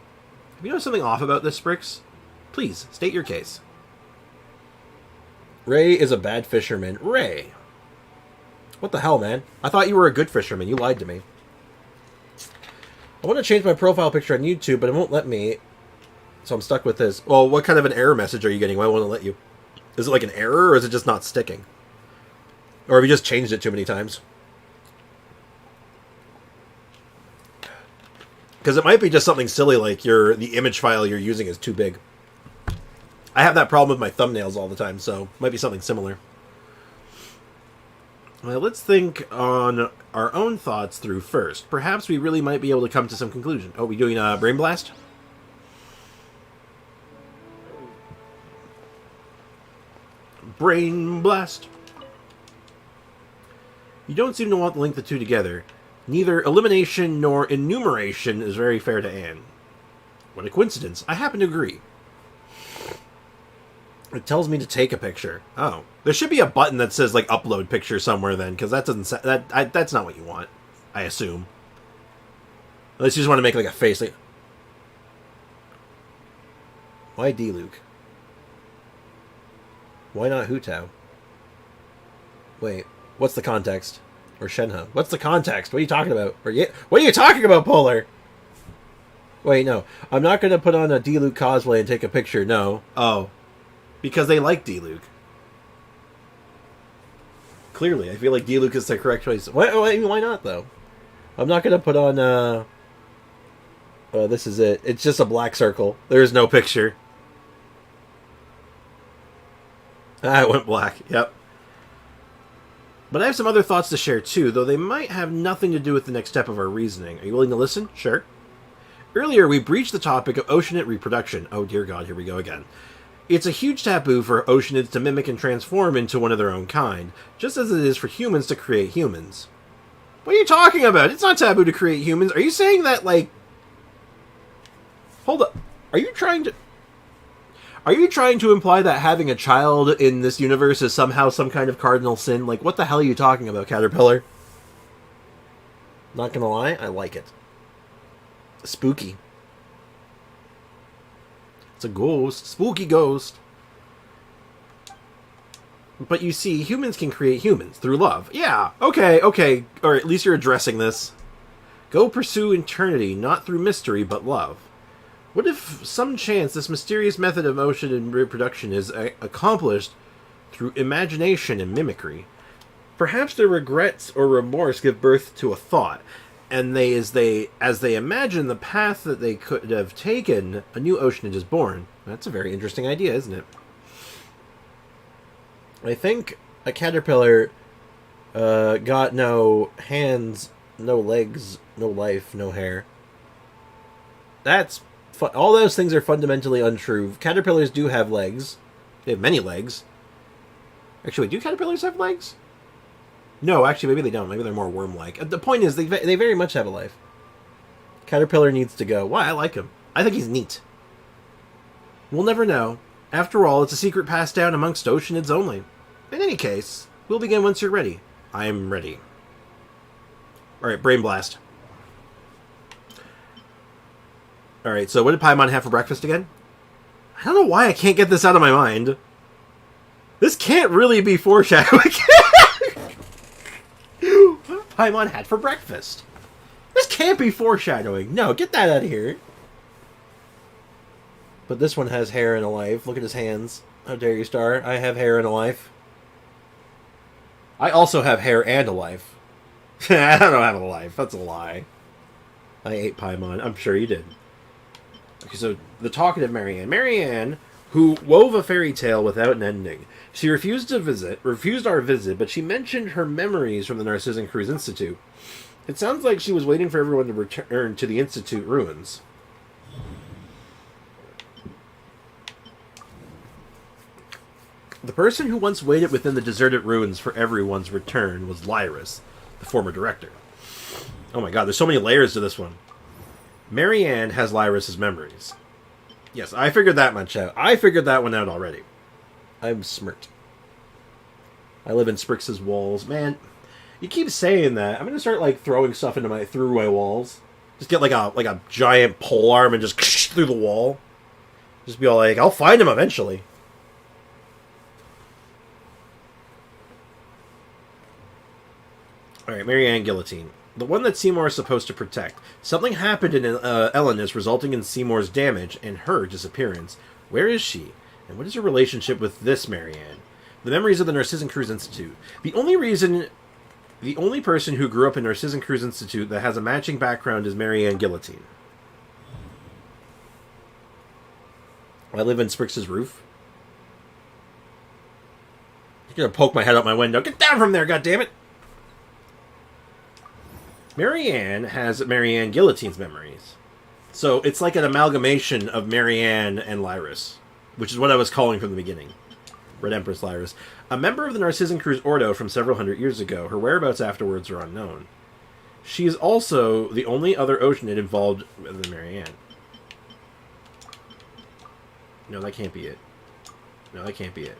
If you know something off about this, Sprix, please state your case. Ray is a bad fisherman. Ray! What the hell, man? I thought you were a good fisherman. You lied to me. I want to change my profile picture on YouTube, but it won't let me. So I'm stuck with this. Well, what kind of an error message are you getting? Why won't it let you? Is it like an error, or is it just not sticking? Or have you just changed it too many times? Because it might be just something silly like the image file you're using is too big. I have that problem with my thumbnails all the time, so it might be something similar. Well, let's think on our own thoughts through first. Perhaps we really might be able to come to some conclusion. Oh, we doing a Brain Blast? Brain Blast. You don't seem to want to link the two together. Neither elimination nor enumeration is very fair to Anne. What a coincidence. I happen to agree. It tells me to take a picture. Oh. There should be a button that says, like, upload picture somewhere then, because that doesn't... that's not what you want, I assume. Unless you just want to make, like, a face. Like, why D. Luke? Why not Hu Tao? Wait, what's the context? Or Shenhe? What's the context? What are you talking about? What are you talking about, Polar? Wait, no. I'm not going to put on a D. Luke cosplay and take a picture, no. Oh. Because they like D. Luke. Clearly, I feel like D. Luke is the correct choice. Why not, though? I'm not going to put on, this is it. It's just a black circle. There is no picture. Ah, it went black. Yep. But I have some other thoughts to share, too, though they might have nothing to do with the next step of our reasoning. Are you willing to listen? Sure. Earlier, we breached the topic of oceanid reproduction. Oh, dear God, here we go again. It's a huge taboo for oceanids to mimic and transform into one of their own kind, just as it is for humans to create humans. What are you talking about? It's not taboo to create humans. Are you saying that, like... Hold up. Are you trying to imply that having a child in this universe is somehow some kind of cardinal sin? Like, what the hell are you talking about, Caterpillar? Not gonna lie, I like it. Spooky. It's a ghost. Spooky ghost. But you see, humans can create humans through love. Yeah, okay. Or at least you're addressing this. Go pursue eternity, not through mystery, but love. What if some chance this mysterious method of motion and reproduction is accomplished through imagination and mimicry? Perhaps their regrets or remorse give birth to a thought, and as they imagine the path that they could have taken, a new oceanid is born. That's a very interesting idea, isn't it? I think a caterpillar got no hands, no legs, no life, no hair. That's... all those things are fundamentally untrue. Caterpillars do have legs. They have many legs. Actually, do caterpillars have legs? No, actually, maybe they don't. Maybe they're more worm-like. The point is, they very much have a life. Caterpillar needs to go. Why? I like him. I think he's neat. We'll never know. After all, it's a secret passed down amongst oceanids only. In any case, we'll begin once you're ready. I'm ready. Alright, Brain Blast. Alright, so what did Paimon have for breakfast again? I don't know why I can't get this out of my mind. This can't really be foreshadowing. What Paimon had for breakfast? This can't be foreshadowing. No, get that out of here. But this one has hair and a life. Look at his hands. How dare you, Star? I have hair and a life. I also have hair and a life. I don't have a life. That's a lie. I ate Paimon. I'm sure you did. Okay, so the talkative Marianne. Marianne who wove a fairy tale without an ending. She refused our visit, but she mentioned her memories from the Narzissenkreuz Institute. It sounds like she was waiting for everyone to return to the Institute ruins. The person who once waited within the deserted ruins for everyone's return was Lyris, the former director. Oh my god, there's so many layers to this one. Marianne has Lyris' memories. Yes, I figured that much out. I figured that one out already. I'm smirked. I live in Sprix's walls. Man, you keep saying that. I'm gonna start like throwing stuff through my walls. Just get like a giant pole arm and just through the wall. Just be all like, I'll find him eventually. Alright, Marianne Guillotine. The one that Seymour is supposed to protect. Something happened in Elenis resulting in Seymour's damage and her disappearance. Where is she? And what is her relationship with this Marianne? The memories of the Narzissenkreuz Institute. The only person who grew up in Narzissenkreuz Institute that has a matching background is Marianne Guillotine. I live in Sprix's roof. You're gonna poke my head out my window. Get down from there, goddammit! Marianne has Marianne Guillotine's memories. So it's like an amalgamation of Marianne and Lyris, which is what I was calling from the beginning. Red Empress Lyris. A member of the Narzissenkreuz Ordo from several hundred years ago. Her whereabouts afterwards are unknown. She is also the only other Oceanid involved with Marianne. No, that can't be it. No, that can't be it.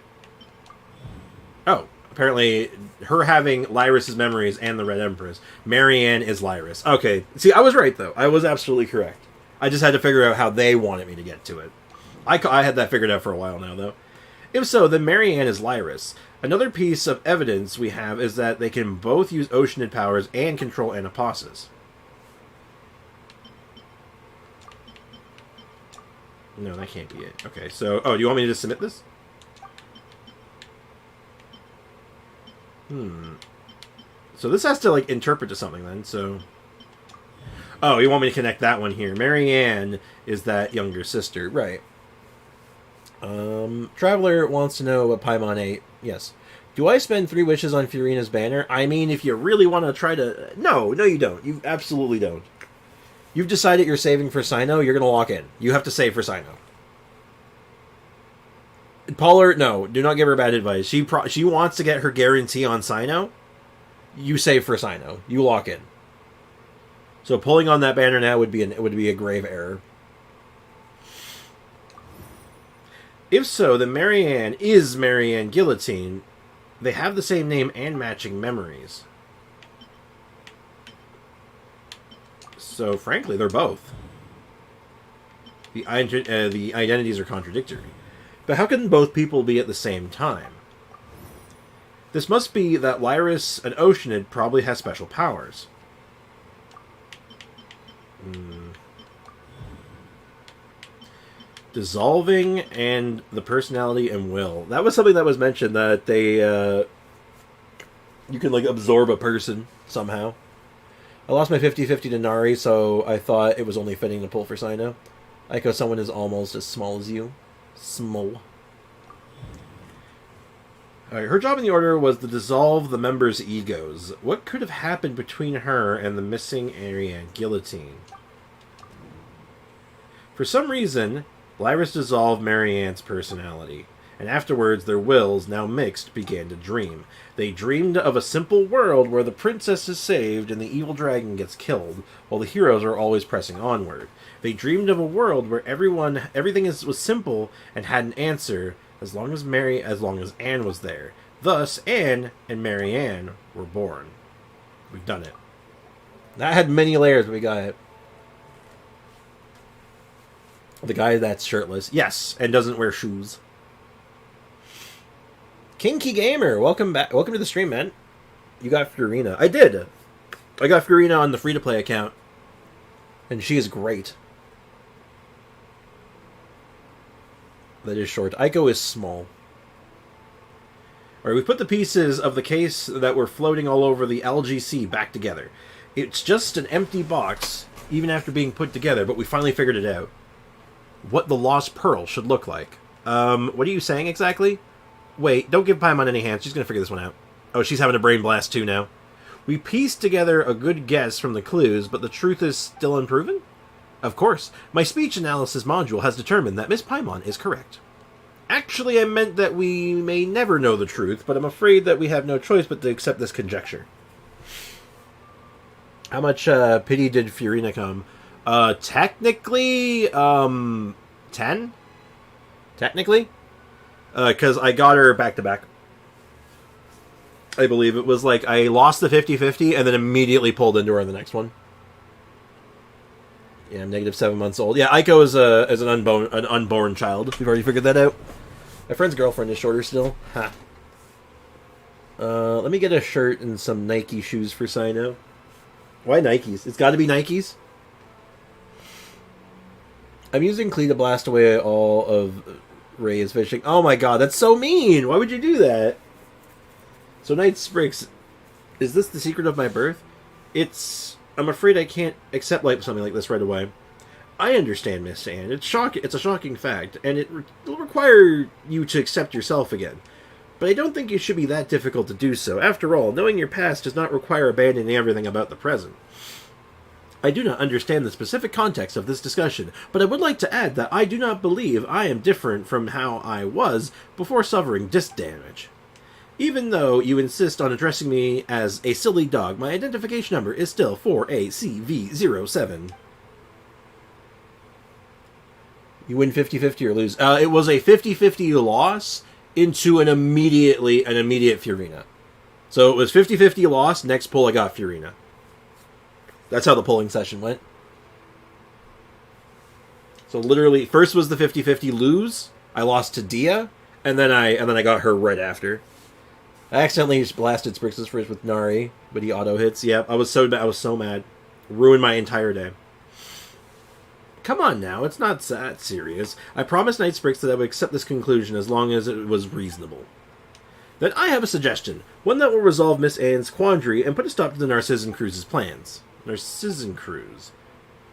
Oh. Apparently, her having Lyris' memories and the Red Empress. Marianne is Lyris. Okay. See, I was right, though. I was absolutely correct. I just had to figure out how they wanted me to get to it. I had that figured out for a while now, though. If so, then Marianne is Lyris. Another piece of evidence we have is that they can both use Oceanid powers and control Anapausis. No, that can't be it. Okay, so... Oh, do you want me to just submit this? So this has to, like, interpret to something, then, so... Oh, you want me to connect that one here. Marianne is that younger sister. Right. Traveler wants to know about Paimon 8. Yes. Do I spend 3 wishes on Fiorina's banner? I mean, if you really want to try to... No, you don't. You absolutely don't. You've decided you're saving for Sino, you're going to lock in. You have to save for Sino. Pollard, no, do not give her bad advice. She wants to get her guarantee on Sino. You save for Sino. You lock in. So pulling on that banner now would be a grave error. If so, then Marianne is Marianne Guillotine. They have the same name and matching memories. So frankly, they're both. The identities are contradictory. But how can both people be at the same time? This must be that Lyris, an Oceanid, probably has special powers. Dissolving and the personality and will. That was something that was mentioned, that they... you can, like, absorb a person somehow. I lost my 50-50 to Nari, so I thought it was only fitting to pull for Sino. Aiko, someone is almost as small as you. Small. Alright, her job in the Order was to dissolve the members' egos. What could have happened between her and the missing Marianne Guillotine? For some reason, Lyris dissolved Marianne's personality, and afterwards their wills, now mixed, began to dream. They dreamed of a simple world where the princess is saved and the evil dragon gets killed, while the heroes are always pressing onward. They dreamed of a world where everything was simple and had an answer, as long as Anne was there. Thus, Anne and Marianne were born. We've done it. That had many layers, but we got it. The guy that's shirtless. Yes, and doesn't wear shoes. Kinky Gamer, welcome back. Welcome to the stream, man. You got Fiorina. I did. I got Fiorina on the free-to-play account. And she is great. That is short. Aiko is small. Alright, we put the pieces of the case that were floating all over the LGC back together. It's just an empty box, even after being put together, but we finally figured it out. What the Lost Pearl should look like. What are you saying exactly? Wait, don't give Paimon any hands. She's gonna figure this one out. Oh, she's having a brain blast too now. We pieced together a good guess from the clues, but the truth is still unproven? Of course, my speech analysis module has determined that Miss Paimon is correct. Actually, I meant that we may never know the truth, but I'm afraid that we have no choice but to accept this conjecture. How much pity did Fiorina come? Technically, 10? Technically? Because I got her back-to-back. I believe it was like I lost the 50-50 and then immediately pulled into her in the next one. Yeah, I'm negative 7 months old. Yeah, Aiko is an unborn child. We've already figured that out. My friend's girlfriend is shorter still. Ha. Let me get a shirt and some Nike shoes for Sino. Why Nikes? It's got to be Nikes. I'm using Klee to blast away all of Ray's fishing. Oh my god, that's so mean! Why would you do that? So Night Sprix, is this the secret of my birth? I'm afraid I can't accept something like this right away. I understand, Miss Anne. It's a shocking fact, and it'll require you to accept yourself again. But I don't think it should be that difficult to do so. After all, knowing your past does not require abandoning everything about the present. I do not understand the specific context of this discussion, but I would like to add that I do not believe I am different from how I was before suffering disc damage. Even though you insist on addressing me as a silly dog, my identification number is still 4ACV07. You win 50-50 or lose. It was a 50-50 loss into an immediate Fiorina. So it was 50-50 loss, next pull I got Fiorina. That's how the pulling session went. So literally, first was the 50-50 lose, I lost to Dia, and then I got her right after. I accidentally blasted Sprix's first with Nari, but he auto hits. Yep, I was so mad. Ruined my entire day. Come on now, it's not that serious. I promised Night Sprix that I would accept this conclusion as long as it was reasonable. Then I have a suggestion, one that will resolve Miss Anne's quandary and put a stop to the Narzissenkreuz's plans. Narzissenkreuz.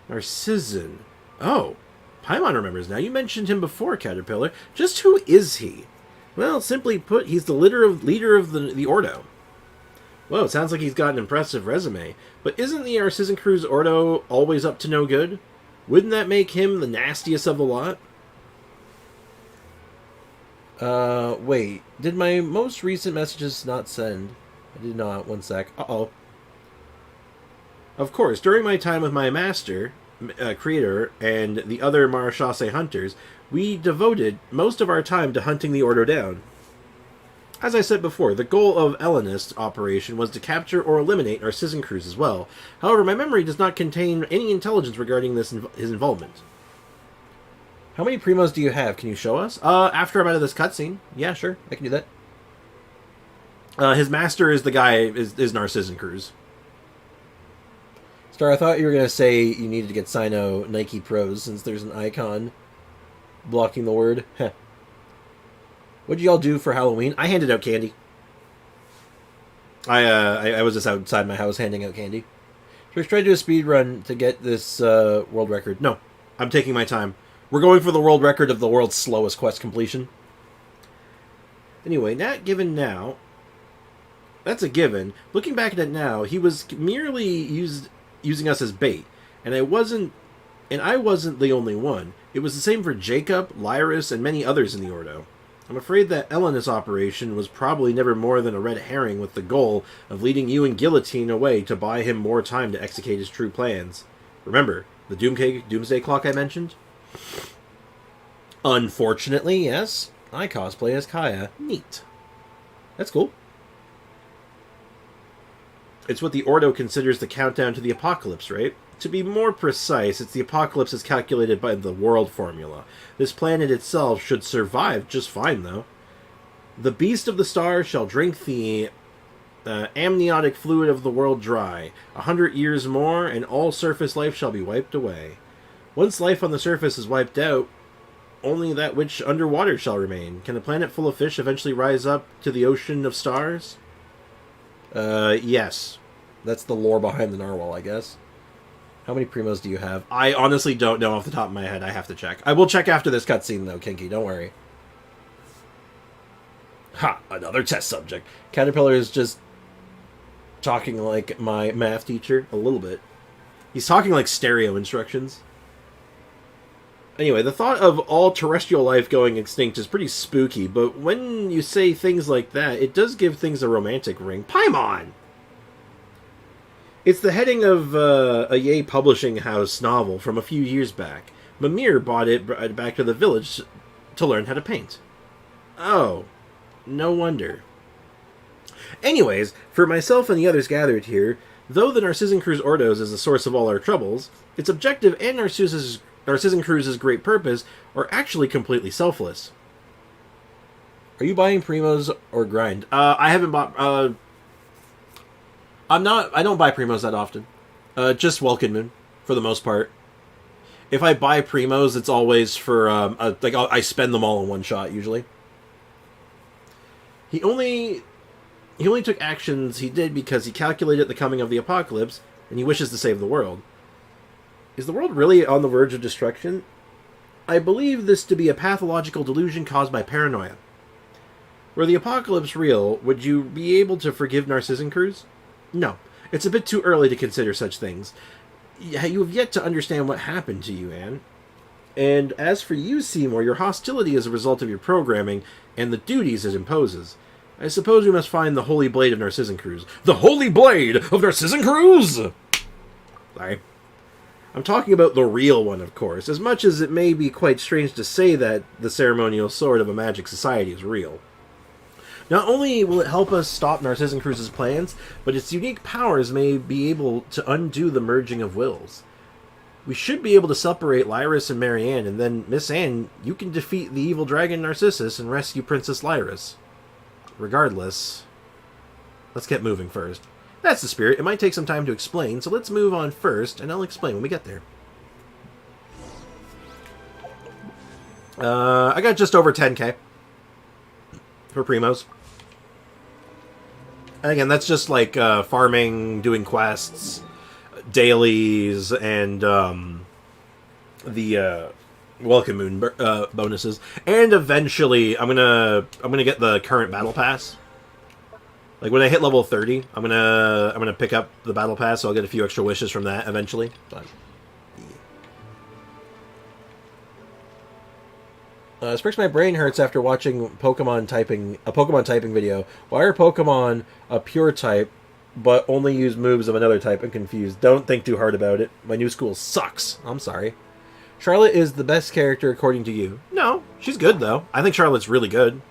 Narcissan. Oh, Paimon remembers now. You mentioned him before, Caterpillar. Just who is he? Well, simply put, he's the leader of the Ordo. Whoa, sounds like he's got an impressive resume. But isn't the Narzissenkreuz Ordo always up to no good? Wouldn't that make him the nastiest of the lot? Wait. Did my most recent messages not send? I did not. One sec. Uh-oh. Of course, during my time with my master, creator, and the other Marechaussee hunters, we devoted most of our time to hunting the Ordo down. As I said before, the goal of Ellenist's operation was to capture or eliminate Narzissenkreuz as well. However, my memory does not contain any intelligence regarding his involvement. How many primos do you have? Can you show us? After I'm out of this cutscene. Yeah, sure. I can do that. His master is the guy, is Narzissenkreuz. Star, I thought you were going to say you needed to get Sino Nike Pros since there's an icon blocking the word. Heh. What did y'all do for Halloween? I handed out candy. I was just outside my house handing out candy. Just try to do a speed run to get this world record. No, I'm taking my time. We're going for the world record of the world's slowest quest completion. Anyway, not given now. That's a given. Looking back at it now, he was merely using us as bait, and I wasn't the only one. It was the same for Jacob, Lyris, and many others in the Ordo. I'm afraid that Ellenist's operation was probably never more than a red herring with the goal of leading you and Guillotine away to buy him more time to execute his true plans. Remember, the Doomsday Clock I mentioned? Unfortunately, yes. I cosplay as Kaya. Neat. That's cool. It's what the Ordo considers the countdown to the apocalypse, right? To be more precise, it's the apocalypse as calculated by the world formula. This planet itself should survive just fine, though. The beast of the stars shall drink the amniotic fluid of the world dry. 100 years more, and all surface life shall be wiped away. Once life on the surface is wiped out, only that which underwater shall remain. Can a planet full of fish eventually rise up to the ocean of stars? Yes. That's the lore behind the narwhal, I guess. How many primos do you have? I honestly don't know off the top of my head. I have to check. I will check after this cutscene, though, Kinky. Don't worry. Ha! Another test subject. Caterpillar is just talking like my math teacher a little bit. He's talking like stereo instructions. Anyway, the thought of all terrestrial life going extinct is pretty spooky, but when you say things like that, it does give things a romantic ring. Paimon! It's the heading of a Yay publishing house novel from a few years back. Mimir brought it back to the village to learn how to paint. Oh, no wonder. Anyways, for myself and the others gathered here, though the narzissenkreuz Ordos is the source of all our troubles, its objective and narzissenkreuz's great purpose are actually completely selfless. Are you buying Primos or Grind? I haven't bought... I don't buy Primos that often. Just Welkin Moon, for the most part. If I buy Primos, it's always for, I spend them all in one shot, usually. He only took actions he did because he calculated the coming of the apocalypse, and he wishes to save the world. Is the world really on the verge of destruction? I believe this to be a pathological delusion caused by paranoia. Were the apocalypse real, would you be able to forgive narzissenkreuz? No. It's a bit too early to consider such things. You have yet to understand what happened to you, Anne. And as for you, Seymour, your hostility is a result of your programming and the duties it imposes. I suppose we must find the Holy Blade of narzissenkreuz. The Holy Blade of narzissenkreuz! Sorry. I'm talking about the real one, of course, as much as it may be quite strange to say that the ceremonial sword of a magic society is real. Not only will it help us stop narzissenkreuz's plans, but its unique powers may be able to undo the merging of wills. We should be able to separate Lyris and Marianne, and then, Miss Anne, you can defeat the evil dragon Narcissus and rescue Princess Lyris. Regardless, let's get moving first. That's the spirit. It might take some time to explain, so let's move on first, and I'll explain when we get there. I got just over 10k for Primos. And again, that's just like farming, doing quests, dailies, and the Welcome Moon bonuses. And eventually, I'm gonna get the current battle pass. Like when I hit level 30, I'm gonna pick up the battle pass, so I'll get a few extra wishes from that eventually. But, Sprix, my brain hurts after watching a Pokemon typing video. Why are Pokemon a pure type, but only use moves of another type? I'm confused. Don't think too hard about it. My new school sucks. I'm sorry. Charlotte is the best character according to you. No, she's good though. I think Charlotte's really good.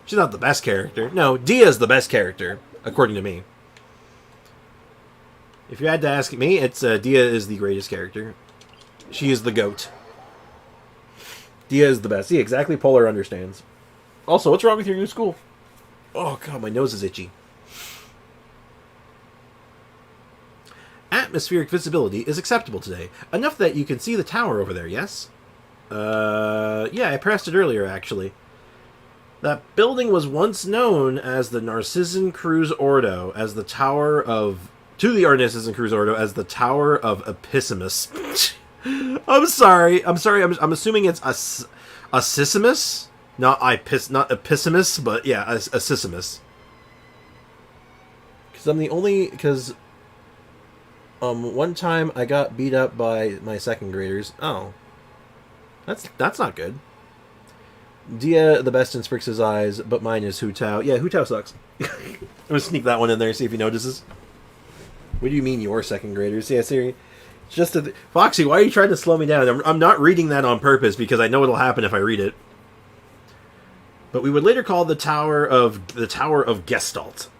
She's not the best character. No, Dia's the best character, according to me. If you had to ask me, it's Dia is the greatest character. She is the GOAT. Dia is the best. See, exactly, Polar understands. Also, what's wrong with your new school? Oh, God, my nose is itchy. Atmospheric visibility is acceptable today. Enough that you can see the tower over there, yes? Yeah, I pressed it earlier, actually. That building was once known as the Narzissenkreuz Ordo, as the Tower of... To the Narzissenkreuz Ordo as the Tower of Episimus. I'm sorry. I'm assuming it's Asissimus? Not Episimus, but yeah, Asissimus. Because I'm the only... Because... one time I got beat up by my second graders. Oh. That's not good. Dia, the best in Sprix's eyes, but mine is Hu Tao. Yeah, Hu Tao sucks. I'm gonna sneak that one in there, see if he notices. What do you mean, your second graders? Yeah, Siri. Just Foxy, why are you trying to slow me down? I'm not reading that on purpose because I know what'll happen if I read it. But we would later call the Tower of Gestalt.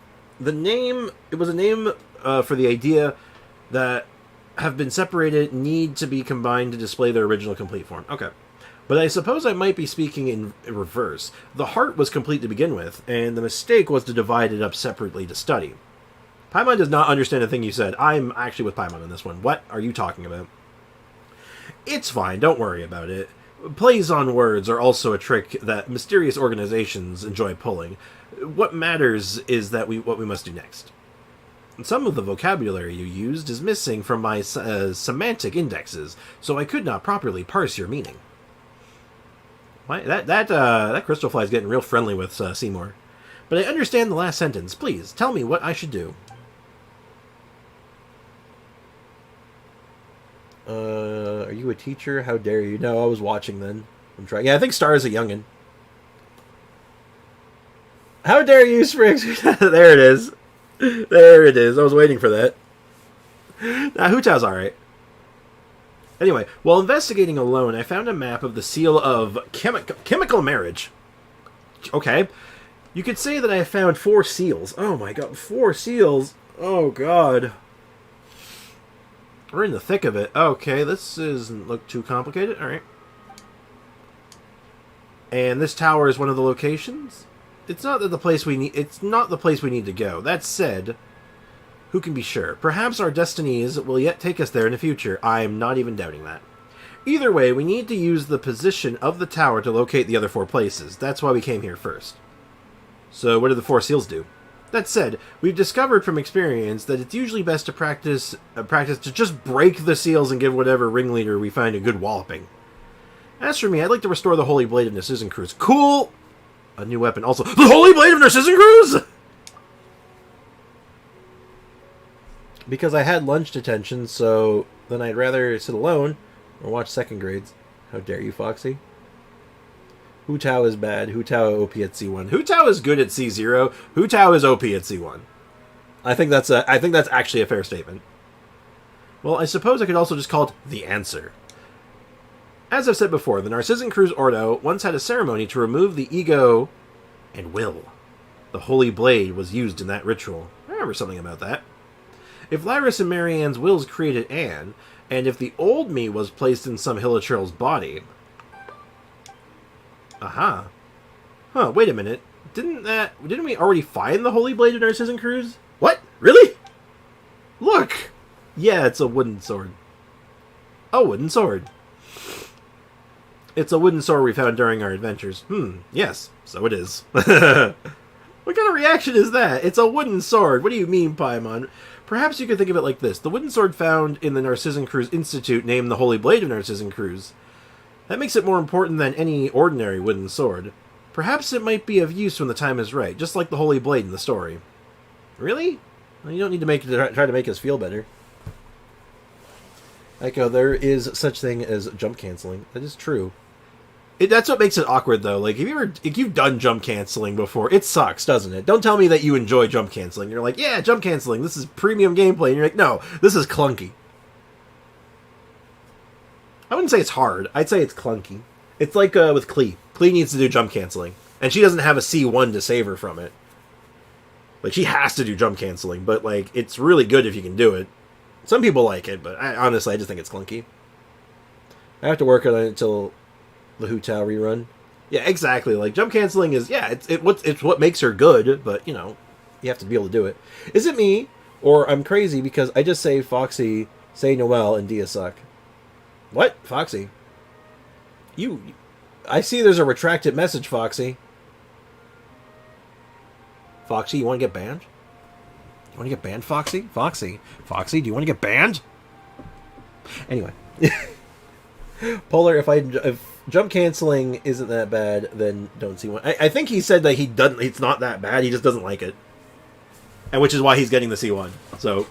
It was a name for the idea that have been separated need to be combined to display their original complete form. Okay. But I suppose I might be speaking in reverse. The heart was complete to begin with, and the mistake was to divide it up separately to study. Paimon does not understand a thing you said. I'm actually with Paimon on this one. What are you talking about? It's fine, don't worry about it. Plays on words are also a trick that mysterious organizations enjoy pulling. What matters is that what we must do next. Some of the vocabulary you used is missing from my semantic indexes, so I could not properly parse your meaning. That crystal fly is getting real friendly with Seymour. But I understand the last sentence. Please, tell me what I should do. Are you a teacher? How dare you? No, I was watching then. I'm trying. Yeah, I think Star is a youngin. How dare you, Spriggs? There it is. There it is. I was waiting for that. Nah, Hutao's alright. Anyway, while investigating alone, I found a map of the seal of chemical marriage. Okay. You could say that I found 4 seals. Oh my god, 4 seals? Oh god. We're in the thick of it. Okay, this doesn't look too complicated. Alright. And this tower is one of the locations? It's not the place we need to go. That said, who can be sure? Perhaps our destinies will yet take us there in the future. I'm not even doubting that. Either way, we need to use the position of the tower to locate the other 4 places. That's why we came here first. So what do the 4 seals do? That said, we've discovered from experience that it's usually best to practice to just break the seals and give whatever ringleader we find a good walloping. As for me, I'd like to restore the Holy Blade of narzissenkreuz. Cool! A new weapon. Also, the Holy Blade of narzissenkreuz! Because I had lunch detention, so then I'd rather sit alone or watch second grades. How dare you, Foxy? Hu Tao is bad. Hu Tao OP at C1. Hu Tao is good at C0. Hu Tao is OP at C1. I think that's actually a fair statement. Well, I suppose I could also just call it the answer. As I've said before, the narzissenkreuz Ordo once had a ceremony to remove the ego and will. The Holy Blade was used in that ritual. I remember something about that. If Lyris and Marianne's wills created Anne, and if the old me was placed in some Hilichurl's body... Aha. Huh, wait a minute. Didn't we already find the Holy Blade of narzissenkreuz? What? Really? Look! Yeah, it's a wooden sword. A wooden sword. It's a wooden sword we found during our adventures. Yes, so it is. What kind of reaction is that? It's a wooden sword. What do you mean, Paimon? Perhaps you could think of it like this. The wooden sword found in the narzissenkreuz Institute named the Holy Blade of narzissenkreuz. That makes it more important than any ordinary wooden sword. Perhaps it might be of use when the time is right, just like the Holy Blade in the story. Really? Well, you don't need to try to make us feel better. Echo, there is such thing as jump canceling. That is true. That's what makes it awkward, though. Like, if you've done jump canceling before, it sucks, doesn't it? Don't tell me that you enjoy jump canceling. You're like, yeah, jump canceling. This is premium gameplay. And you're like, no, this is clunky. I wouldn't say it's hard. I'd say it's clunky. It's like with Klee. Klee needs to do jump canceling, and she doesn't have a C1 to save her from it. Like, she has to do jump canceling, but, like, it's really good if you can do it. Some people like it, but honestly, I just think it's clunky. I have to work on it until the Hu Tao rerun. Yeah, exactly. Like, jump canceling is, yeah, it's what makes her good, but, you know, you have to be able to do it. Is it me, or I'm crazy because I just say Foxy, say Noel, and Dia suck? What? Foxy? I see there's a retracted message, Foxy. Foxy, you want to get banned? You want to get banned, Foxy? Foxy, do you want to get banned? Anyway. Polar, if jump canceling isn't that bad, then don't see one. I think he said that it's not that bad, he just doesn't like it. And which is why he's getting the C1. So,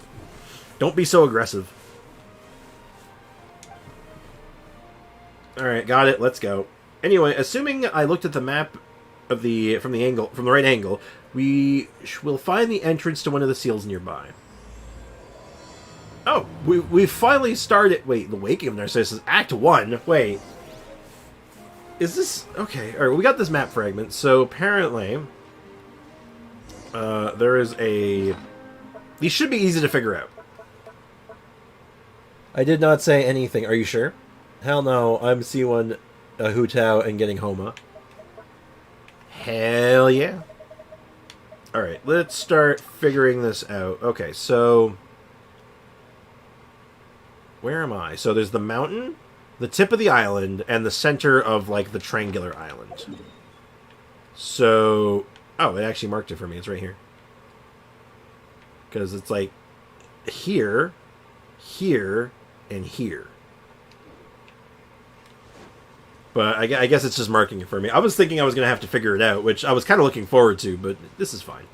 don't be so aggressive. Alright, got it, let's go. Anyway, assuming I looked at the map of from the right angle, we will find the entrance to one of the seals nearby. Oh, we finally started. Wait, the Waking of Narcissus, Act 1. Wait, is this okay? All right, we got this map fragment. So apparently, there is a. These should be easy to figure out. I did not say anything. Are you sure? Hell no. I'm C1 Hu Tao and getting Homa. Hell yeah. Alright, let's start figuring this out. Okay, so... where am I? So there's the mountain, the tip of the island, and the center of, like, the triangular island. So... oh, it actually marked it for me. It's right here. Because it's, like, here, here, and here. But I guess it's just marking it for me. I was thinking I was going to have to figure it out, which I was kind of looking forward to, but this is fine.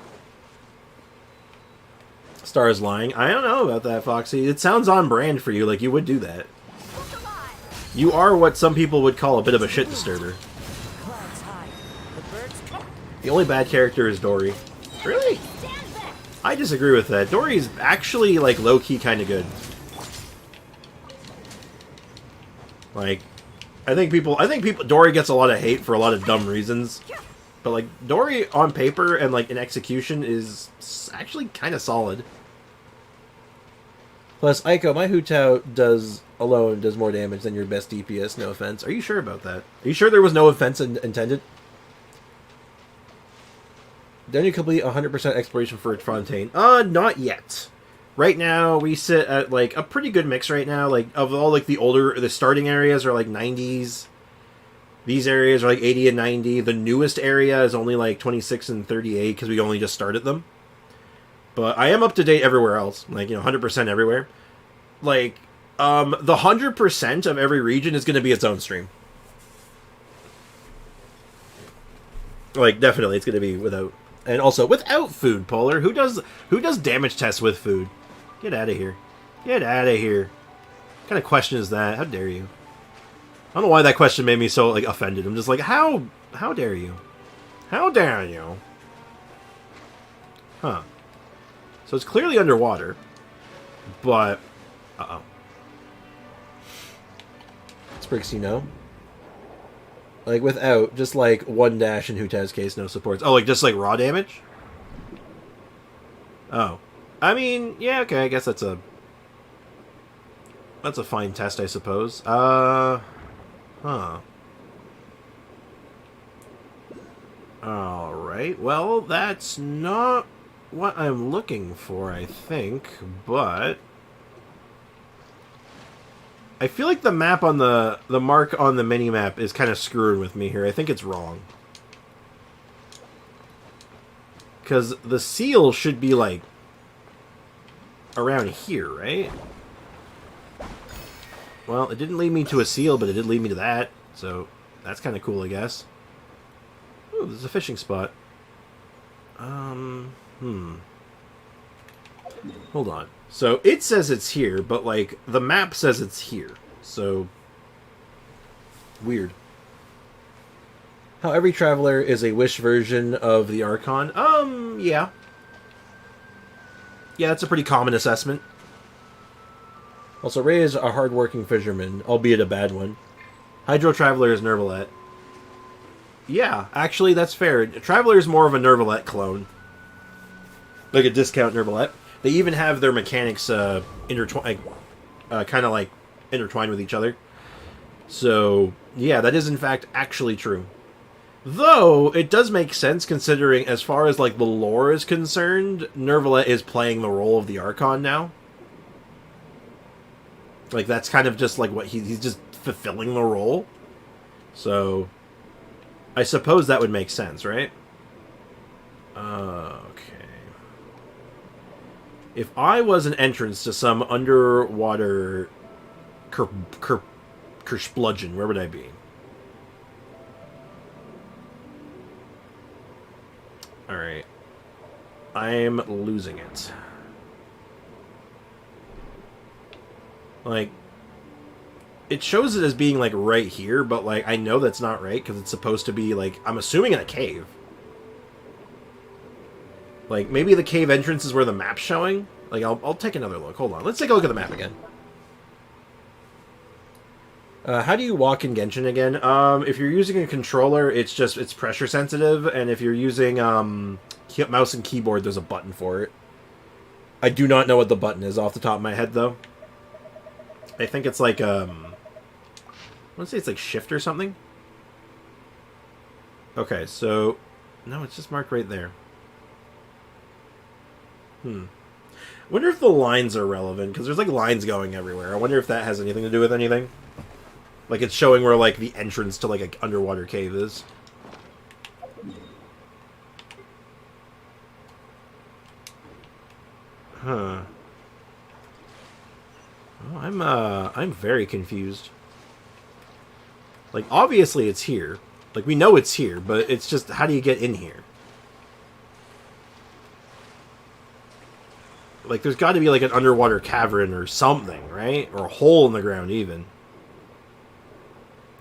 Star is lying. I don't know about that, Foxy. It sounds on brand for you, like you would do that. You are what some people would call a bit of a shit disturber. The only bad character is Dory. Really? I disagree with that. Dory's actually, like, low-key kind of good. Like, I think people, Dory gets a lot of hate for a lot of dumb reasons. But, like, Dory on paper and, like, in execution is actually kind of solid. Plus, Aiko, my Hu Tao alone does more damage than your best DPS, no offense. Are you sure about that? Are you sure there was no offense intended? Don't you complete 100% exploration for Fontaine? Not yet. Right now, we sit at, like, a pretty good mix right now. Like, of all, like, the starting areas are, like, 90s. These areas are, like, 80 and 90. The newest area is only, like, 26 and 38, because we only just started them. But I am up to date everywhere else. Like, 100% everywhere. Like, the 100% of every region is going to be its own stream. Like, definitely, it's going to be without... And also, without food, Polar. Who does damage tests with food? Get out of here. Get out of here. What kind of question is that? How dare you? I don't know why that question made me so, like, offended. I'm just like, how dare you? How dare you? Huh. So it's clearly underwater. But... Uh-oh. Sprix, you know? Like, without, just, like, one dash in Huta's case, no supports. Oh, like, just, like, raw damage? Oh. I mean, yeah, okay, I guess that's a fine test, I suppose. Huh. Alright, well, that's not what I'm looking for, I think, but... I feel like the map on the mark on the mini-map is kind of screwing with me here. I think it's wrong. Because the seal should be, like, around here, right? Well, it didn't lead me to a seal, but it did lead me to that. So, that's kind of cool, I guess. Ooh, there's a fishing spot. Hold on. So, it says it's here, but, like, the map says it's here. So, weird. How every traveler is a wish version of the Archon? Yeah. Yeah, that's a pretty common assessment. Also, Ray is a hard-working fisherman, albeit a bad one. Hydro Traveler is Nervalette. Yeah, actually, that's fair. Traveler is more of a Nervalette clone. Like a discount Nervalette. They even have their mechanics intertwined, kind of like intertwined with each other. So, yeah, that is in fact actually true. Though, it does make sense considering as far as like the lore is concerned, Nervalette is playing the role of the Archon now. Like, that's kind of just like what he's just fulfilling the role. So, I suppose that would make sense, right? Okay. If I was an entrance to some underwater Kerspludgeon, where would I be? Alright. I'm losing it. Like, it shows it as being, like, right here, but, like, I know that's not right, because it's supposed to be, like, I'm assuming in a cave. Like, maybe the cave entrance is where the map's showing? Like, I'll take another look. Hold on. Let's take a look at the map again. How do you walk in Genshin again? If you're using a controller, it's pressure sensitive, and if you're using, mouse and keyboard, there's a button for it. I do not know what the button is off the top of my head, though. I think it's like, I want to say it's like shift or something. Okay, so, no, it's just marked right there. Wonder if the lines are relevant, because there's, like, lines going everywhere. I wonder if that has anything to do with anything. Like, it's showing where, like, the entrance to, like, an underwater cave is. Huh. Oh, I'm very confused. Like, obviously it's here. Like, we know it's here, but it's just, how do you get in here? Like, there's got to be, like, an underwater cavern or something, right? Or a hole in the ground, even.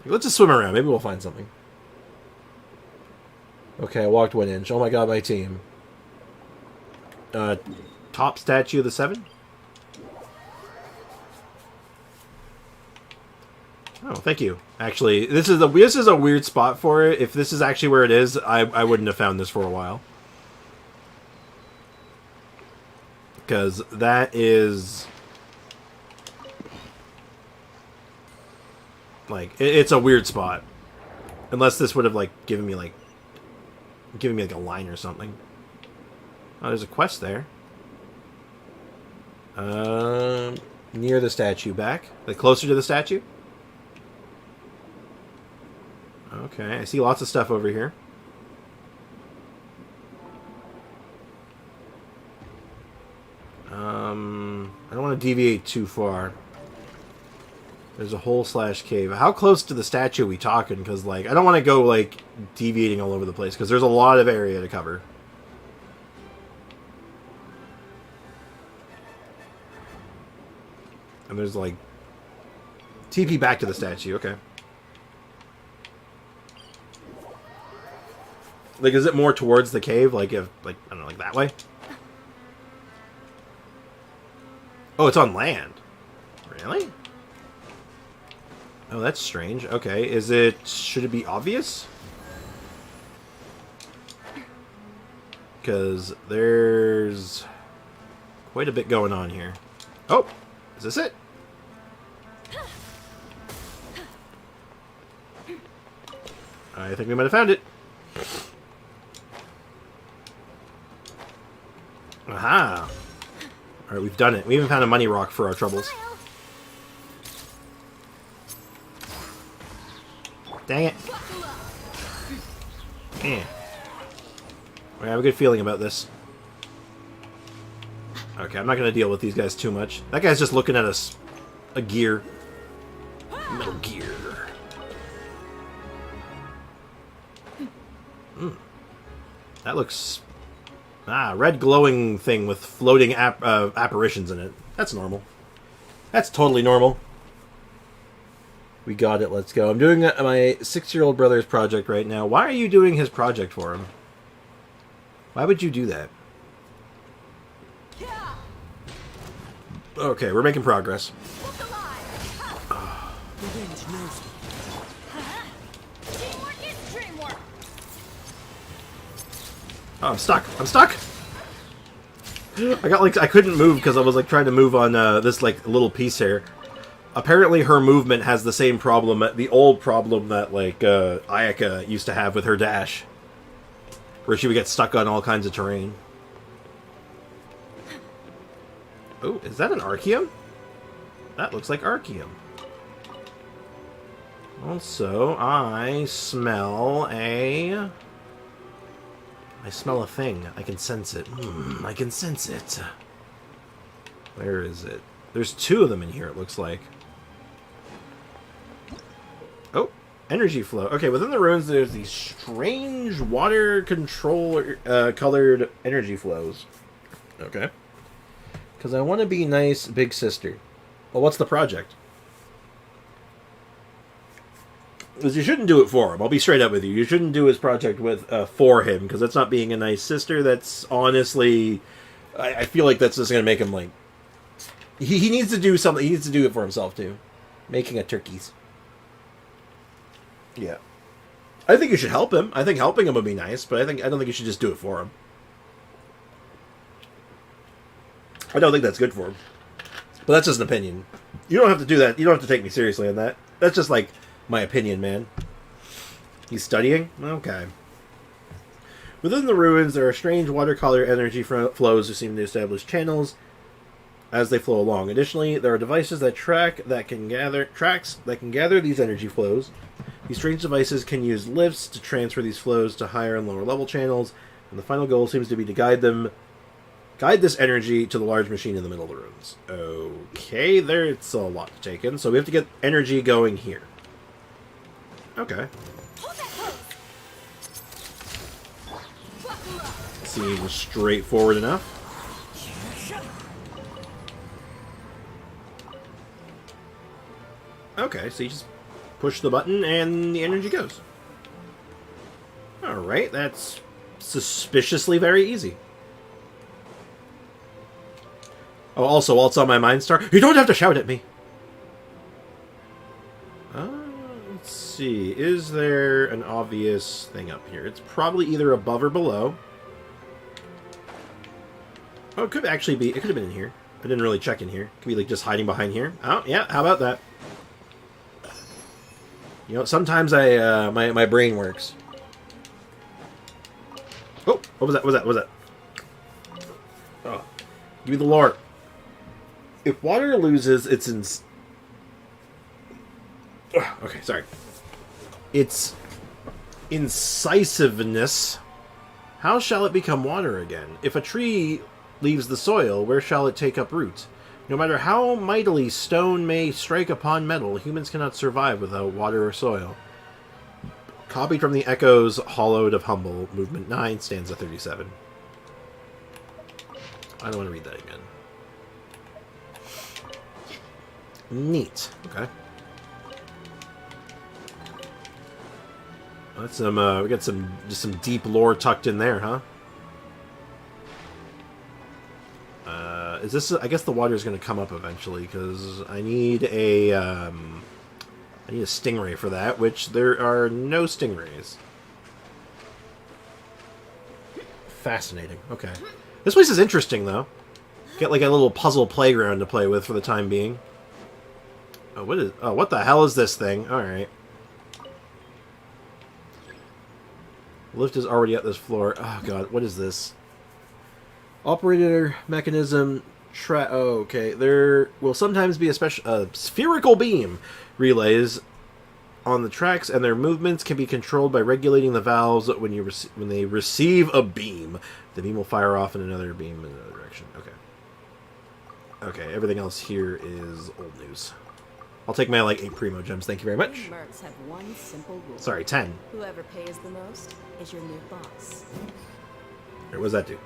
Let's just swim around. Maybe we'll find something. Okay, I walked 1 inch. Oh my god, my team. Top statue of the 7? Oh, thank you. Actually, this is a weird spot for it. If this is actually where it is, I wouldn't have found this for a while. Because that is... Like, it's a weird spot. Unless this would have, like, given me, like, a line or something. Oh, there's a quest there. Near the statue back. Like, closer to the statue? Okay, I see lots of stuff over here. I don't want to deviate too far. There's a hole/cave. How close to the statue are we talking? Because, like, I don't want to go, like, deviating all over the place, because there's a lot of area to cover. And there's, like, TP back to the statue. Okay. Like, is it more towards the cave? Like, if, like, I don't know, like that way? Oh, it's on land. Really? Oh, that's strange. Okay, should it be obvious? Because there's quite a bit going on here. Oh, is this it? I think we might have found it. Aha! Alright, we've done it. We even found a money rock for our troubles. Dang it. Yeah. I have a good feeling about this. Okay, I'm not going to deal with these guys too much. That guy's just looking at us. A gear. Metal Gear. That looks... Ah, red glowing thing with floating apparitions in it. That's normal. That's totally normal. We got it, let's go. I'm doing my 6-year-old brother's project right now. Why are you doing his project for him? Why would you do that? Okay, we're making progress. Oh, I'm stuck. I'm stuck! I got, like, I couldn't move because I was, like, trying to move on this, like, little piece here. Apparently her movement has the same problem, the old problem that, like, Ayaka used to have with her dash. Where she would get stuck on all kinds of terrain. Oh, is that an Archeum? That looks like Archeum. Also, I smell a thing. I can sense it. I can sense it. Where is it? There's 2 of them in here, it looks like. Oh, energy flow. Okay, within the ruins, there's these strange water control colored energy flows. Okay. Because I want to be nice, big sister. Well, what's the project? Because you shouldn't do it for him. I'll be straight up with you. You shouldn't do his project for him, because that's not being a nice sister. That's honestly... I feel like that's just going to make him, like... He needs to do something. He needs to do it for himself, too. Making a turkeys. Yeah. I think you should help him. I think helping him would be nice, but I don't think you should just do it for him. I don't think that's good for him. But that's just an opinion. You don't have to do that. You don't have to take me seriously on that. That's just, like, my opinion, man. He's studying? Okay. Within the ruins, there are strange watercolor energy flows who seem to establish channels as they flow along. Additionally, there are devices that tracks that can gather these energy flows. These strange devices can use lifts to transfer these flows to higher and lower level channels, and the final goal seems to be to guide this energy to the large machine in the middle of the rooms. Okay, it's a lot to take in, so we have to get energy going here. Okay. Hold that pose. Buckle up. Seems straightforward enough. Okay, so you just push the button and the energy goes. Alright, that's suspiciously very easy. Oh, also, while it's on my Mind Star, you don't have to shout at me! Let's see. Is there an obvious thing up here? It's probably either above or below. Oh, it could actually be... It could have been in here. I didn't really check in here. It could be, like, just hiding behind here. Oh, yeah, how about that? You know, sometimes my brain works. Oh, what was that? What was that? Oh, give me the lore. If water loses its okay, sorry. Its incisiveness, how shall it become water again? If a tree leaves the soil, where shall it take up root? No matter how mightily stone may strike upon metal, humans cannot survive without water or soil. Copied from the Echoes Hollowed of Humble, Movement 9, stanza 37. I don't want to read that again. Neat. Okay. That's some. We got just some deep lore tucked in there, huh? Is this? I guess the water is going to come up eventually because I need a. I need a stingray for that, which there are no stingrays. Fascinating. Okay. This place is interesting, though. Get like a little puzzle playground to play with for the time being. Oh, what is? Oh, what the hell is this thing? All right. Lift is already at this floor. Oh god, what is this? Operator mechanism. Oh, okay. There will sometimes be a special spherical beam relays on the tracks, and their movements can be controlled by regulating the valves when they receive a beam. The beam will fire off in another beam in another direction. Okay. Okay. Everything else here is old news. I'll take my, like, 8 Primo Gems. Thank you very much. Mercs have one simple rule. Sorry, 10. Whoever pays the most is your new boss. What does that do?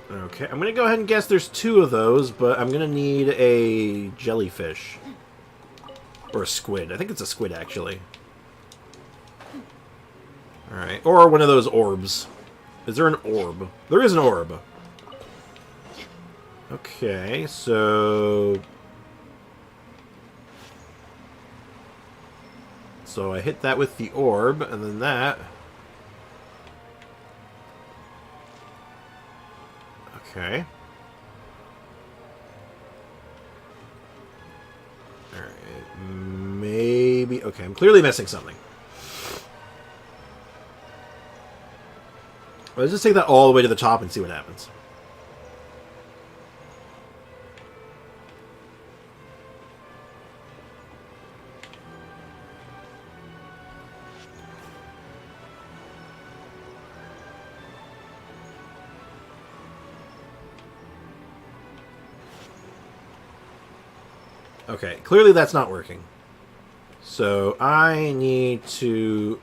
Okay, I'm going to go ahead and guess there's 2 of those, but I'm going to need a jellyfish. Or a squid. I think it's a squid, actually. Alright, or one of those orbs. Is there an orb? There is an orb. Okay, so I hit that with the orb, and then that. Okay. Alright, maybe... Okay, I'm clearly missing something. Let's just take that all the way to the top and see what happens. Okay, clearly that's not working. So I need to...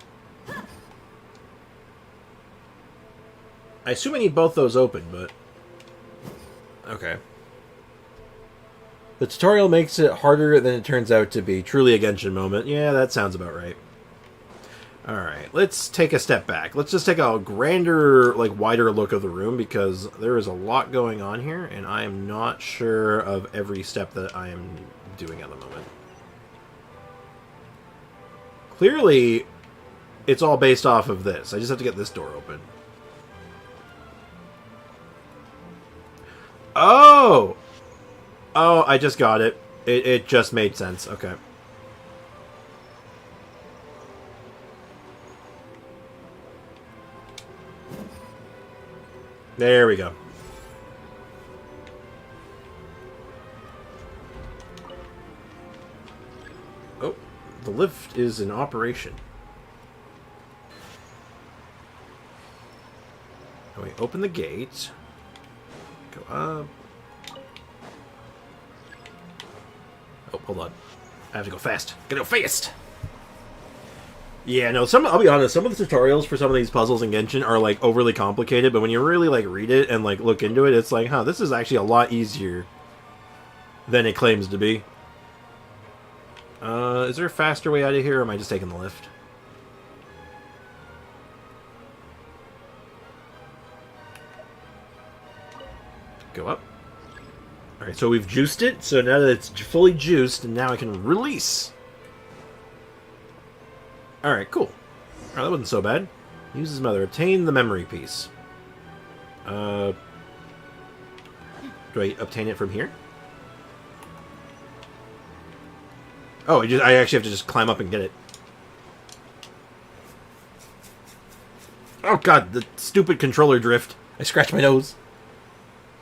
I assume I need both those open, but... Okay. The tutorial makes it harder than it turns out to be. Truly a Genshin moment. Yeah, that sounds about right. Alright, let's take a step back. Let's just take a grander, like, wider look of the room, because there is a lot going on here, and I am not sure of every step that I am doing at the moment. Clearly, it's all based off of this. I just have to get this door open. Oh! Oh, I just got it. It just made sense. Okay. There we go. Oh, the lift is in operation. And we open the gate. Go up. Oh, hold on. I have to go fast. Gotta go fast! Yeah, no, I'll be honest, some of the tutorials for some of these puzzles in Genshin are, like, overly complicated, but when you really, like, read it and, like, look into it, it's like, huh, this is actually a lot easier than it claims to be. Is there a faster way out of here, or am I just taking the lift? Go up. Alright, so we've juiced it, so now that it's fully juiced, and now I can release. Alright, cool. Alright, that wasn't so bad. Use his mother. Obtain the memory piece. Do I obtain it from here? Oh, I actually have to just climb up and get it. Oh god, the stupid controller drift. I scratched my nose.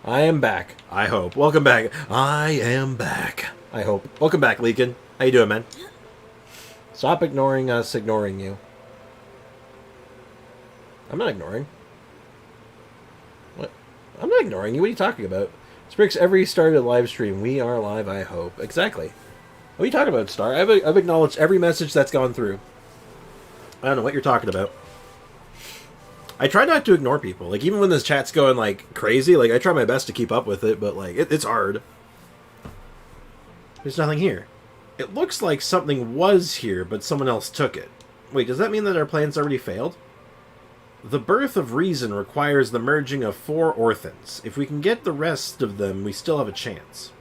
I am back. I hope. Welcome back. I am back. I hope. Welcome back, Leakin. How you doing, man? Stop ignoring us ignoring you. I'm not ignoring. What? I'm not ignoring you. What are you talking about? This breaks every start of live stream. We are live, I hope. Exactly. What are you talking about, Star? I've acknowledged every message that's gone through. I don't know what you're talking about. I try not to ignore people. Like, even when this chat's going, like, crazy, like, I try my best to keep up with it, but, like, it's hard. There's nothing here. It looks like something was here, but someone else took it. Wait, does that mean that our plan's already failed? The birth of reason requires the merging of 4 orphans. If we can get the rest of them, we still have a chance.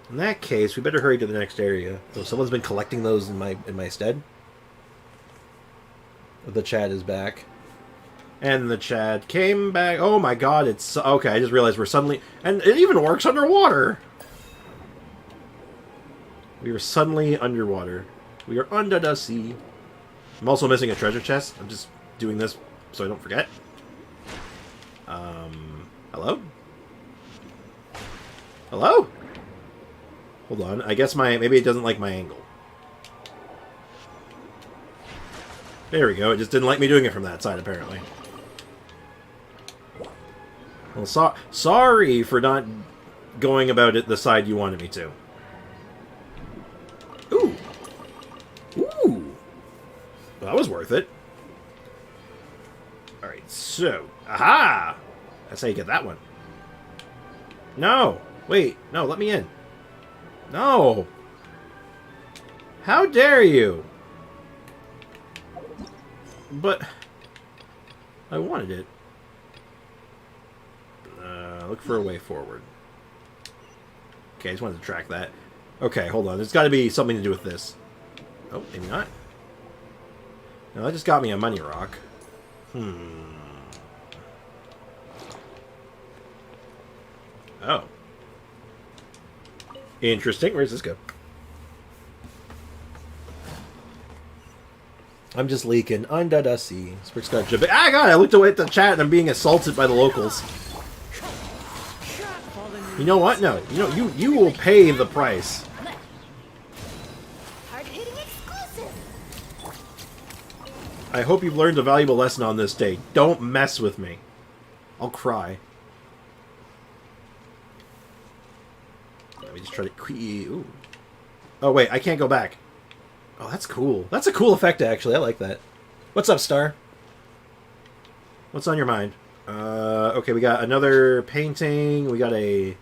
In that case, we better hurry to the next area. So someone's been collecting those in my stead. The chat is back. And the chat came back. Oh my god, it's... Okay, I just realized we're suddenly... And it even works underwater! We are suddenly underwater. We are under the sea. I'm also missing a treasure chest. I'm just doing this so I don't forget. Hello? Hello? Hold on. I guess maybe it doesn't like my angle. There we go. It just didn't like me doing it from that side, apparently. Well, sorry for not going about it the side you wanted me to. Ooh. Ooh. Well, that was worth it. Alright, so... Aha! That's how you get that one. No! Wait, no, let me in. No! How dare you? But... I wanted it. Look for a way forward. Okay, I just wanted to track that. Okay, hold on. There's got to be something to do with this. Oh, maybe not. No, that just got me a money rock. Oh. Interesting. Where does this go? I'm just leaking. Under the sea. Ah, God, I looked away at the chat and I'm being assaulted by the locals. You know what? No. You will pay the price. Hard-hitting exclusive. I hope you've learned a valuable lesson on this day. Don't mess with me. I'll cry. Let me just try to... Ooh. Oh, wait. I can't go back. Oh, that's cool. That's a cool effect, actually. I like that. What's up, Star? What's on your mind? Okay, we got another painting. We got a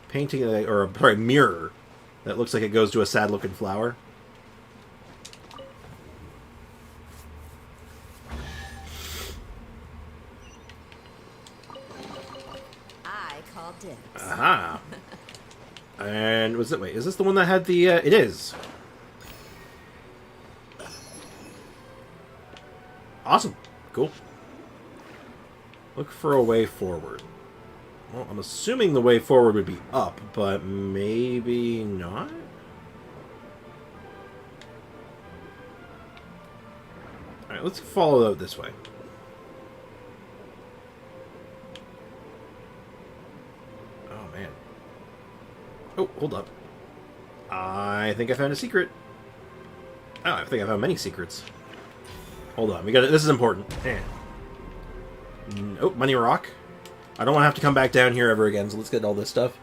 painting, or a mirror that looks like it goes to a sad-looking flower. I call dibs. Aha. And was it? Wait, is this the one that had the? It is. Awesome. Cool. Look for a way forward. Well, I'm assuming the way forward would be up, but maybe not? Alright, let's follow out this way. Oh, man. Oh, hold up. I think I found a secret. Oh, I think I found many secrets. Hold on, we got this is important. Oh, money rock. I don't want to have to come back down here ever again, so let's get all this stuff.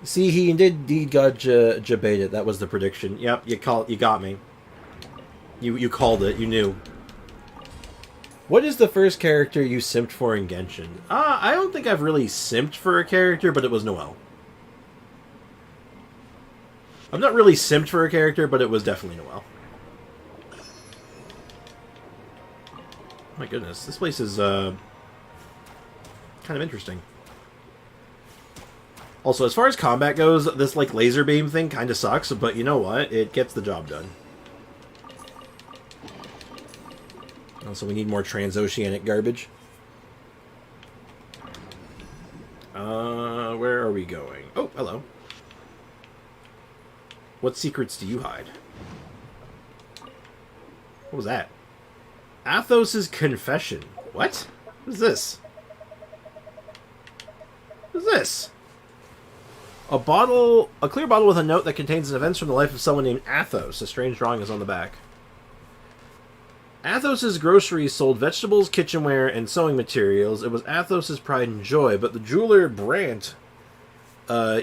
See, he indeed got jebaited. That was the prediction. Yep, you got me. You called it. You knew. What is the first character you simped for in Genshin? I don't think I've really simped for a character, but it was Noelle. I'm not really simped for a character, but it was definitely Noelle. My goodness, this place is kind of interesting. Also, as far as combat goes, this like laser beam thing kind of sucks, but you know what? It gets the job done. Also, we need more transoceanic garbage. Where are we going? Oh, hello. What secrets do you hide? What was that? Athos's confession. What? What is this? What is this? A clear bottle with a note that contains events from the life of someone named Athos. A strange drawing is on the back. Athos's groceries sold vegetables, kitchenware, and sewing materials. It was Athos's pride and joy, but the jeweler Brant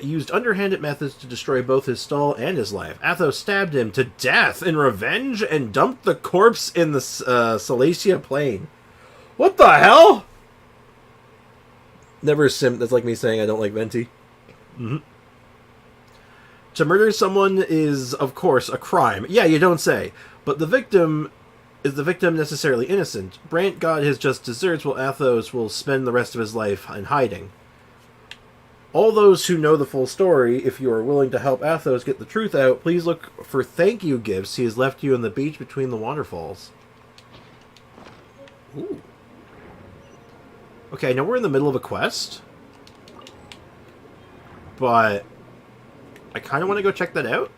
used underhanded methods to destroy both his stall and his life. Athos stabbed him to death in revenge and dumped the corpse in the Salacia plain. What the hell? Never simp. That's like me saying I don't like Venti. Mm-hmm. To murder someone is, of course, a crime. Yeah, you don't say. But the victim... Is the victim necessarily innocent? Brant got his just desserts while Athos will spend the rest of his life in hiding. All those who know the full story, if you are willing to help Athos get the truth out, please look for thank you gifts he has left you on the beach between the waterfalls. Ooh. Okay, I know we're in the middle of a quest. But I kind of want to go check that out.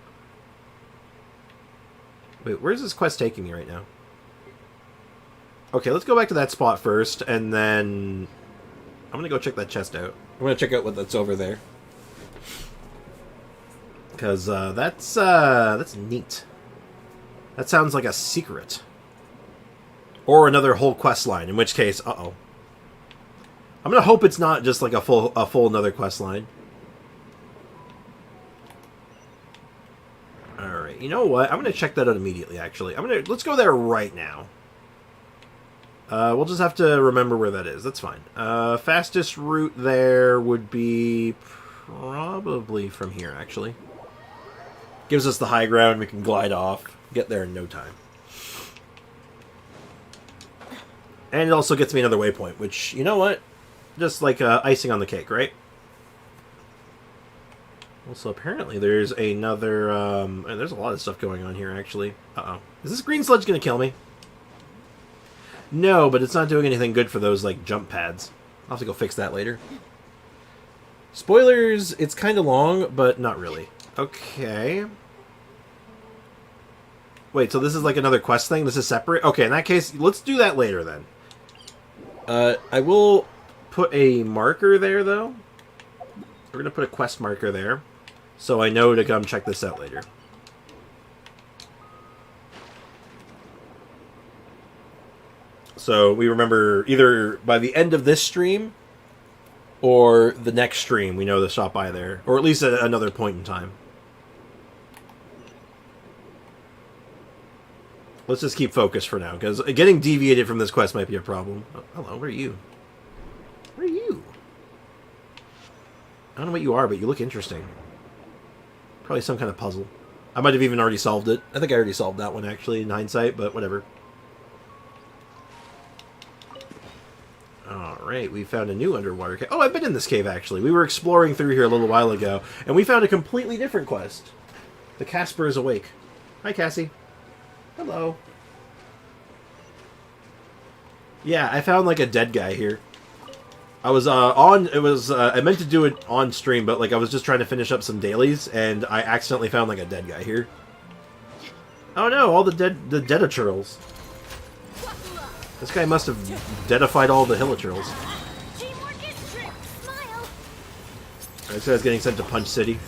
Wait, where's this quest taking me right now? Okay, let's go back to that spot first, and then I'm going to go check that chest out. I'm going to check out what that's over there. Because that's neat. That sounds like a secret. Or another whole quest line, in which case, uh-oh. I'm going to hope it's not just like a full another quest line. Alright, you know what? I'm going to check that out immediately, actually. Let's go there right now. We'll just have to remember where that is. That's fine. Fastest route there would be probably from here, actually. Gives us the high ground. We can glide off. Get there in no time. And it also gets me another waypoint, which, you know what? Just like icing on the cake, right? Also, apparently there's another... there's a lot of stuff going on here, actually. Uh-oh. Is this green sludge going to kill me? No, but it's not doing anything good for those, like, jump pads. I'll have to go fix that later. Spoilers, it's kind of long, but not really. Okay. Wait, so this is like another quest thing? This is separate? Okay, in that case, let's do that later, then. I will put a marker there, though. We're going to put a quest marker there, so I know to come check this out later. So we remember either by the end of this stream or the next stream we know to stop by there. Or at least at another point in time. Let's just keep focused for now, because getting deviated from this quest might be a problem. Oh, hello, where are you? Where are you? I don't know what you are, but you look interesting. Probably some kind of puzzle. I might have even already solved it. I think I already solved that one, actually, in hindsight, but whatever. Alright, we found a new underwater cave. Oh, I've been in this cave, actually. We were exploring through here a little while ago, and we found a completely different quest. The Casper is awake. Hi, Cassie. Hello. Yeah, I found, like, a dead guy here. I was, I meant to do it on stream, but, like, I was just trying to finish up some dailies, and I accidentally found, like, a dead guy here. Oh no, all the deaditurals. This guy must have deadified all the hiliturals. This guy's getting sent to Punch City.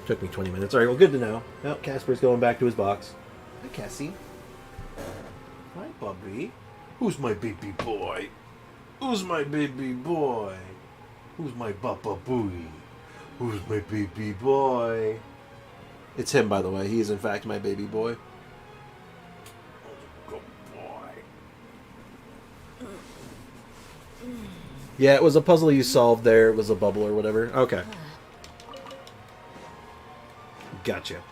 Took me 20 minutes. Alright, well, good to know. Well, Casper's going back to his box. Hi, Cassie. Hi, Bubby. Who's my baby boy? Who's my baby boy? Who's my papa booey? Who's my baby boy? It's him, by the way. He is, in fact, my baby boy. Good boy. Yeah, it was a puzzle you solved there. It was a bubble or whatever. Okay. Gotcha.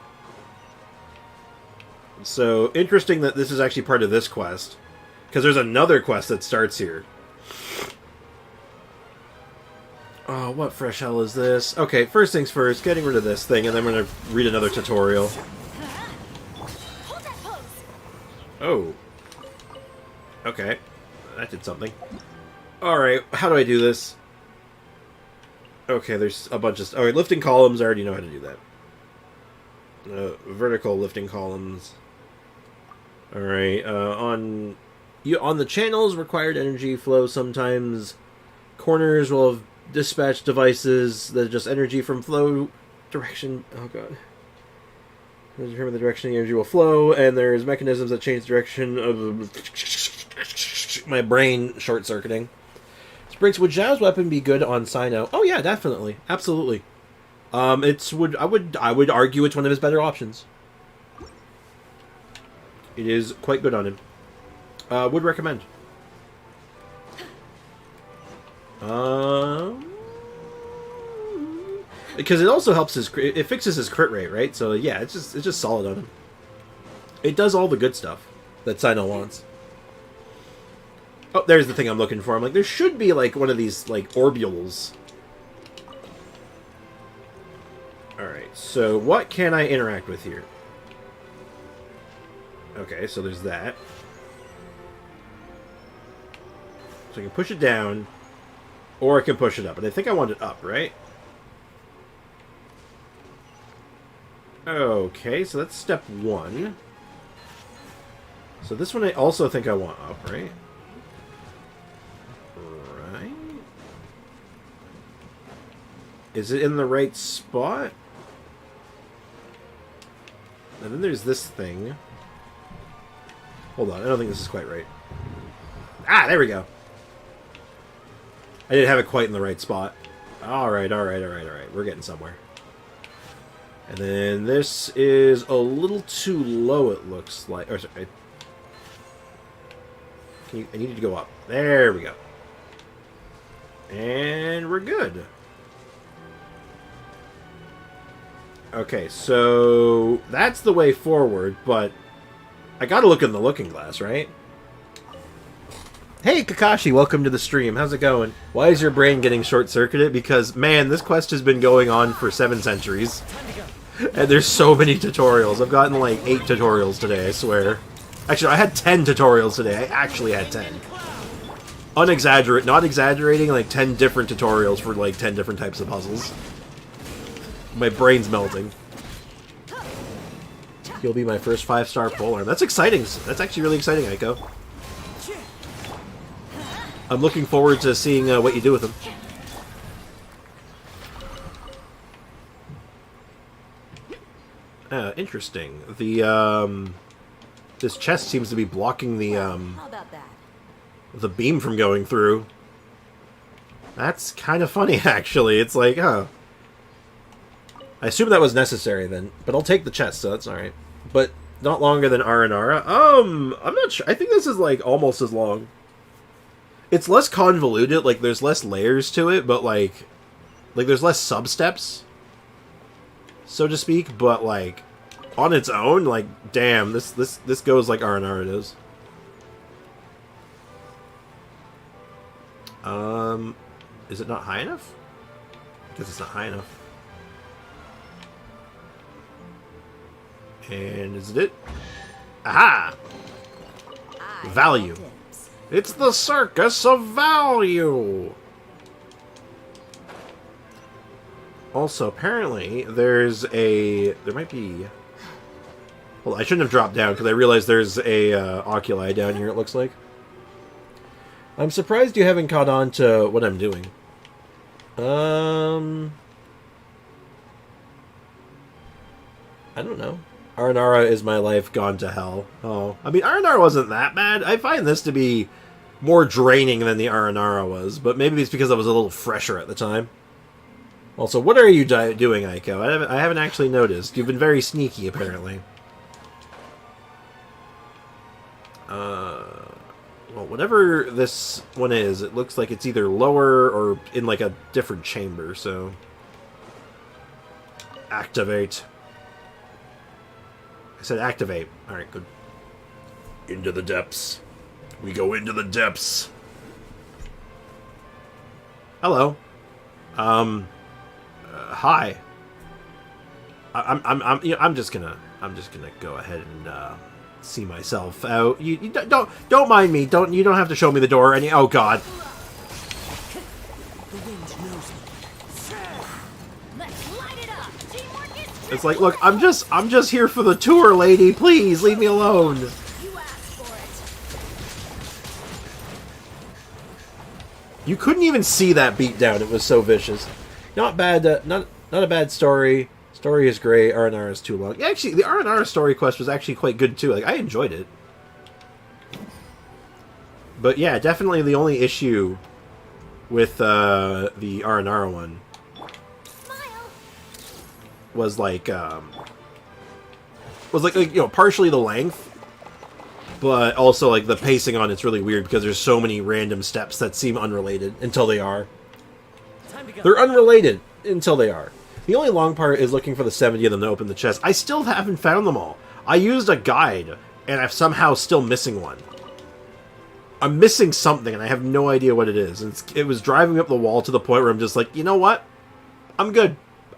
So, interesting that this is actually part of this quest. Because there's another quest that starts here. Oh, what fresh hell is this? Okay, first things first, getting rid of this thing, and then I'm going to read another tutorial. Hold that pose. Oh. Okay. That did something. Alright, how do I do this? Okay, there's a bunch of... Alright, lifting columns, I already know how to do that. Vertical lifting columns. Alright, on the channels, required energy flow sometimes. Corners will have dispatch devices that adjust energy from flow direction. Oh god. Determine the direction the energy will flow, and there's mechanisms that change the direction of my brain short-circuiting. Spriggs, would Zhao's weapon be good on Sino? Oh yeah, definitely, absolutely. I would argue it's one of his better options. It is quite good on him. Would recommend. Because it also helps it fixes his crit rate, right? So yeah, it's just solid on him. It does all the good stuff that Sino wants. Oh, there's the thing I'm looking for. I'm like, there should be like one of these like orbules. Alright, so what can I interact with here? Okay, so there's that. So I can push it down. Or I can push it up. And I think I want it up, right? Okay, so that's step one. So this one I also think I want up, right? Right. Is it in the right spot? And then there's this thing. Hold on, I don't think this is quite right. Ah, there we go. I didn't have it quite in the right spot. Alright. We're getting somewhere. And then this is a little too low, it looks like. Oh, sorry. I need to go up. There we go. And we're good. Okay, so that's the way forward, but I gotta look in the looking glass, right? Hey, Kakashi, welcome to the stream. How's it going? Why is your brain getting short-circuited? Because, man, this quest has been going on for 7 centuries. And there's so many tutorials. I've gotten, like, 8 tutorials today, I swear. Actually, I had 10 tutorials today. I actually had 10. Not exaggerating, like, 10 different tutorials for, like, 10 different types of puzzles. My brain's melting. You'll be my first 5-star polearm. That's exciting. That's actually really exciting, Aiko. I'm looking forward to seeing what you do with them. Interesting. The this chest seems to be blocking the How about that? the beam from going through. That's kind of funny, actually. It's like, huh. I assume that was necessary then, but I'll take the chest, so that's all right. But not longer than Aranara. I'm not sure. I think this is like almost as long. It's less convoluted, like there's less layers to it, but like there's less sub-steps, so to speak, but like on its own, like damn, this goes like Aranara does. Is it not high enough? I guess it's not high enough. And is it? Aha! Value. It's the circus of value! Also, apparently, there might be... Well, I shouldn't have dropped down, because I realized there's a oculi down here, it looks like. I'm surprised you haven't caught on to what I'm doing. I don't know. Aranara is my life gone to hell. Oh, I mean, Aranara wasn't that bad. I find this to be more draining than the Aranara was, but maybe it's because I was a little fresher at the time. Also, what are you doing, Aiko? I haven't actually noticed. You've been very sneaky, apparently. Well, whatever this one is, it looks like it's either lower or in, like, a different chamber, so... Activate. I said activate. Alright, good. Into the depths. We go into the depths. Hello. Hi. I'm just gonna go ahead and see myself out. You don't mind me. You don't have to show me the door. Oh God. The wind knows me. Let's light it up. Teamwork is It's like, look, I'm just here for the tour, lady. Please leave me alone. you asked for it. You couldn't even see that beat down. It was so vicious. Not bad. Not a bad story. Story is great. R&R is too long. Yeah, actually, the R&R story quest was actually quite good too. Like, I enjoyed it. But yeah, definitely the only issue with the R&R one Smile. was like partially the length, but also like the pacing on it's really weird because there's so many random steps that seem unrelated until they are. Time to go. They're unrelated until they are. The only long part is looking for the 70 of them to open the chest. I still haven't found them all. I used a guide, and I'm somehow still missing one. I'm missing something, and I have no idea what it is. And it was driving me up the wall to the point where I'm just like, you know what? I'm good.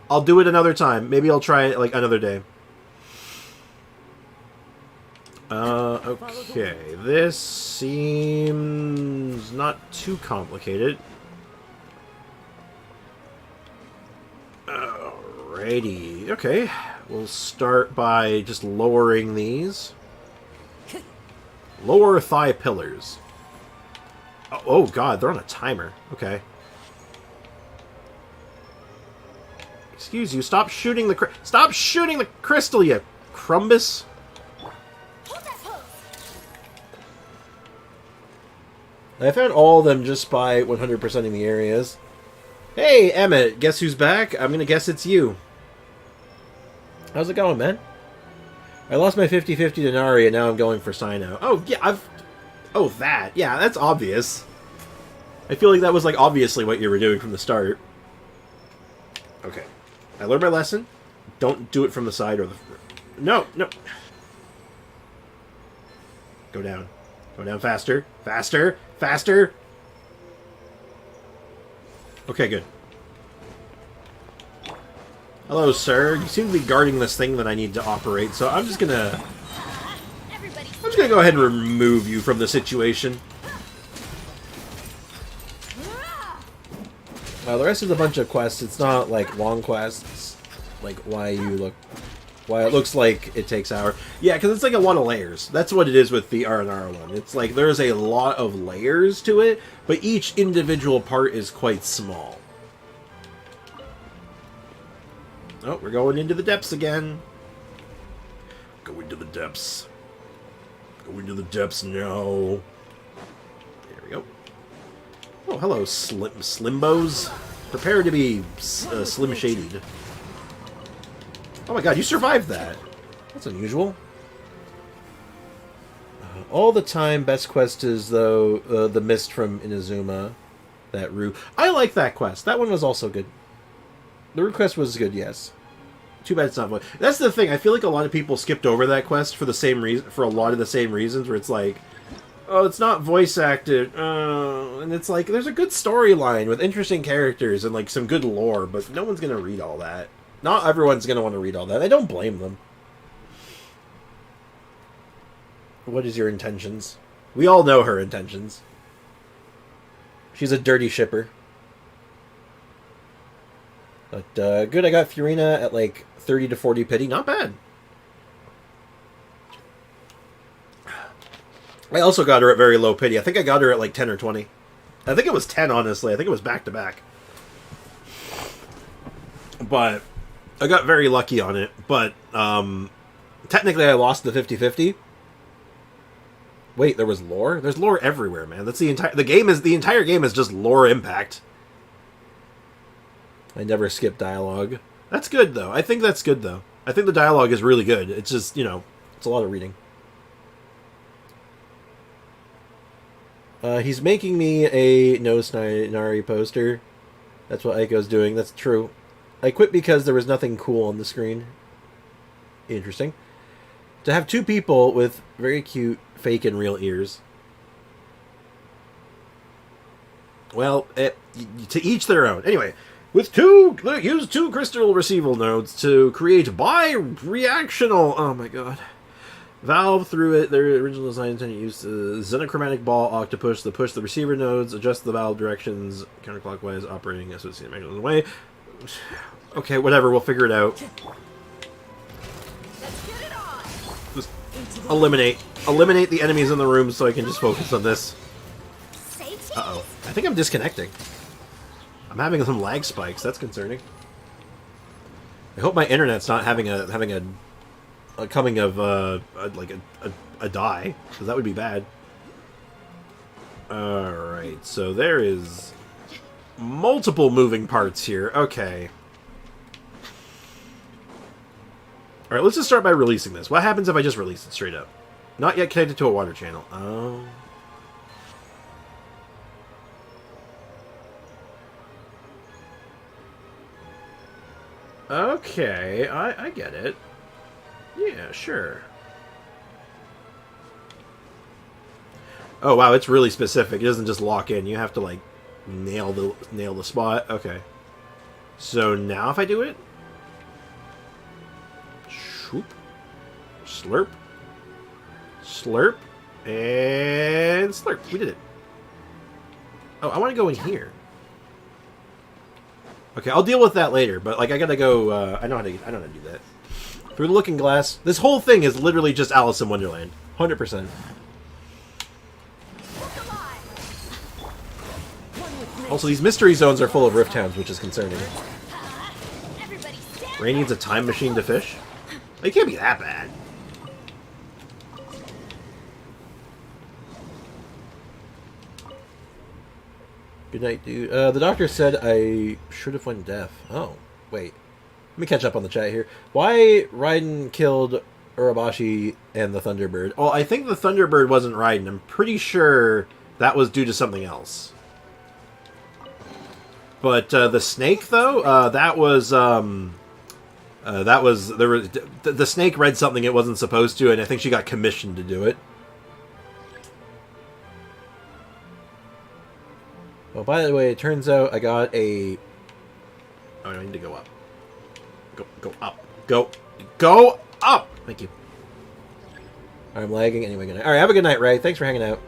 I'll do it another time. Maybe I'll try it like another day. Okay. This seems not too complicated. Alrighty. Okay. We'll start by just lowering these. Lower thigh pillars. Oh God, they're on a timer. Okay. Excuse you. Stop shooting the crystal, you crumbus. Hold that pose. I found all of them just by 100%ing the areas. Hey, Emmett, guess who's back? I'm gonna guess it's you. How's it going, man? I lost my 50-50 to Nari, and now I'm going for Sino. Oh, yeah, Oh, that. Yeah, that's obvious. I feel like that was, like, obviously what you were doing from the start. Okay. I learned my lesson. Don't do it from the side or the... No. Go down. Go down faster. Faster. Okay, good. Hello, sir. You seem to be guarding this thing that I need to operate, so I'm just gonna go ahead and remove you from the situation. The rest is a bunch of quests. It's not, like, long quests. Like, why it looks like it takes hours. Yeah, because it's, like, a lot of layers. That's what it is with the R&R one. It's, like, there's a lot of layers to it, but each individual part is quite small. Oh, we're going into the depths again. Go into the depths. Go into the depths now. There we go. Oh, hello, Slimbos. Prepare to be Slim Shadied. Oh my god, you survived that. That's unusual. All the time, best quest is, though, the mist from Inazuma. That Rue. I like that quest. That one was also good. The Rue quest was good, yes. Too bad it's not fun. That's the thing. I feel like a lot of people skipped over that quest for the same reason, for a lot of the same reasons, where it's like, oh, it's not voice acted, and it's like, there's a good storyline with interesting characters and like some good lore, but no one's gonna read all that. Not everyone's gonna want to read all that. I don't blame them. What is your intentions? We all know her intentions. She's a dirty shipper. But, good, I got Furina at, like, 30 to 40 pity. Not bad. I also got her at very low pity. I think I got her at, like, 10 or 20. I think it was 10, honestly. I think it was back-to-back. But I got very lucky on it. But, technically I lost the 50-50. Wait, there was lore? There's lore everywhere, man. That's the entire... The entire game is just lore impact. I never skip dialogue. That's good, though. I think that's good, though. I think the dialogue is really good. It's just, you know, it's a lot of reading. He's making me a No Nari poster. That's what Aiko's doing. That's true. I quit because there was nothing cool on the screen. Interesting. To have two people with very cute fake and real ears. Well, to each their own. Anyway, use two crystal receival nodes to create bi-reactional... Oh my god. Valve, through it, their original design intended to use the xenochromatic ball octopus to push the receiver nodes, adjust the valve directions counterclockwise, operating associated mechanism way. Okay, whatever, we'll figure it out. Let's get it on. Just eliminate the enemies in the room so I can just focus on this. Say cheese. Uh-oh. I think I'm disconnecting. I'm having some lag spikes. That's concerning. I hope my internet's not having a coming of like a die, because that would be bad. Alright, so there is multiple moving parts here. Okay. Alright, let's just start by releasing this. What happens if I just release it straight up? Not yet connected to a water channel. Oh. Okay, I get it. Yeah, sure. Oh wow, it's really specific. It doesn't just lock in. You have to like nail the spot. Okay. So now if I do it, shoop, slurp, slurp, and slurp. We did it. Oh, I want to go in here. Okay, I'll deal with that later. But like, I gotta go. I know how to do that. Through the looking glass. This whole thing is literally just Alice in Wonderland. 100%. Also, these mystery zones are full of rift towns, which is concerning. Ray needs a time machine to fish? It can't be that bad. Good night, dude. The doctor said I should have went deaf. Oh, wait. Let me catch up on the chat here. Why Raiden killed Urabashi and the Thunderbird? Oh, I think the Thunderbird wasn't Raiden. I'm pretty sure that was due to something else. But the snake, though, that was the snake read something it wasn't supposed to, and I think she got commissioned to do it. Well, by the way, it turns out I got a... Oh, I need to go up. Go up. Go up! Thank you. I'm lagging. Anyway, good night. Alright, have a good night, Ray. Thanks for hanging out.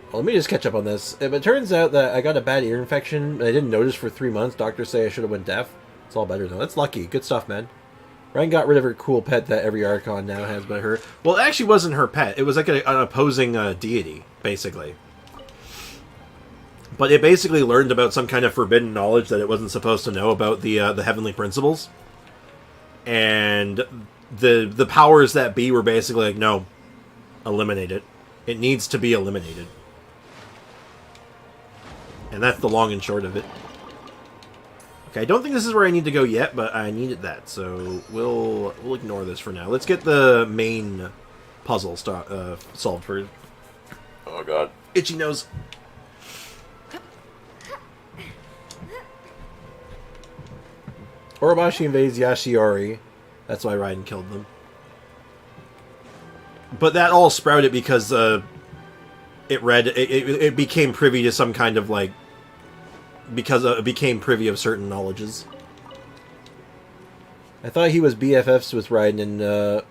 Well, let me just catch up on this. It turns out that I got a bad ear infection. I didn't notice for 3 months. Doctors say I should have went deaf. It's all better, though. That's lucky. Good stuff, man. Ryan got rid of her cool pet that every Archon now has by her. Well, it actually wasn't her pet. It was like an opposing deity, basically. But it basically learned about some kind of forbidden knowledge that it wasn't supposed to know about the heavenly principles. And the powers that be were basically like, no, eliminate it. It needs to be eliminated. And that's the long and short of it. Okay, I don't think this is where I need to go yet, but I needed that, so we'll ignore this for now. Let's get the main puzzle solved first. Oh god, itchy nose. Urabashi invades Yashiori. That's why Raiden killed them. But that all sprouted because it became privy to some kind of like, because it became privy of certain knowledges. I thought he was BFFs with Raiden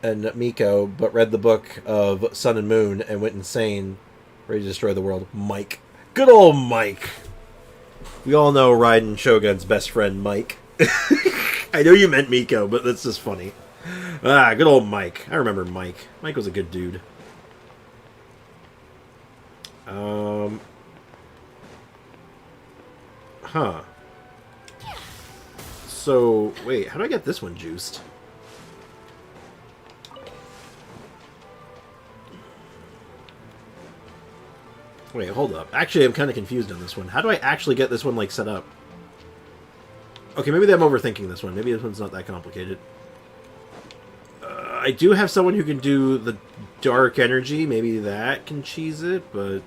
and Miko, but read the book of Sun and Moon and went insane, ready to destroy the world. Mike. Good old Mike. We all know Raiden Shogun's best friend, Mike. I know you meant Miko, but that's just funny. Ah, good old Mike. I remember Mike. Mike was a good dude. Huh. So, wait, how do I get this one juiced? Wait, hold up. Actually, I'm kind of confused on this one. How do I actually get this one, like, set up? Okay, maybe I'm overthinking this one. Maybe this one's not that complicated. I do have someone who can do the dark energy. Maybe that can cheese it, but...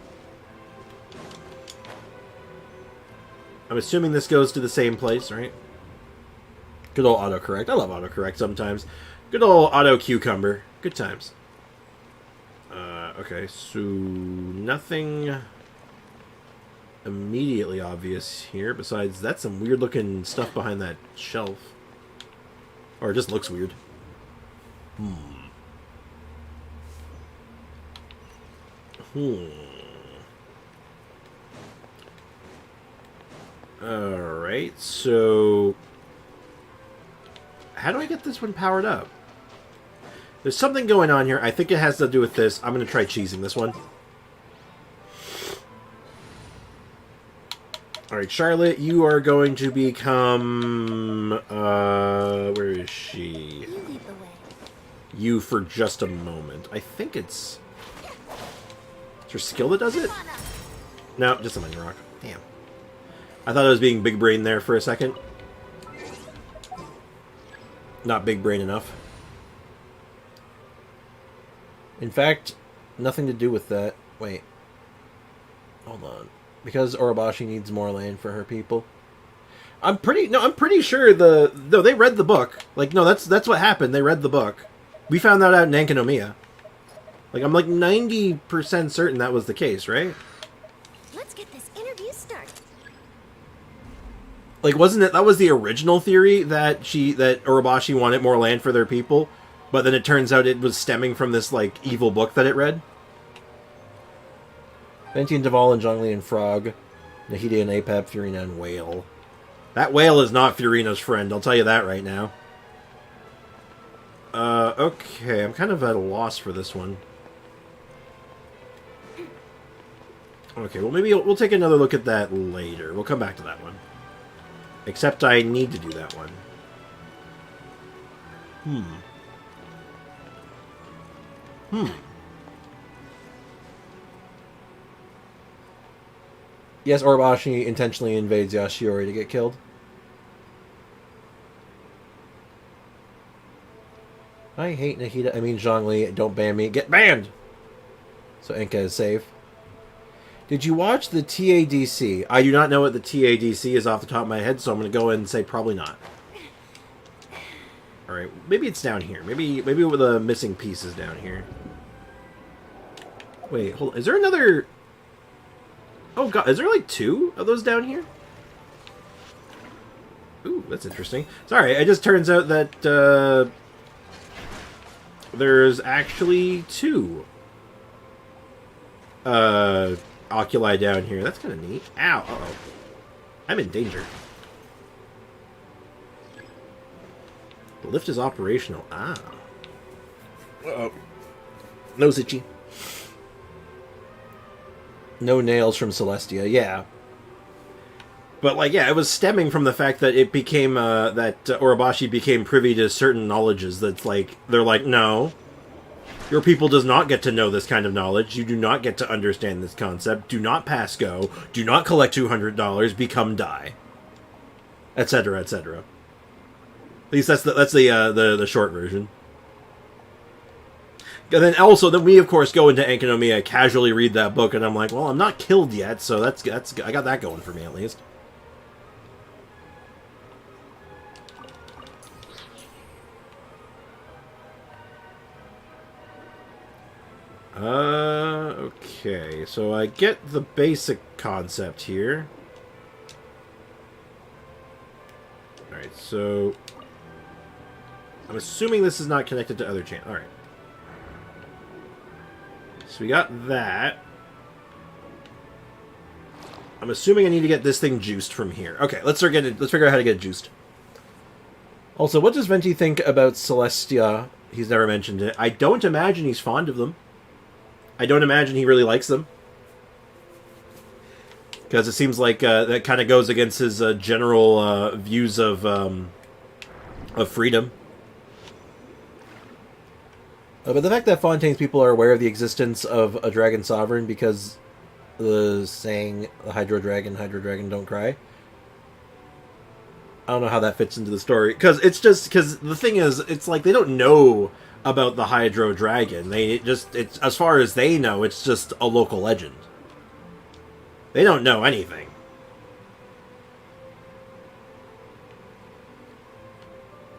I'm assuming this goes to the same place, right? Good old autocorrect. I love autocorrect sometimes. Good old auto cucumber. Good times. Okay, so nothing immediately obvious here. Besides, that's some weird looking stuff behind that shelf. Or it just looks weird. Alright, so... How do I get this one powered up? There's something going on here. I think it has to do with this. I'm going to try cheesing this one. Alright, Charlotte, you are going to become... where is she? You lead the way. You for just a moment. I think it's... Is her skill that does it? No, just a mighty rock. Damn. I thought I was being big brain there for a second. Not big brain enough. In fact, nothing to do with that. Wait. Hold on. Because Orobashi needs more land for her people. I'm pretty sure they read the book. Like, no, that's what happened. They read the book. We found that out in Ankonomiya. Like, I'm like 90% certain that was the case, right? Let's get this interview started. Like, wasn't it, that was the original theory that Orobashi wanted more land for their people? But then it turns out it was stemming from this, like, evil book that it read. Venti and Duval and Zhongli and Frog. Nahida and Apep, Furina and Whale. That whale is not Furina's friend, I'll tell you that right now. Okay, I'm kind of at a loss for this one. Okay, well maybe we'll take another look at that later. We'll come back to that one. Except I need to do that one. Yes, Orobashi intentionally invades Yashiori to get killed. I hate Nahida. I mean Zhongli. Don't ban me. Get banned! So Enka is safe. Did you watch the TADC? I do not know what the TADC is off the top of my head, so I'm going to go in and say probably not. Alright, maybe it's down here. Maybe with the missing pieces down here. Wait, hold on. Is there another... Oh god, is there like two of those down here? Ooh, that's interesting. Sorry, it just turns out that there's actually two oculi down here. That's kind of neat. Ow, uh-oh. I'm in danger. The lift is operational. Ah. Uh-oh. Nose itchy. No nails from Celestia, yeah. But, like, yeah, it was stemming from the fact that it became, that Orobashi became privy to certain knowledges that's, like, they're like, no. Your people does not get to know this kind of knowledge. You do not get to understand this concept. Do not pass go. Do not collect $200. Become die. Etc., etc. At least that's the short version. And then also, then we of course go into Ankonomiya, casually read that book, and I'm like, well, I'm not killed yet, so that's I got that going for me at least. Okay, so I get the basic concept here. Alright, so I'm assuming this is not connected to other channels. Alright. So we got that. I'm assuming I need to get this thing juiced from here. Okay, let's figure out how to get it juiced. Also, what does Venti think about Celestia? He's never mentioned it. I don't imagine he's fond of them. I don't imagine he really likes them. Because it seems like that kind of goes against his general views of freedom. But the fact that Fontaine's people are aware of the existence of a Dragon Sovereign because the saying, the Hydro Dragon, don't cry. I don't know how that fits into the story. Because the thing is, it's like they don't know about the Hydro Dragon. It's as far as they know, it's just a local legend. They don't know anything.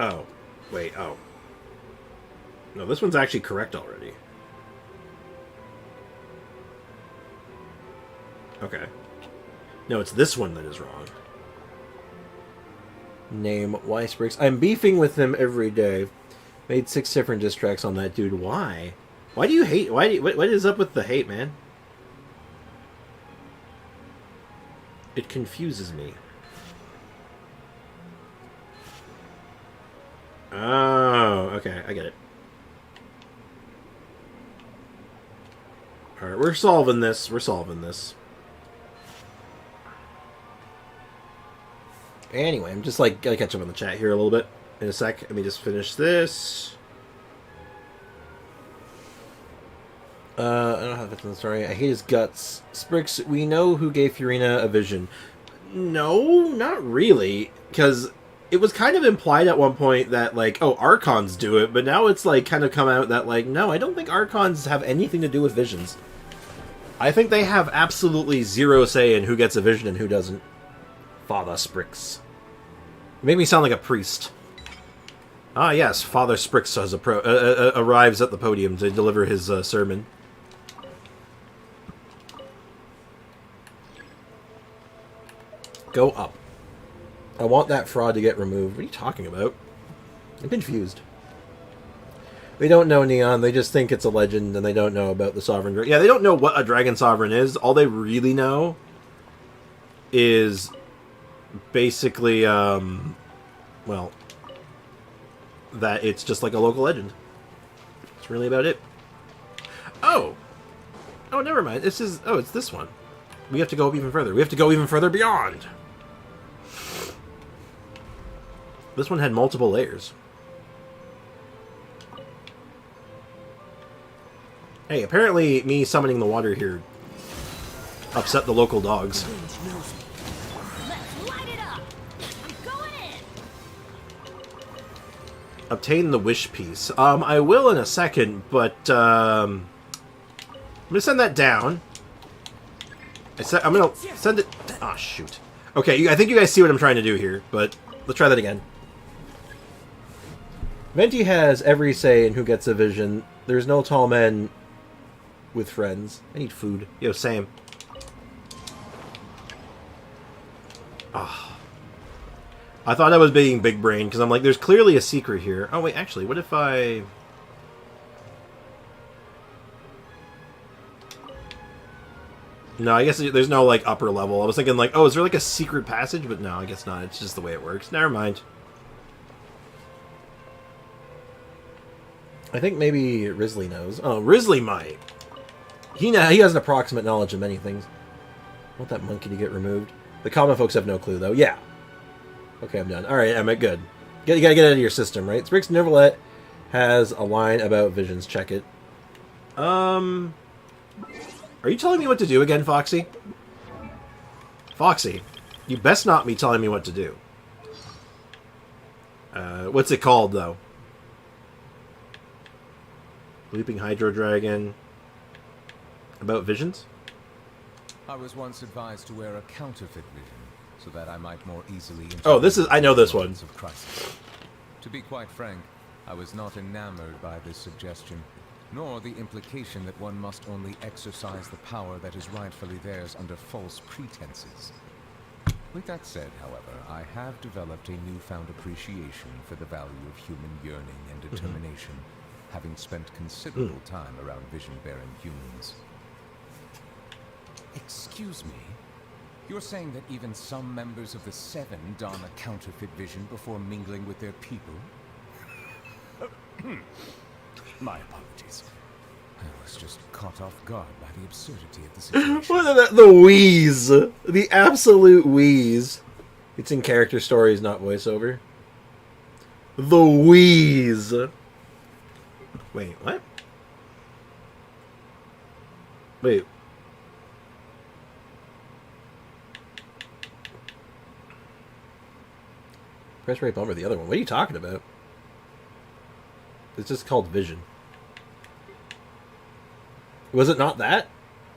Oh. Wait, oh. No, this one's actually correct already. Okay. No, it's this one that is wrong. Name Weiss Briggs. I'm beefing with him every day. Made 6 different diss tracks on that dude. Why? Why do you hate? What is up with the hate, man? It confuses me. Oh, okay, I get it. Alright, we're solving this. Anyway, I'm just like gotta catch up on the chat here a little bit in a sec. Let me just finish this. I don't know how to fit in the story. I hate his guts. Sprix, we know who gave Furina a vision. No, not really. Because it was kind of implied at one point that, like, oh, Archons do it, but now it's, like, kind of come out that, like, no, I don't think Archons have anything to do with visions. I think they have absolutely zero say in who gets a vision and who doesn't. Father Sprix. You make me sound like a priest. Ah, yes, Father Sprix has arrives at the podium to deliver his sermon. Go up. I want that fraud to get removed. What are you talking about? I'm confused. They don't know Neon. They just think it's a legend, and they don't know about the Sovereign. Yeah, they don't know what a Dragon Sovereign is. All they really know is basically, well, that it's just like a local legend. That's really about it. Oh! Oh, never mind. This is... Oh, it's this one. We have to go even further. We have to go even further beyond! This one had multiple layers. Hey, apparently me summoning the water here upset the local dogs. Let's light it up. I'm going in. Obtain the wish piece. I will in a second, but I'm gonna send that down. I'm gonna send it. Ah, shoot. Okay, I think you guys see what I'm trying to do here, but let's try that again. Venti has every say in who gets a vision. There's no tall men with friends. I need food. Yo, Sam. Ah. I thought I was being big brain, because I'm like, there's clearly a secret here. Oh, wait, actually, what if I... No, I guess there's no, like, upper level. I was thinking, like, oh, is there, like, a secret passage? But no, I guess not. It's just the way it works. Never mind. I think maybe Risley knows. Oh, Risley might. He has an approximate knowledge of many things. I want that monkey to get removed. The common folks have no clue, though. Yeah. Okay, I'm done. Alright, Emmett, good. You gotta get out of your system, right? Sprix Neverlet has a line about visions. Check it. Are you telling me what to do again, Foxy? Foxy, you best not be telling me what to do. What's it called, though? Leaping Hydro Dragon. About visions? I was once advised to wear a counterfeit vision, so that I might more easily... Oh, this is... I know this one. Of Christ. To be quite frank, I was not enamored by this suggestion, nor the implication that one must only exercise the power that is rightfully theirs under false pretenses. With that said, however, I have developed a newfound appreciation for the value of human yearning and determination, having spent considerable time around vision-bearing humans. Excuse me? You're saying that even some members of the Seven don a counterfeit vision before mingling with their people? My apologies. I was just caught off guard by the absurdity of the situation. What is that? The wheeze. The absolute wheeze. It's in character stories, not voiceover. The wheeze. Wait, what? Wait. Press right bumper, the other one. What are you talking about? It's just called Vision. Was it not that?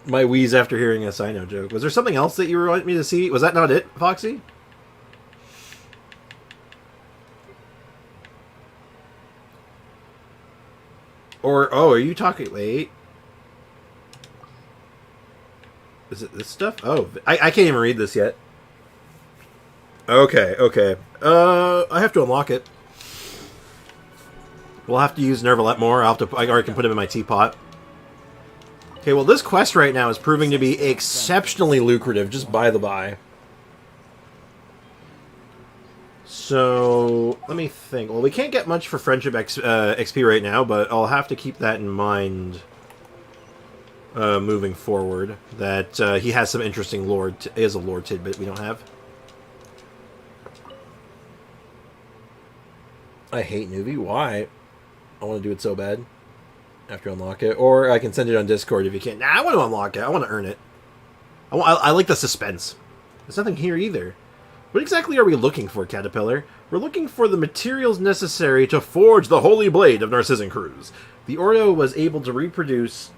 My wheeze after hearing a Sino joke. Was there something else that you were wanting me to see? Was that not it, Foxy? Or, oh, are you talking... Wait. Is it this stuff? Oh, I can't even read this yet. Okay, okay. I have to unlock it. We'll have to use Nervalette more. I already can put him in my teapot. Okay, well, this quest right now is proving to be exceptionally lucrative, just by the by. So, let me think. Well, we can't get much for Friendship XP right now, but I'll have to keep that in mind moving forward. That he has some interesting lore. Is a lore tidbit we don't have. I hate Nuvi. Why? I want to do it so bad. After unlock it. Or I can send it on Discord if you can't. Nah, I want to unlock it. I want to earn it. I like the suspense. There's nothing here either. What exactly are we looking for, Caterpillar? We're looking for the materials necessary to forge the holy blade of narzissenkreuz. The Ordo was able to reproduce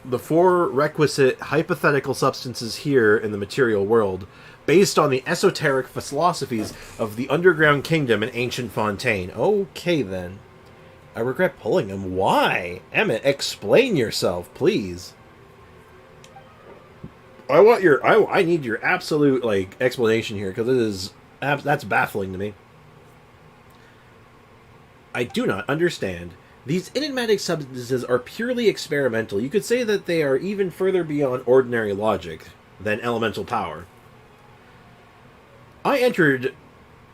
the 4 requisite hypothetical substances here in the material world, based on the esoteric philosophies of the underground kingdom in ancient Fontaine. Okay, then. I regret pulling him. Why? Emmett, explain yourself, please. I need your absolute, like, explanation here, because that's baffling to me. I do not understand. These enigmatic substances are purely experimental. You could say that they are even further beyond ordinary logic than elemental power. I entered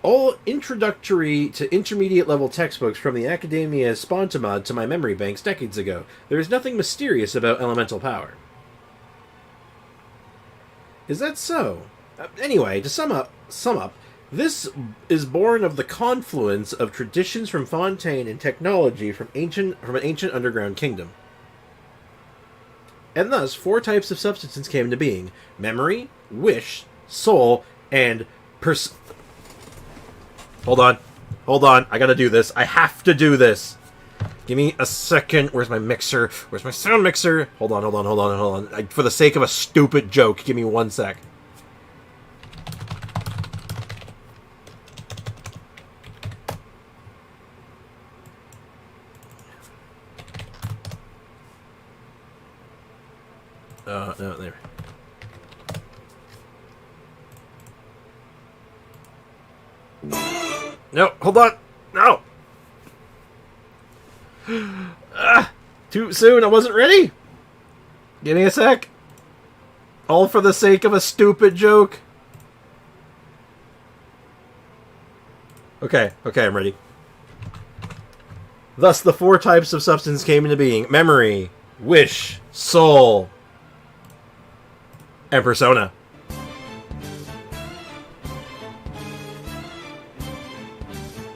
all introductory to intermediate level textbooks from the Academia Spontamod to my memory banks decades ago. There is nothing mysterious about elemental power. Is that so? Anyway, to sum up, this is born of the confluence of traditions from Fontaine and technology from an ancient underground kingdom. And thus, 4 types of substances came into being: memory, wish, soul, and Hold on, I gotta do this. I have to do this. Give me a second. Where's my mixer? Where's my sound mixer? Hold on. For the sake of a stupid joke, give me 1 sec. No, there. No, hold on. No. Too soon. I wasn't ready. Give me a sec. All for the sake of a stupid joke. Okay, I'm ready. Thus, the 4 types of substance came into being: memory, wish, soul, and persona.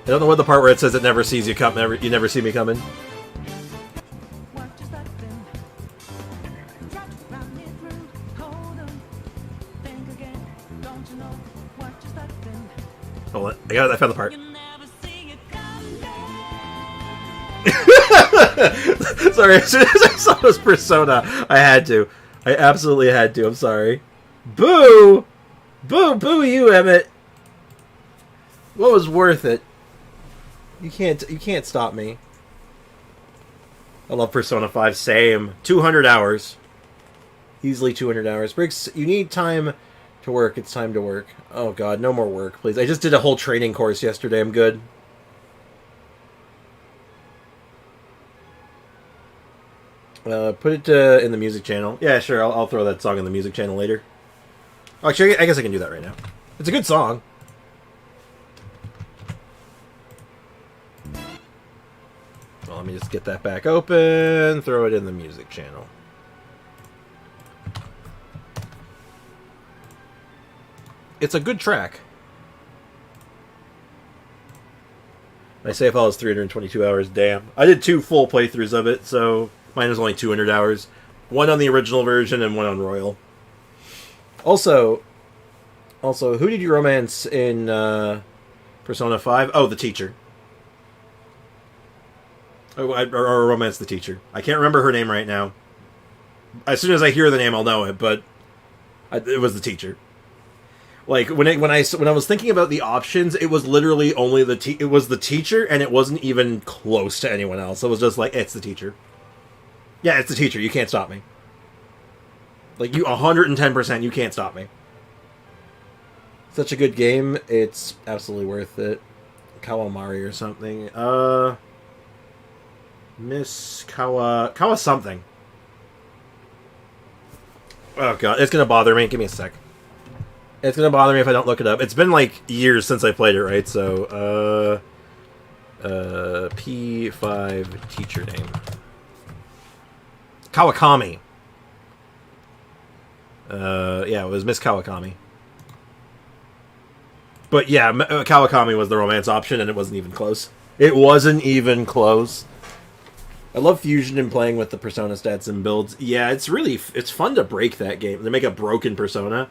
I don't know what the part where it says it never sees you come. You never see me coming. Hold on, I found the part. Sorry, as soon as I saw this persona, I had to. I absolutely had to. I'm sorry. Boo! Boo you, Emmett. What was worth it? You can't stop me. I love Persona 5. Same. 200 hours. Easily 200 hours. Briggs, you need time to work. It's time to work. Oh god, no more work, please. I just did a whole training course yesterday. I'm good. Put it in the music channel. Yeah, sure. I'll throw that song in the music channel later. Actually, I guess I can do that right now. It's a good song. Well, let me just get that back open. Throw it in the music channel. It's a good track. My save file is 322 hours. Damn. I did 2 full playthroughs of it, so mine was only 200 hours. 1 on the original version and 1 on Royal. Also, who did you romance in Persona 5. Oh, the teacher. Oh, or Romance the Teacher. I can't remember her name right now. As soon as I hear the name, I'll know it, but it was the teacher. Like, when I was thinking about the options, it was literally only it was the teacher, and it wasn't even close to anyone else. It was just like, it's the teacher. Yeah, it's the teacher. You can't stop me. Like, 110%, you can't stop me. Such a good game. It's absolutely worth it. Kawamari or something. Miss Kawa something. Oh god, it's gonna bother me. Give me a sec. It's gonna bother me if I don't look it up. It's been like years since I played it, right? So, P5 teacher name. Kawakami. Yeah, it was Miss Kawakami. But yeah, Kawakami was the romance option, and it wasn't even close. It wasn't even close. I love fusion and playing with the Persona stats and builds. Yeah, it's fun to break that game. To make a broken Persona.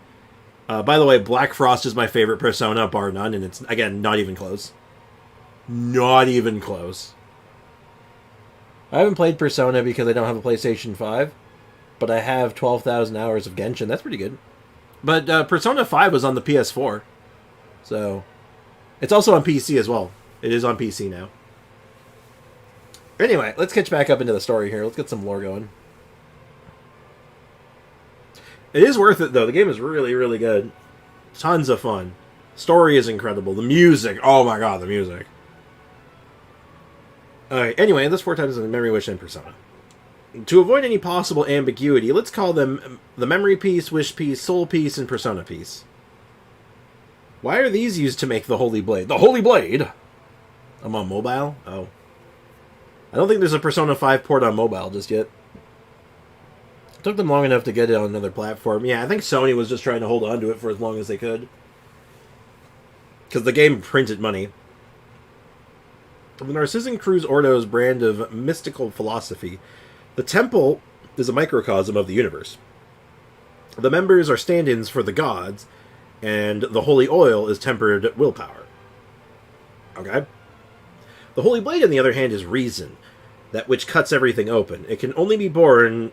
By the way, Black Frost is my favorite Persona, bar none, and it's, again, not even close. Not even close. I haven't played Persona because I don't have a PlayStation 5, but I have 12,000 hours of Genshin. That's pretty good. But Persona 5 was on the PS4, so it's also on PC as well. It is on PC now. Anyway, let's catch back up into the story here. Let's get some lore going. It is worth it, though. The game is really, really good. Tons of fun. Story is incredible. The music. Oh my god, the music. Alright, anyway, this 4 times in Memory Wish and Persona. To avoid any possible ambiguity, let's call them the Memory Piece, Wish Piece, Soul Piece, and Persona Piece. Why are these used to make the Holy Blade? The Holy Blade? I'm on mobile? Oh. I don't think there's a Persona 5 port on mobile just yet. It took them long enough to get it on another platform. Yeah, I think Sony was just trying to hold on to it for as long as they could. Because the game printed money. The narzissenkreuz Ordo's brand of mystical philosophy. The temple is a microcosm of the universe. The members are stand-ins for the gods, and the holy oil is tempered willpower. Okay? The Holy Blade, on the other hand, is reason, that which cuts everything open. It can only be born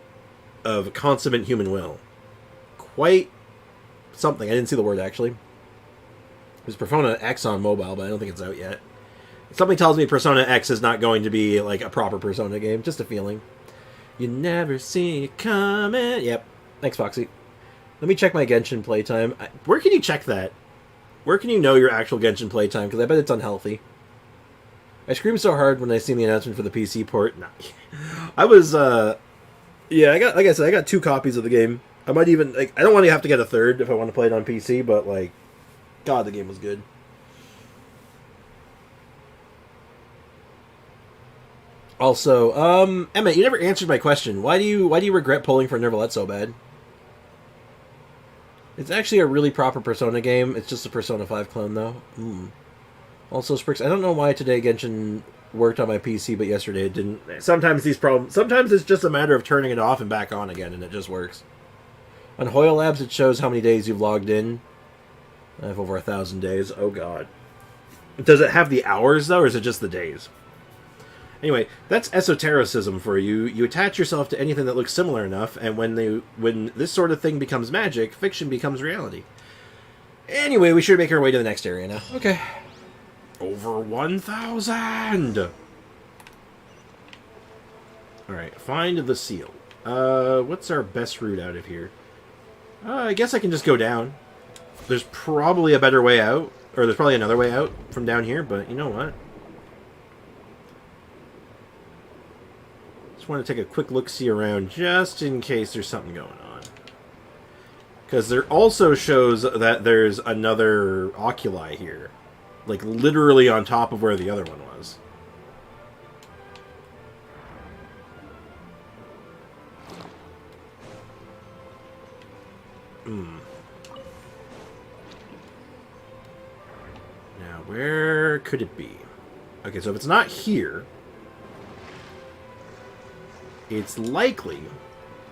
of consummate human will. Quite something. I didn't see the word, actually. There's Persona X on mobile, but I don't think it's out yet. Something tells me Persona X is not going to be like a proper Persona game. Just a feeling. You never see it coming. Yep. Thanks, Foxy. Let me check my Genshin playtime. Where can you check that? Where can you know your actual Genshin playtime? Because I bet it's unhealthy. I screamed so hard when I seen the announcement for the PC port. Nah. I was, yeah, like I said, I got 2 copies of the game. I might even, like, I don't want to have to get a third if I want to play it on PC, but, like, God, the game was good. Also, Emma, you never answered my question. Why do you regret pulling for Nervalette so bad? It's actually a really proper Persona game. It's just a Persona 5 clone, though. Also, Sprix, I don't know why today Genshin worked on my PC, but yesterday it didn't. Sometimes it's just a matter of turning it off and back on again, and it just works. On Hoyle Labs, it shows how many days you've logged in. I have over 1,000 days. Oh, God. Does it have the hours, though, or is it just the days? Anyway, that's esotericism for you. You attach yourself to anything that looks similar enough, and when this sort of thing becomes magic, fiction becomes reality. Anyway, we should make our way to the next area now. Okay. Over 1,000! Alright, find the seal. What's our best route out of here? I guess I can just go down. There's probably a better way out. Or there's probably another way out from down here, but you know what? Just want to take a quick look-see around just in case there's something going on. Because there also shows that there's another oculi here. Like, literally on top of where the other one was. Now, where could it be? Okay, so if it's not here, it's likely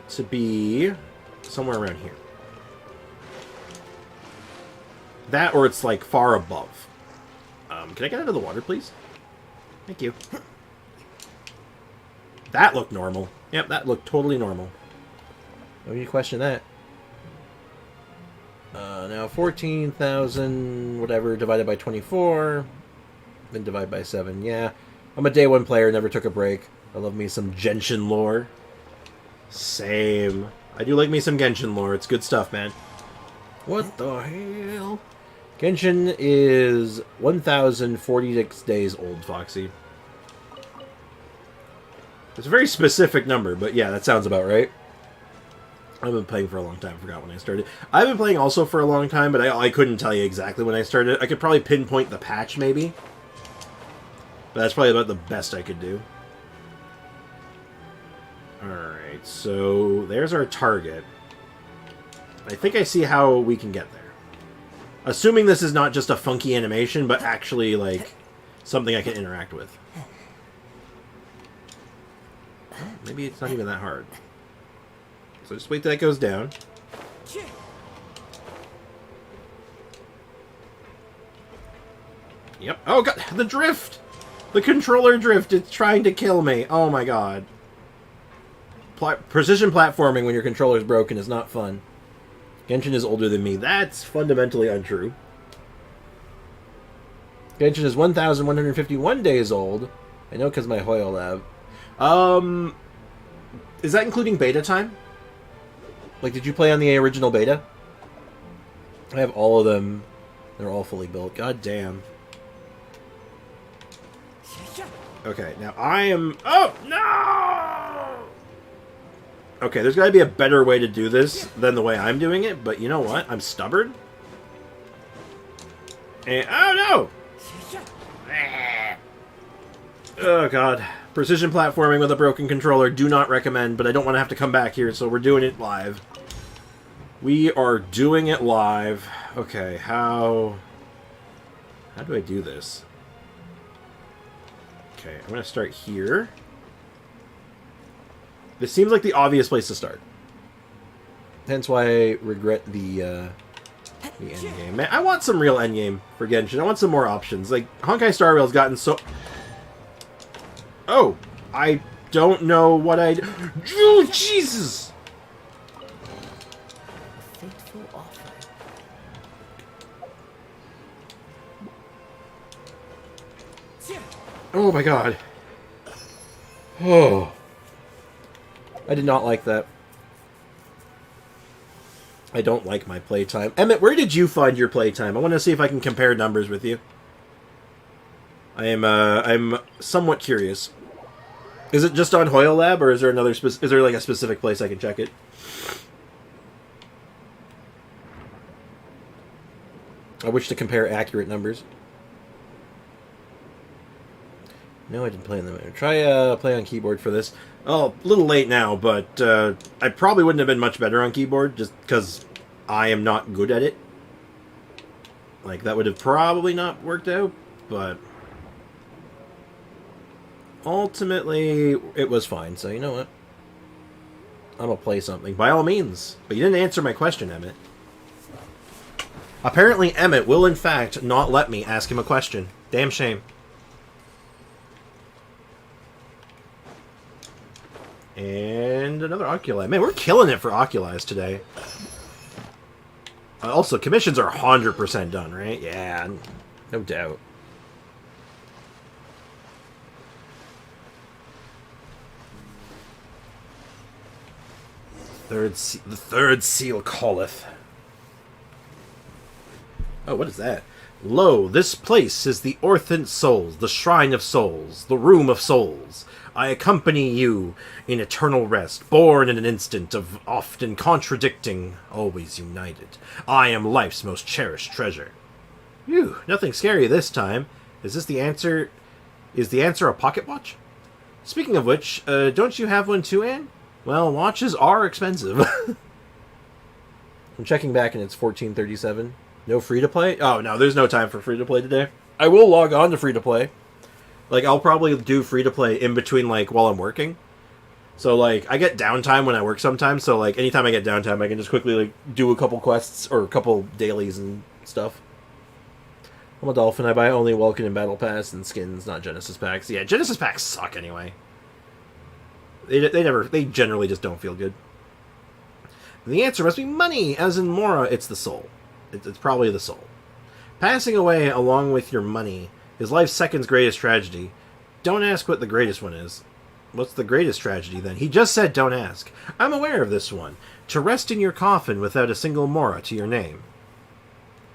to be somewhere around here. That, or it's, like, far above. Can I get out of the water, please? Thank you. That looked normal. Yep, that looked totally normal. No need to question that. Now 14,000 whatever divided by 24, then divide by 7. Yeah, I'm a day one player. Never took a break. I love me some Genshin lore. Same. I do like me some Genshin lore. It's good stuff, man. What the hell? Genshin is 1,046 days old, Foxy. It's a very specific number, but yeah, that sounds about right. I've been playing for a long time. I forgot when I started. I've been playing also for a long time, but I couldn't tell you exactly when I started. I could probably pinpoint the patch, maybe. But that's probably about the best I could do. Alright, so there's our target. I think I see how we can get there. Assuming this is not just a funky animation, but actually, like, something I can interact with. Maybe it's not even that hard. So just wait till that goes down. Yep. Oh god, the drift! The controller drift, it's trying to kill me. Oh my god. Precision platforming when your controller's broken is not fun. Genshin is older than me. That's fundamentally untrue. Genshin is 1,151 days old. I know because my Hoyo Lab. Is that including beta time? Like, did you play on the original beta? I have all of them. They're all fully built. God damn. Okay, now I am... Oh, no! Okay, there's got to be a better way to do this than the way I'm doing it, but you know what? I'm stubborn. And... Oh, no! Oh, God. Precision platforming with a broken controller, do not recommend, but I don't want to have to come back here, so we're doing it live. We are doing it live. Okay, how do I do this? Okay, I'm going to start here. This seems like the obvious place to start. Hence why I regret the endgame. Man, I want some real endgame for Genshin. I want some more options. Like, Honkai Star Rail's gotten so... Oh, I don't know what I... Oh, Jesus! Fateful offer. Oh my god. Oh. I did not like that. I don't like my playtime. Emmett, where did you find your playtime? I want to see if I can compare numbers with you. I'm somewhat curious. Is it just on Hoyo Lab, or is there another? Is there like a specific place I can check it? I wish to compare accurate numbers. No, I didn't play on the... Try play on keyboard for this. Oh, a little late now, but I probably wouldn't have been much better on keyboard, just because I am not good at it. Like, that would have probably not worked out, but... Ultimately, it was fine, so you know what? I'm gonna play something, by all means. But you didn't answer my question, Emmett. Apparently, Emmett will, in fact, not let me ask him a question. Damn shame. And another Oculi. Man, we're killing it for Oculis today. Also, commissions are 100% done, right? Yeah, no doubt. The third seal calleth. Oh, what is that? Lo, this place is the Orthent Souls, the Shrine of Souls, the Room of Souls. I accompany you in eternal rest, born in an instant of often contradicting, always united. I am life's most cherished treasure. Phew, nothing scary this time. Is this the answer? Is the answer a pocket watch? Speaking of which, don't you have one too, Anne? Well, watches are expensive. I'm checking back and it's 14:37. No free-to-play? Oh, no, there's no time for free-to-play today. I will log on to free-to-play. Like, I'll probably do free-to-play in between, like, while I'm working. So, like, I get downtime when I work sometimes, so, like, anytime I get downtime, I can just quickly, like, do a couple quests or a couple dailies and stuff. I'm a dolphin. I buy only Welkin and Battle Pass and skins, not Genesis packs. Yeah, Genesis packs suck anyway. They generally just don't feel good. The answer must be money, as in Mora, it's the soul. It's probably the soul. Passing away along with your money is life's second greatest tragedy. Don't ask what the greatest one is. What's the greatest tragedy, then? He just said don't ask. I'm aware of this one. To rest in your coffin without a single Mora to your name.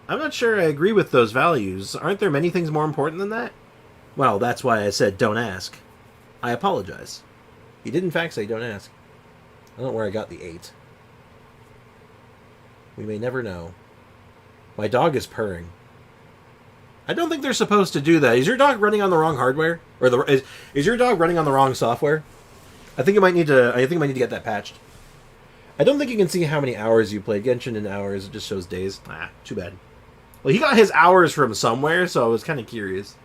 I'm not sure I agree with those values. Aren't there many things more important than that? Well, that's why I said don't ask. I apologize. He did in fact say don't ask. I don't know where I got the 8. We may never know. My dog is purring. I don't think they're supposed to do that. Is your dog running on the wrong hardware? Or is your dog running on the wrong software? I think I might need to get that patched. I don't think you can see how many hours you played Genshin in hours. It just shows days. Ah, too bad. Well, he got his hours from somewhere, so I was kind of curious.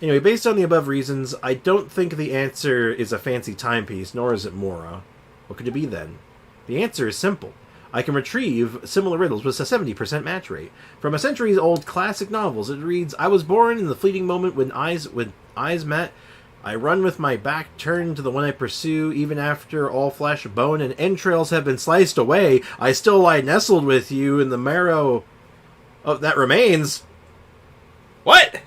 Anyway, based on the above reasons, I don't think the answer is a fancy timepiece, nor is it Mora. What could it be then? The answer is simple. I can retrieve similar riddles with a 70% match rate. From a centuries-old classic novels, it reads, I was born in the fleeting moment when eyes met. I run with my back turned to the one I pursue. Even after all flesh, bone, and entrails have been sliced away, I still lie nestled with you in the marrow that remains. What?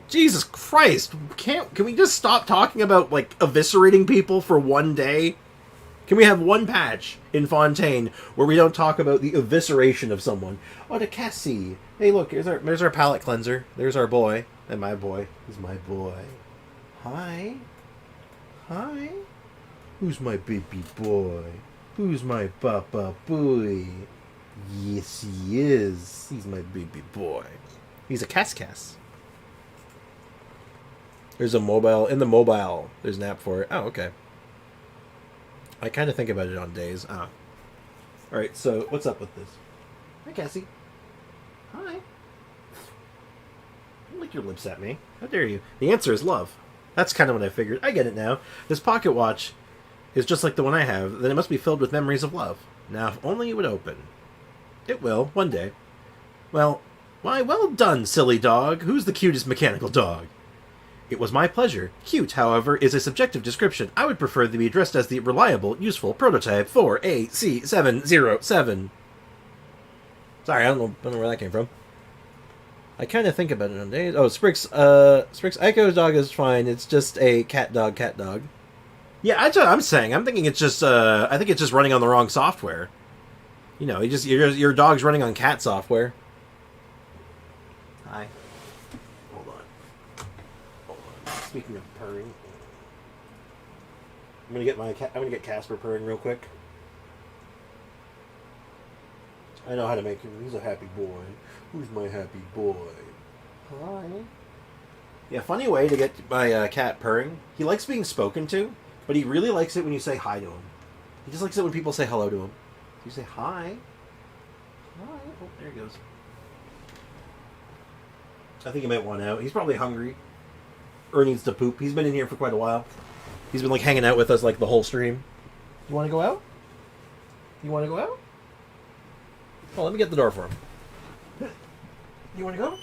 Jesus Christ. Can we just stop talking about, like, eviscerating people for one day? Can we have one patch in Fontaine where we don't talk about the evisceration of someone? Oh, the Cassie. Hey, look, there's our palate cleanser. There's our boy. And my boy is my boy. Hi. Hi. Who's my baby boy? Who's my papa boy? Yes, he is. He's my baby boy. He's a Cass. There's a mobile. In the mobile, there's an app for it. Oh, okay. I kind of think about it on days. Alright, so what's up with this? Hi, Cassie. Hi. Don't lick your lips at me. How dare you? The answer is love. That's kind of what I figured. I get it now. This pocket watch is just like the one I have. Then it must be filled with memories of love. Now, if only it would open. It will, one day. Well, why, well done, silly dog. Who's the cutest mechanical dog? It was my pleasure. Cute, however, is a subjective description. I would prefer to be addressed as the reliable, useful prototype for AC707. Sorry, I don't know where that came from. I kind of think about it on days. Oh, Sprix Echo's dog is fine. It's just a cat dog. Yeah, that's what I'm saying. I'm thinking it's just, I think it's just running on the wrong software. You know, your dog's running on cat software. Hi. Hold on. Speaking of purring, I'm gonna get Casper purring real quick. I know how to make him. He's a happy boy. Who's my happy boy? Hi. Yeah, funny way to get my cat purring. He likes being spoken to, but he really likes it when you say hi to him. He just likes it when people say hello to him. You say hi. Hi. Oh, there he goes. I think he might want out. He's probably hungry. Or needs to poop. He's been in here for quite a while. He's been, like, hanging out with us, like, the whole stream. You want to go out? You want to go out? Oh, let me get the door for him. You want to go?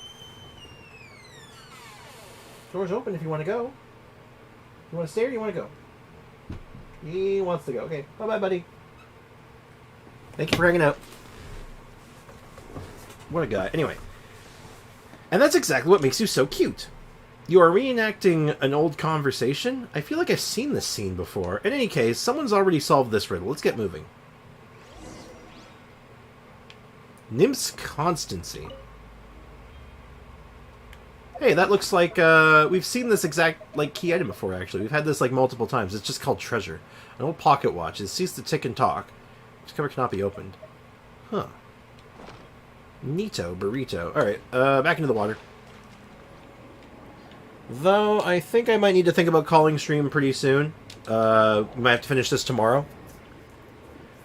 Door's open if you want to go. You want to stay or you want to go? He wants to go. Okay. Bye-bye, buddy. Thank you for hanging out. What a guy. Anyway. And that's exactly what makes you so cute. You are reenacting an old conversation? I feel like I've seen this scene before. In any case, someone's already solved this riddle. Let's get moving. Nymph's Constancy. Hey, that looks like, we've seen this exact, like, key item before, actually. We've had this, like, multiple times. It's just called Treasure. An old pocket watch. It ceased to tick and talk. This cover cannot be opened. Huh. Neato, burrito. Alright, back into the water. Though, I think I might need to think about calling stream pretty soon. We might have to finish this tomorrow.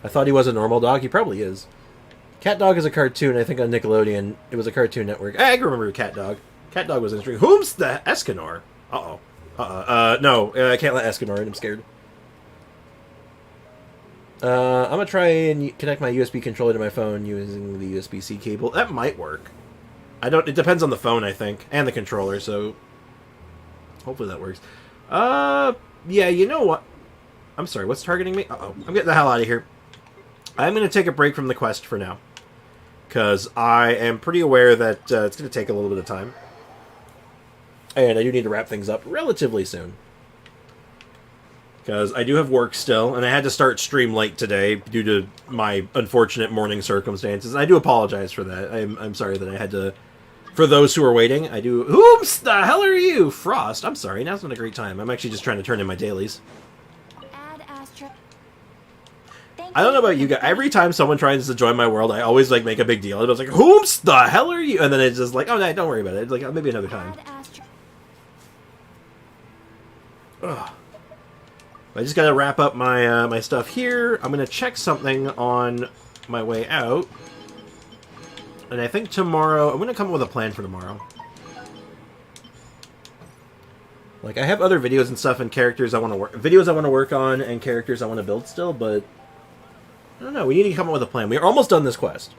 I thought he was a normal dog. He probably is. Cat Dog is a cartoon, I think, on Nickelodeon. It was a Cartoon Network. I can remember Cat Dog. Cat Dog was in the stream. Whom's the Escanor? Uh-oh. No, I can't let Escanor in. I'm scared. I'm gonna try and connect my USB controller to my phone using the USB-C cable. That might work. I don't. It depends on the phone, I think, and the controller. So hopefully that works. Yeah. You know what? I'm sorry. What's targeting me? Uh-oh. I'm getting the hell out of here. I'm gonna take a break from the quest for now, because I am pretty aware that it's gonna take a little bit of time, and I do need to wrap things up relatively soon. Because I do have work still, and I had to start stream late today due to my unfortunate morning circumstances. And I do apologize for that. I'm sorry that I had to... For those who are waiting, I do... Oops! The hell are you? Frost. I'm sorry. Now's not a great time. I'm actually just trying to turn in my dailies. Add Astra. I don't know about you guys. Every time someone tries to join my world, I always like make a big deal. I was like, "Whoops! The hell are you?" And then it's just like, "Oh, no, don't worry about it. It's like, maybe another time." Add Astra. Ugh. I just gotta wrap up my my stuff here. I'm gonna check something on my way out, and I think tomorrow I'm gonna come up with a plan for tomorrow. Like, I have other videos and stuff and characters I want to work on and characters I want to build still, but I don't know. We need to come up with a plan. We're almost done this quest,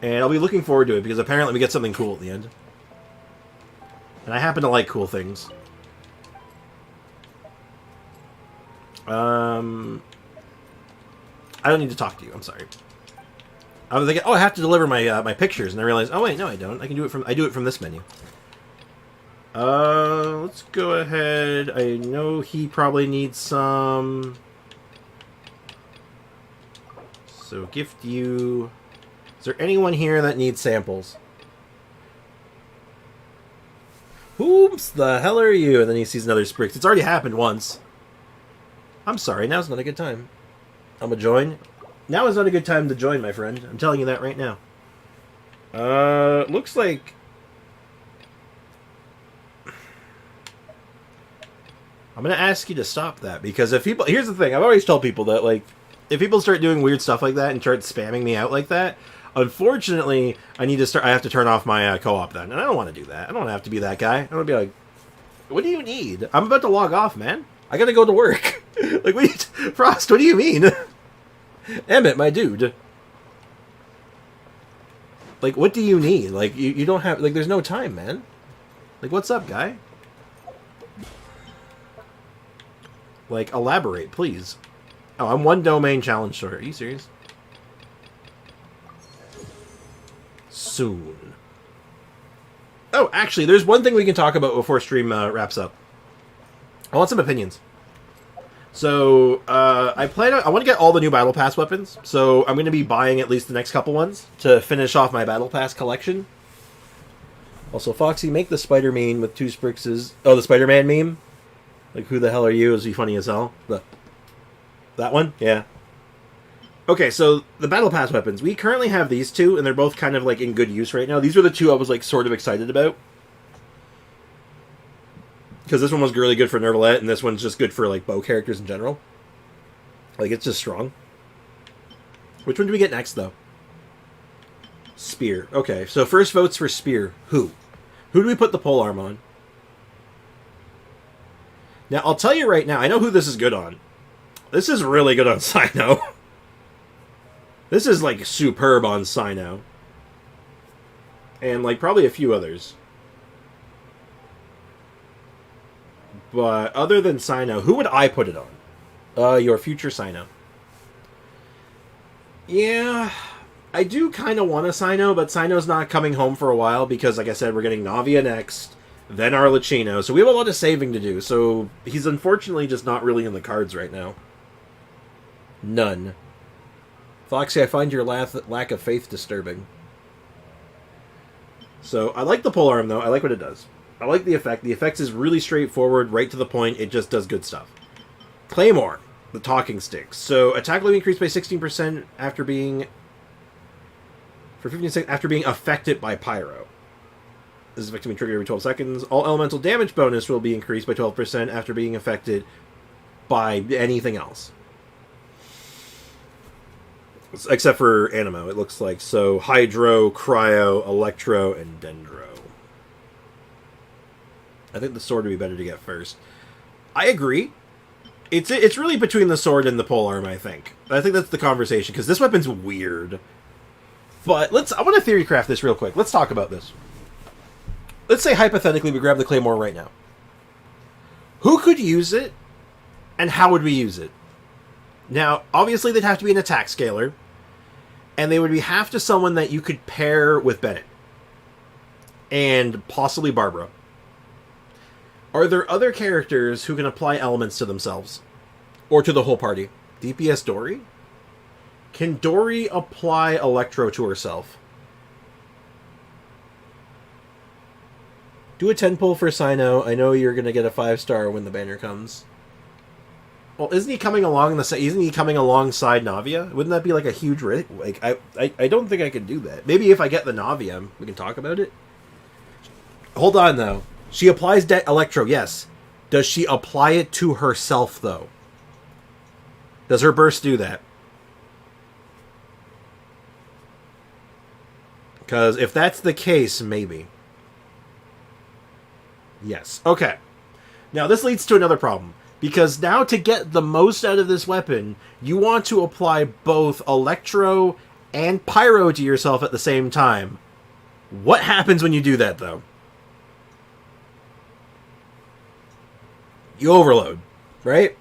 and I'll be looking forward to it because apparently we get something cool at the end, and I happen to like cool things. I don't need to talk to you. I'm sorry. I was thinking, oh, I have to deliver my my pictures, and I realized, oh wait, no, I don't. I can do it from this menu. Let's go ahead. I know he probably needs some. So gift you. Is there anyone here that needs samples? Whoops, the hell are you? And then he sees another Sprix. It's already happened once. I'm sorry, now's not a good time. I'm gonna join. Now is not a good time to join, my friend. I'm telling you that right now. Looks like... I'm gonna ask you to stop that, because if people... Here's the thing, I've always told people that, like, if people start doing weird stuff like that and start spamming me out like that, unfortunately, I have to turn off my co-op then. And I don't want to do that. I don't have to be that guy. I want to be like, what do you need? I'm about to log off, man. I gotta go to work. Like, wait, Frost, what do you mean? Emmett, my dude. Like, what do you need? Like, you don't have... Like, there's no time, man. Like, what's up, guy? Like, elaborate, please. Oh, I'm one domain challenge short. Are you serious? Soon. Oh, actually, there's one thing we can talk about before stream wraps up. I want some opinions. So, I want to get all the new Battle Pass weapons, so I'm going to be buying at least the next couple ones to finish off my Battle Pass collection. Also, Foxy, make the Spider-Man with 2 Sprixes. Oh, the Spider-Man meme? Like, who the hell are you? Is he funny as hell? That one? Yeah. Okay, so the Battle Pass weapons. We currently have these two, and they're both kind of, like, in good use right now. These were the two I was, like, sort of excited about. Because this one was really good for Nervalette, and this one's just good for, like, bow characters in general. Like, it's just strong. Which one do we get next, though? Spear. Okay, so first votes for Spear. Who? Who do we put the polearm on? Now, I'll tell you right now, I know who this is good on. This is really good on Cyno. This is, like, superb on Cyno. And, like, probably a few others. But other than Cyno, who would I put it on? Your future Cyno. Yeah, I do kind of want a Cyno, but Cyno's not coming home for a while because, like I said, we're getting Navia next, then Arlecchino, so we have a lot of saving to do, so he's unfortunately just not really in the cards right now. None. Foxy, I find your lack of faith disturbing. So, I like the polearm, though. I like what it does. I like the effect. The effect is really straightforward, right to the point. It just does good stuff. Claymore, the talking sticks. So, attack will increase by 16% after being... For 15 seconds after being affected by Pyro. This is effect to be triggered every 12 seconds. All elemental damage bonus will be increased by 12% after being affected by anything else. Except for Animo, it looks like. So, Hydro, Cryo, Electro, and Dendro. I think the sword would be better to get first. I agree. It's really between the sword and the polearm, I think. I think that's the conversation, because this weapon's weird. But I want to theory craft this real quick. Let's talk about this. Let's say, hypothetically, we grab the Claymore right now. Who could use it, and how would we use it? Now, obviously, they'd have to be an attack scaler, and they would be half to someone that you could pair with Bennett. And possibly Barbara. Are there other characters who can apply elements to themselves? Or to the whole party? DPS Dory? Can Dory apply Electro to herself? Do a 10 pull for Sino. I know you're going to get a 5-star when the banner comes. Well, isn't he coming alongside Navia? Wouldn't that be like a huge risk? Like, I don't think I could do that. Maybe if I get the Navia, we can talk about it. Hold on, though. She applies Electro, yes. Does she apply it to herself, though? Does her burst do that? Because if that's the case, maybe. Yes. Okay. Now, this leads to another problem. Because now to get the most out of this weapon, you want to apply both Electro and Pyro to yourself at the same time. What happens when you do that, though? You overload, right?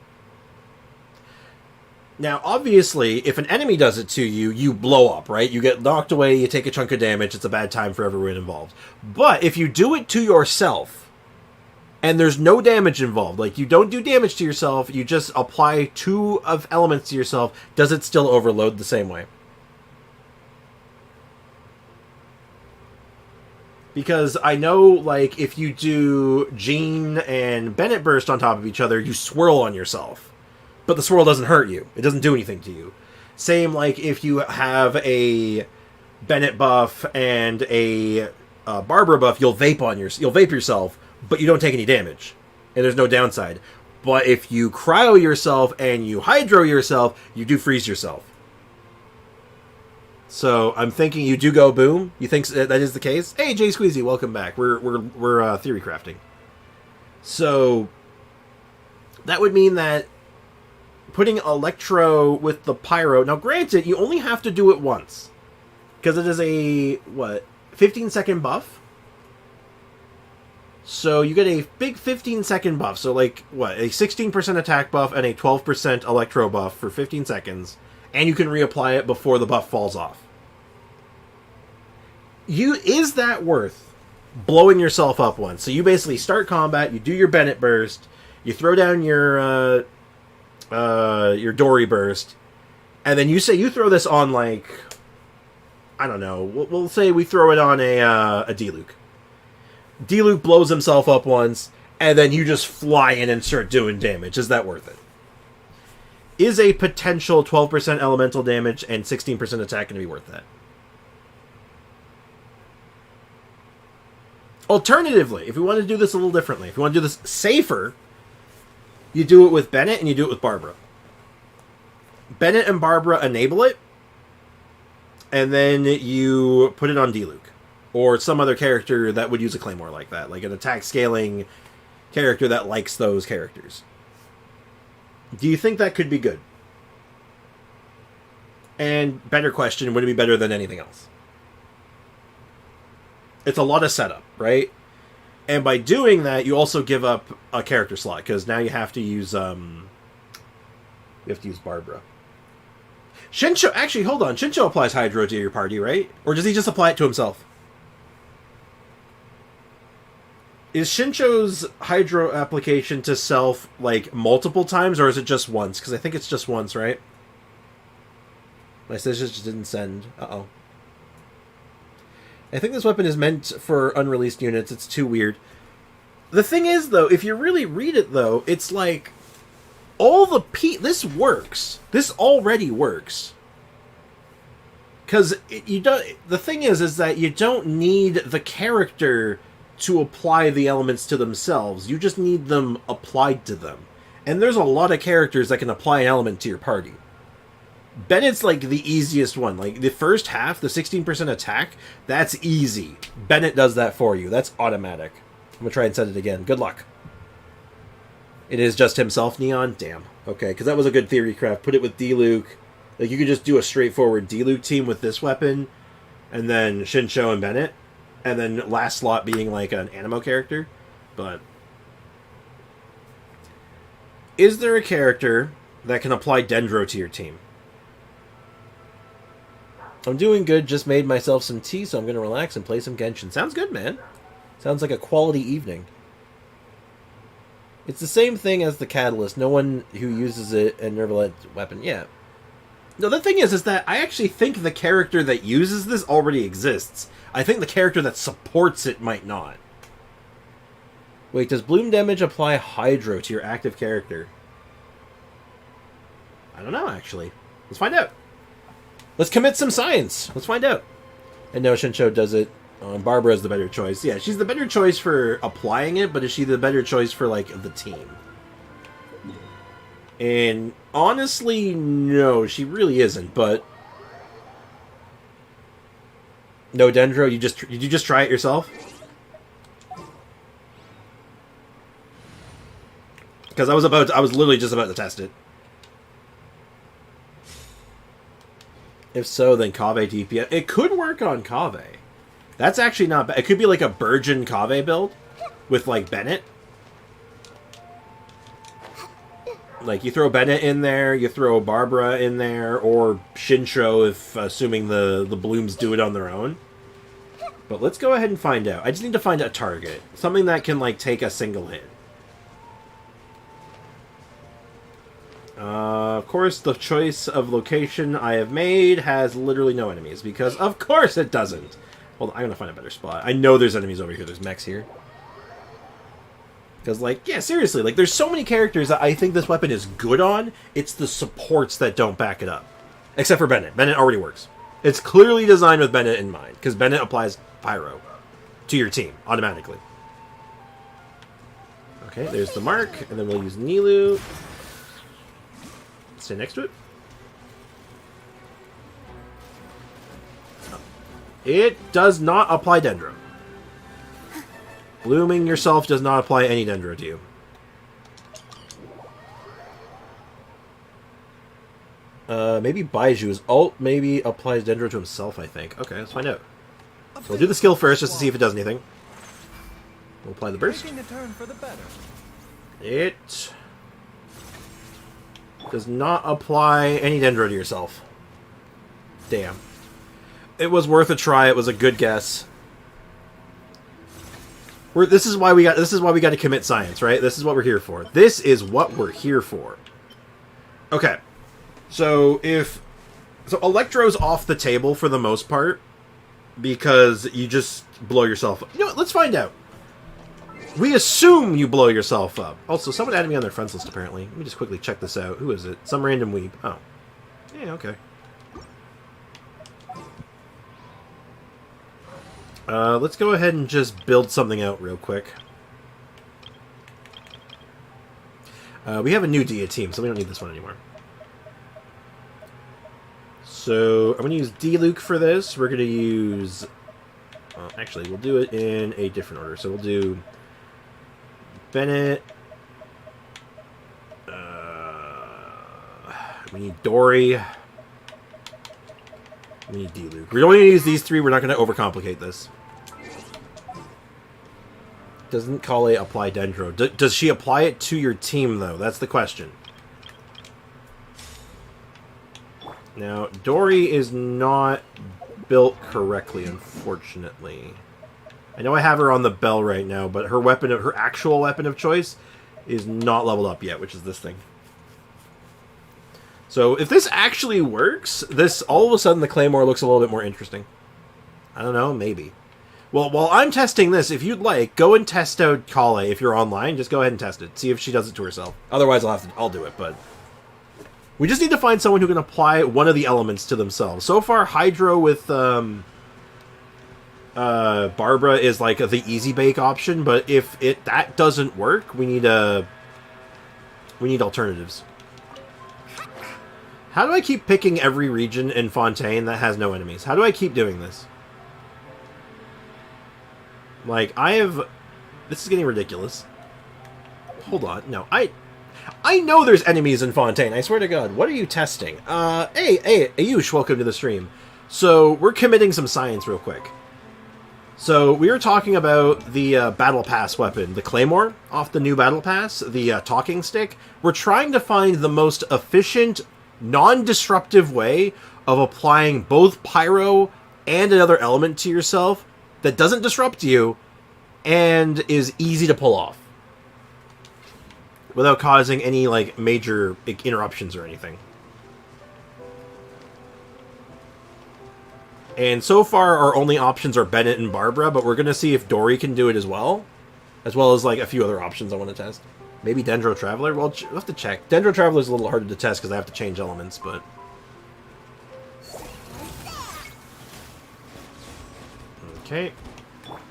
Now, obviously, if an enemy does it to you, you blow up, right? You get knocked away, you take a chunk of damage, it's a bad time for everyone involved. But if you do it to yourself, and there's no damage involved, like you don't do damage to yourself, you just apply 2 of elements to yourself, does it still overload the same way? Because I know, like, if you do Jean and Bennett burst on top of each other, you swirl on yourself. But the swirl doesn't hurt you. It doesn't do anything to you. Same, like, if you have a Bennett buff and a Barbara buff, you'll vape yourself, but you don't take any damage. And there's no downside. But if you cryo yourself and you hydro yourself, you do freeze yourself. So I'm thinking you do go boom. You think that is the case? Hey, Jay Squeezy, welcome back. We're theory crafting. So that would mean that putting Electro with the Pyro. Now, granted, you only have to do it once because it is a 15-second buff. So you get a big 15-second buff. So like a 16% attack buff and a 12% Electro buff for 15 seconds, and you can reapply it before the buff falls off. Is that worth blowing yourself up once? So you basically start combat, you do your Bennett burst, you throw down your Dory burst, and then you throw this on, like, I don't know, we'll say we throw it on a D-Luke. D-Luke blows himself up once, and then you just fly in and start doing damage. Is that worth it? Is a potential 12% elemental damage and 16% attack going to be worth that? Alternatively, if we want to do this a little differently, if you want to do this safer, you do it with Bennett and you do it with Barbara. Bennett and Barbara enable it, and then you put it on D-Luke. Or some other character that would use a Claymore like that. Like an attack scaling character that likes those characters. Do you think that could be good? And better question, would it be better than anything else? It's a lot of setup, right? And by doing that, you also give up a character slot, because now you have to use Barbara. Shincho, actually, hold on. Shincho applies Hydro to your party, right? Or does he just apply it to himself? Is Shincho's Hydro application to self, like, multiple times, or is it just once? Because I think it's just once, right? My sister just didn't send. Uh-oh. I think this weapon is meant for unreleased units. It's too weird. The thing is, though, if you really read it, though, it's like, this works. This already works. Because the thing is that you don't need the character to apply the elements to themselves. You just need them applied to them. And there's a lot of characters that can apply an element to your party. Bennett's like the easiest one. Like the first half, the 16% attack, that's easy. Bennett does that for you. That's automatic. I'm gonna try and set it again. Good luck. It is just himself, Neon? Damn. Okay, because that was a good theory craft. Put it with D-Luke. Like, you could just do a straightforward D-Luke team with this weapon, and then Shinsho and Bennett, and then last slot being, like, an Animo character. But is there a character that can apply Dendro to your team? I'm doing good, just made myself some tea, so I'm going to relax and play some Genshin. Sounds good, man. Sounds like a quality evening. It's the same thing as the Catalyst. No one who uses it and Nervalet's weapon. Yeah. No, the thing is that I actually think the character that uses this already exists. I think the character that supports it might not. Wait, does Bloom Damage apply Hydro to your active character? I don't know, actually. Let's find out. Let's commit some science. Let's find out. And no, Shinsho does it. Barbara's the better choice. Yeah, she's the better choice for applying it, but is she the better choice for, like, the team? And honestly, no, she really isn't, but... No, Dendro, did you just try it yourself? Because I was literally just about to test it. If so, then Kave DPS. It could work on Kave. That's actually not bad. It could be like a Burgeon Kave build with, like, Bennett. Like, you throw Bennett in there, you throw Barbara in there, or Shinsho if, assuming the Blooms do it on their own. But let's go ahead and find out. I just need to find a target. Something that can, like, take a single hit. Of course, the choice of location I have made has literally no enemies, because of course it doesn't. Hold on, I'm gonna find a better spot. I know there's enemies over here. There's mechs here. Because, like, yeah, seriously, like, there's so many characters that I think this weapon is good on. It's the supports that don't back it up. Except for Bennett. Bennett already works. It's clearly designed with Bennett in mind, because Bennett applies Pyro to your team automatically. Okay, there's the mark, and then we'll use Nilu. Stay next to it. It does not apply Dendro. Blooming yourself does not apply any Dendro to you. Maybe Baiju's ult maybe applies Dendro to himself, I think. Okay, let's find out. So we'll do the skill first just to see if it does anything. We'll apply the burst. It does not apply any Dendro to yourself. Damn. It was worth a try. It was a good guess. This is why we got to commit science, right? This is what we're here for. This is what we're here for. Okay. So Electro's off the table for the most part because you just blow yourself up. You know what? Let's find out. We assume you blow yourself up. Also, someone added me on their friends list, apparently. Let me just quickly check this out. Who is it? Some random weeb. Oh. Yeah, okay. Let's go ahead and just build something out real quick. We have a new Dia team, so we don't need this one anymore. So, I'm going to use D-Luke for this. We're going to use... Well, actually, we'll do it in a different order. So we'll do... Bennett. We need Dory. We need D-Luke. We're only going to use these three. We're not going to overcomplicate this. Doesn't Kale apply Dendro? Does she apply it to your team, though? That's the question. Now, Dory is not built correctly, unfortunately. I know I have her on the bell right now, but her actual weapon of choice is not leveled up yet, which is this thing. So if this actually works, all of a sudden the Claymore looks a little bit more interesting. I don't know, maybe. Well, while I'm testing this, if you'd like, go and test out Kale if you're online. Just go ahead and test it. See if she does it to herself. Otherwise, I'll do it, but... We just need to find someone who can apply one of the elements to themselves. So far, Hydro with Barbara is like the easy bake option, but if that doesn't work, we need alternatives. How do I keep picking every region in Fontaine that has no enemies? How do I keep doing this? Like, this is getting ridiculous. hold on. No, I know there's enemies in Fontaine. I swear to God. What are you testing? Hey, Ayush, welcome to the stream. So, we're committing some science real quick. So, we were talking about the Battle Pass weapon, the Claymore, off the new Battle Pass, the talking stick. We're trying to find the most efficient, non-disruptive way of applying both pyro and another element to yourself that doesn't disrupt you and is easy to pull off without causing any, like, major interruptions or anything. And so far, our only options are Bennett and Barbara, but we're going to see if Dory can do it as well as, like, a few other options I want to test. Maybe Dendro Traveler? Well, we'll have to check. Dendro Traveler is a little harder to test because I have to change elements, but... Okay.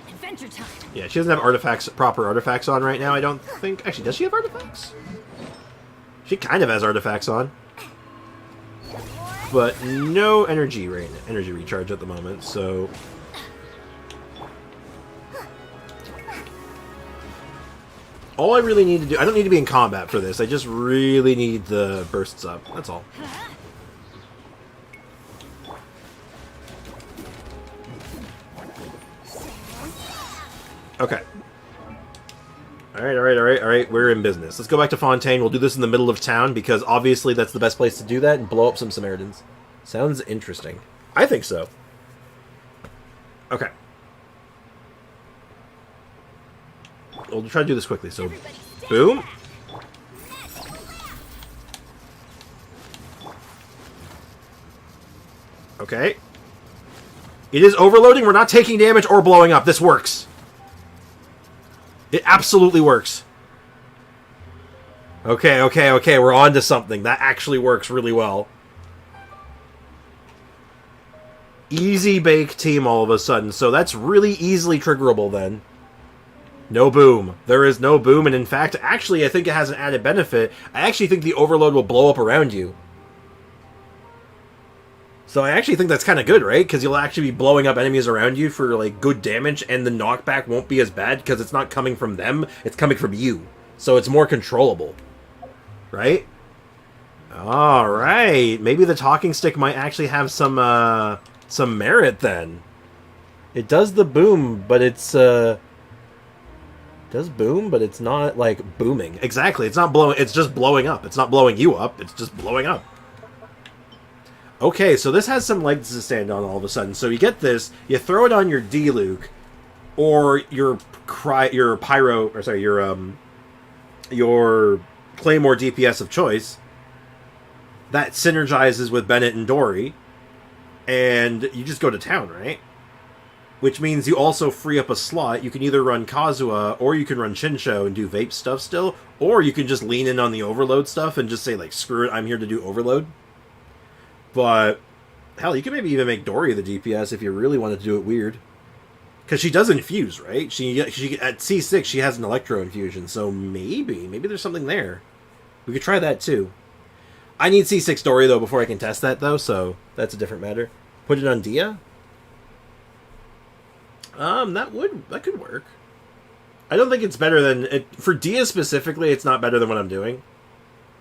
Adventure time. Yeah, she doesn't have artifacts, proper artifacts on right now, I don't think. Actually, does she have artifacts? She kind of has artifacts on. But no energy recharge at the moment, so... All I really need to do... I don't need to be in combat for this. I just really need the bursts up. That's all. Okay. Alright. We're in business. Let's go back to Fontaine. We'll do this in the middle of town, because obviously that's the best place to do that, and blow up some Samaritans. Sounds interesting. I think so. Okay. We'll try to do this quickly, so... Boom. Okay. It is overloading. We're not taking damage or blowing up. This works. It absolutely works. Okay. We're on to something. That actually works really well. Easy bake team all of a sudden. So that's really easily triggerable then. No boom. There is no boom. And in fact, actually, I think it has an added benefit. I actually think the overload will blow up around you. So I actually think that's kind of good, right? Because you'll actually be blowing up enemies around you for, like, good damage, and the knockback won't be as bad because it's not coming from them, it's coming from you. So it's more controllable. Right? Alright. Maybe the talking stick might actually have some merit then. It does the boom, but it's, does boom, but it's not, like, booming. Exactly. It's not blowing, it's just blowing up. It's not blowing you up, it's just blowing up. Okay, so this has some legs to stand on all of a sudden. So you get this, you throw it on your D-Luke, or your Pyro, or sorry, your Claymore DPS of choice. That synergizes with Bennett and Dory, and you just go to town, right? Which means you also free up a slot. You can either run Kazuha, or you can run Shinsho and do vape stuff still, or you can just lean in on the overload stuff and just say, like, screw it, I'm here to do overload. But, hell, you could maybe even make Dory the DPS if you really wanted to do it weird. Because she does infuse, right? She at C6, she has an electro infusion, so maybe there's something there. We could try that, too. I need C6 Dory, though, before I can test that, though, so that's a different matter. Put it on Dia? That could work. I don't think it's better than... for Dia specifically, it's not better than what I'm doing.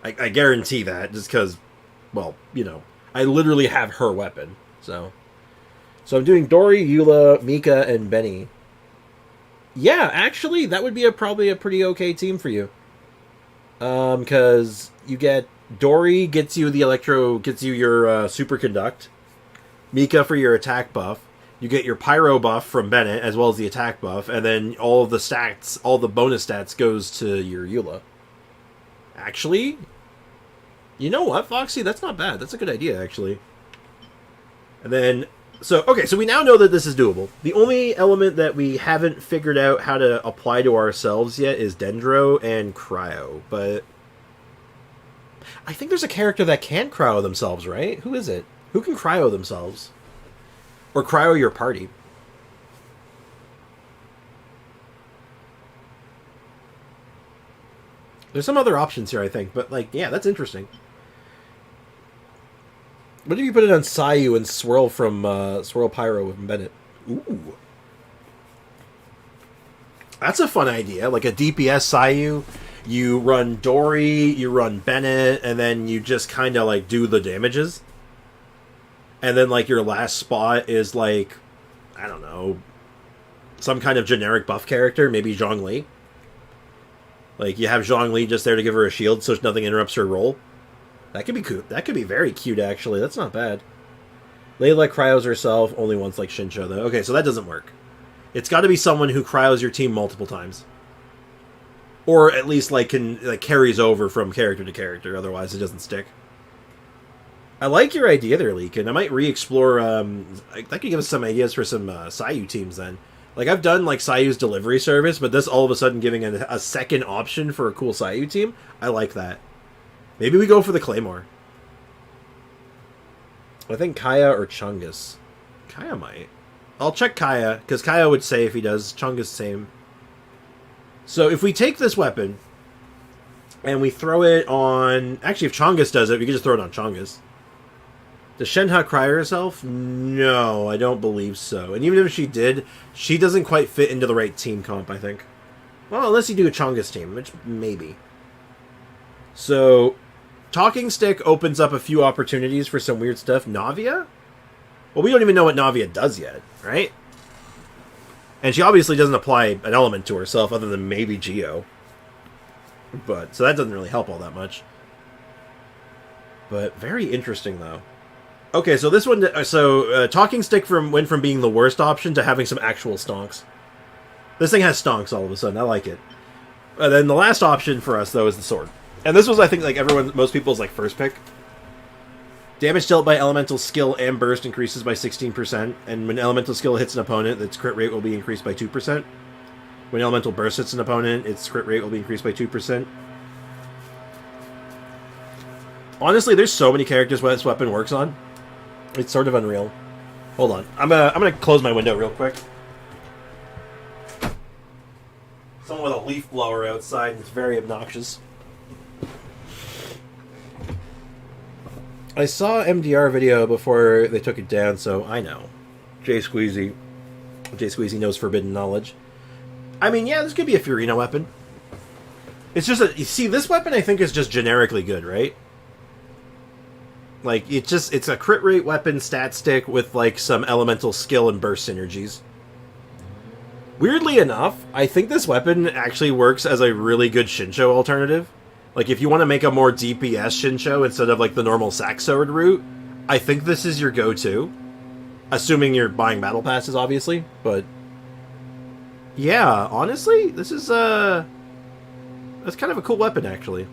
I guarantee that, just because, well, you know... I literally have her weapon, so I'm doing Dory, Eula, Mika, and Benny. Yeah, actually, that would be probably a pretty okay team for you. Because you get Dory gets you the Electro, gets you your Superconduct. Mika for your attack buff. You get your Pyro buff from Bennett, as well as the attack buff, and then all of the stats, all the bonus stats goes to your Eula. Actually... You know what, Foxy? That's not bad. That's a good idea, actually. And then... So we now know that this is doable. The only element that we haven't figured out how to apply to ourselves yet is Dendro and Cryo. But... I think there's a character that can cryo themselves, right? Who is it? Who can cryo themselves? Or cryo your party? There's some other options here, I think. But, like, yeah, that's interesting. What if you put it on Sayu and Swirl from Swirl Pyro with Bennett? Ooh. That's a fun idea. Like a DPS Sayu. you run Dory, you run Bennett, and then you just kind of like do the damages. And then like your last spot is like, I don't know, some kind of generic buff character, maybe Zhongli. Like you have Zhongli just there to give her a shield so nothing interrupts her roll. That could be cool. That could be very cute, actually. That's not bad. Layla cryos herself only once, like Shincho, though. Okay, so that doesn't work. It's got to be someone who cryos your team multiple times, or at least like carries over from character to character. Otherwise, it doesn't stick. I like your idea there, Leakin. I might re-explore. That could give us some ideas for some Sayu teams then. Like I've done like Sayu's delivery service, but this all of a sudden giving a second option for a cool Sayu team. I like that. Maybe we go for the Claymore. I think Kaya or Chungus. Kaya might. I'll check Kaya, because Kaya would say if he does. Chungus, same. So if we take this weapon, and we throw it on... Actually, if Chungus does it, we can just throw it on Chungus. Does Shenhe cry herself? No, I don't believe so. And even if she did, she doesn't quite fit into the right team comp, I think. Well, unless you do a Chungus team, which maybe. So... Talking Stick opens up a few opportunities for some weird stuff. Navia? Well, we don't even know what Navia does yet, right? And she obviously doesn't apply an element to herself other than maybe Geo. But, so that doesn't really help all that much. But very interesting, though. Okay, so this one... Talking Stick went from being the worst option to having some actual stonks. This thing has stonks all of a sudden. I like it. And then the last option for us, though, is the sword. And this was, I think, like most people's like first pick. Damage dealt by elemental skill and burst increases by 16%, and when elemental skill hits an opponent, its crit rate will be increased by 2%. When elemental burst hits an opponent, its crit rate will be increased by 2%. Honestly, there's so many characters where this weapon works on. It's sort of unreal. Hold on, I'm gonna close my window real quick. Someone with a leaf blower outside. It's very obnoxious. I saw MDR video before they took it down, so I know. Jay Squeezy knows forbidden knowledge. I mean, yeah, this could be a Furina weapon. It's just you see, this weapon I think is just generically good, right? Like, it's a crit rate weapon stat stick with, like, some elemental skill and burst synergies. Weirdly enough, I think this weapon actually works as a really good Shincho alternative. Like, if you want to make a more DPS Shincho instead of, like, the normal sack sword route, I think this is your go-to. Assuming you're buying battle passes, obviously. But, yeah, honestly, this is, that's kind of a cool weapon, actually.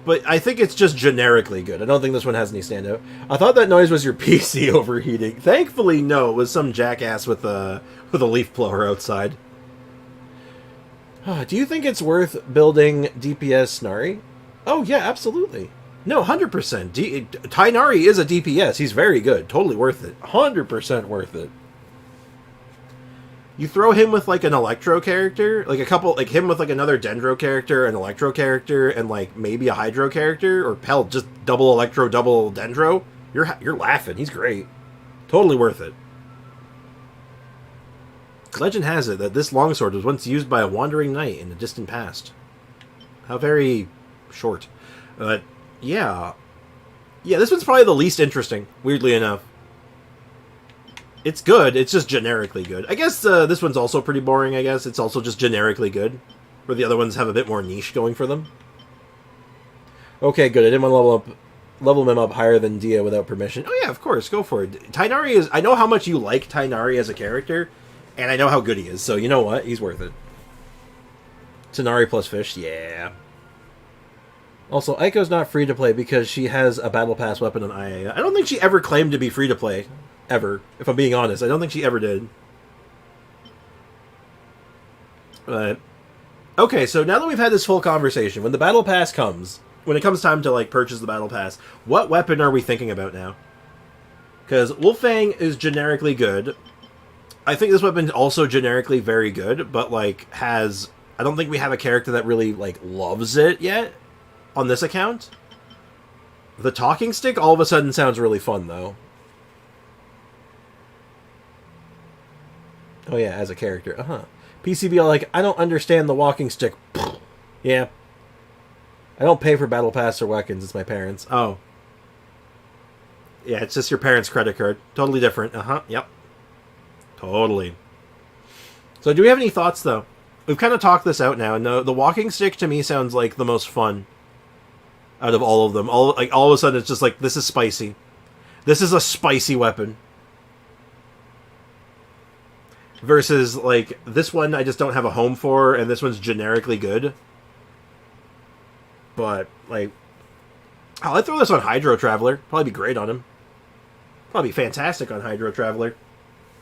But I think it's just generically good. I don't think this one has any standout. I thought that noise was your PC overheating. Thankfully, no. It was some jackass with a leaf blower outside. Do you think it's worth building DPS Nari? Oh, yeah, absolutely. No, 100%. Tainari is a DPS. He's very good. Totally worth it. 100% worth it. You throw him with, like, an Electro character, like him with, like, another Dendro character, an Electro character, and, like, maybe a Hydro character, or hell, just double Electro, double Dendro. You're laughing. He's great. Totally worth it. Legend has it that this longsword was once used by a wandering knight in the distant past. How very short. Yeah. Yeah, this one's probably the least interesting, weirdly enough. It's good, it's just generically good. I guess this one's also pretty boring, I guess. It's also just generically good, where the other ones have a bit more niche going for them. Okay, good. I didn't want to level him up higher than Dia without permission. Oh yeah, of course, go for it. Tainari is... I know how much you like Tainari as a character, and I know how good he is, so you know what? He's worth it. Tanari plus fish, yeah. Also, Aiko's not free to play because she has a battle pass weapon on IA. I don't think she ever claimed to be free to play. Ever. If I'm being honest. I don't think she ever did. Okay, so now that we've had this full conversation, when the battle pass comes, when it comes time to, like, purchase the battle pass, what weapon are we thinking about now? Because Wolfang is generically good. I think this weapon is also generically very good, but, like, has... I don't think we have a character that really, like, loves it yet on this account. The talking stick all of a sudden sounds really fun, though. Oh, yeah, as a character. PCB, like, I don't understand the walking stick. Yeah. I don't pay for battle pass or weapons. It's my parents. Oh. Yeah, it's just your parents' credit card. Totally different. Uh-huh. Yep. Totally. So do we have any thoughts, though? We've kind of talked this out now, and the walking stick to me sounds like the most fun out of all of them. All of a sudden, it's just like, this is spicy. This is a spicy weapon. Versus, like, this one I just don't have a home for, and this one's generically good. But, like, I'd throw this on Hydro Traveler. Probably be great on him. Probably be fantastic on Hydro Traveler.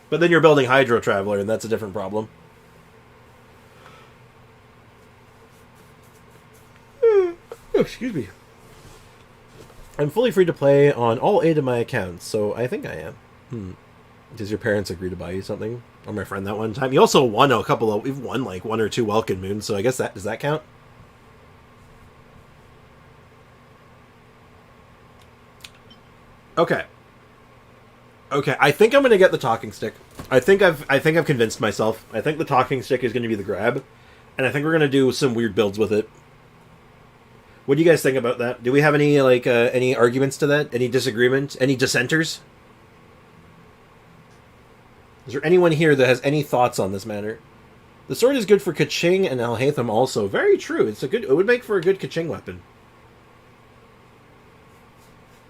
But then you're building Hydro Traveler, and that's a different problem. Oh, excuse me. I'm fully free to play on all 8 of my accounts, so I think I am. Does your parents agree to buy you something? Or my friend that one time? You also won a couple of... We've won like 1 or 2 Welkin Moons, so I guess that... Does that count? Okay. Okay, I think I'm going to get the talking stick. I think I've convinced myself. I think the talking stick is going to be the grab. And I think we're going to do some weird builds with it. What do you guys think about that? Do we have any, like, any arguments to that? Any disagreement? Any dissenters? Is there anyone here that has any thoughts on this matter? The sword is good for Kaching and Alhaitham also. Very true. It would make for a good Kaching weapon.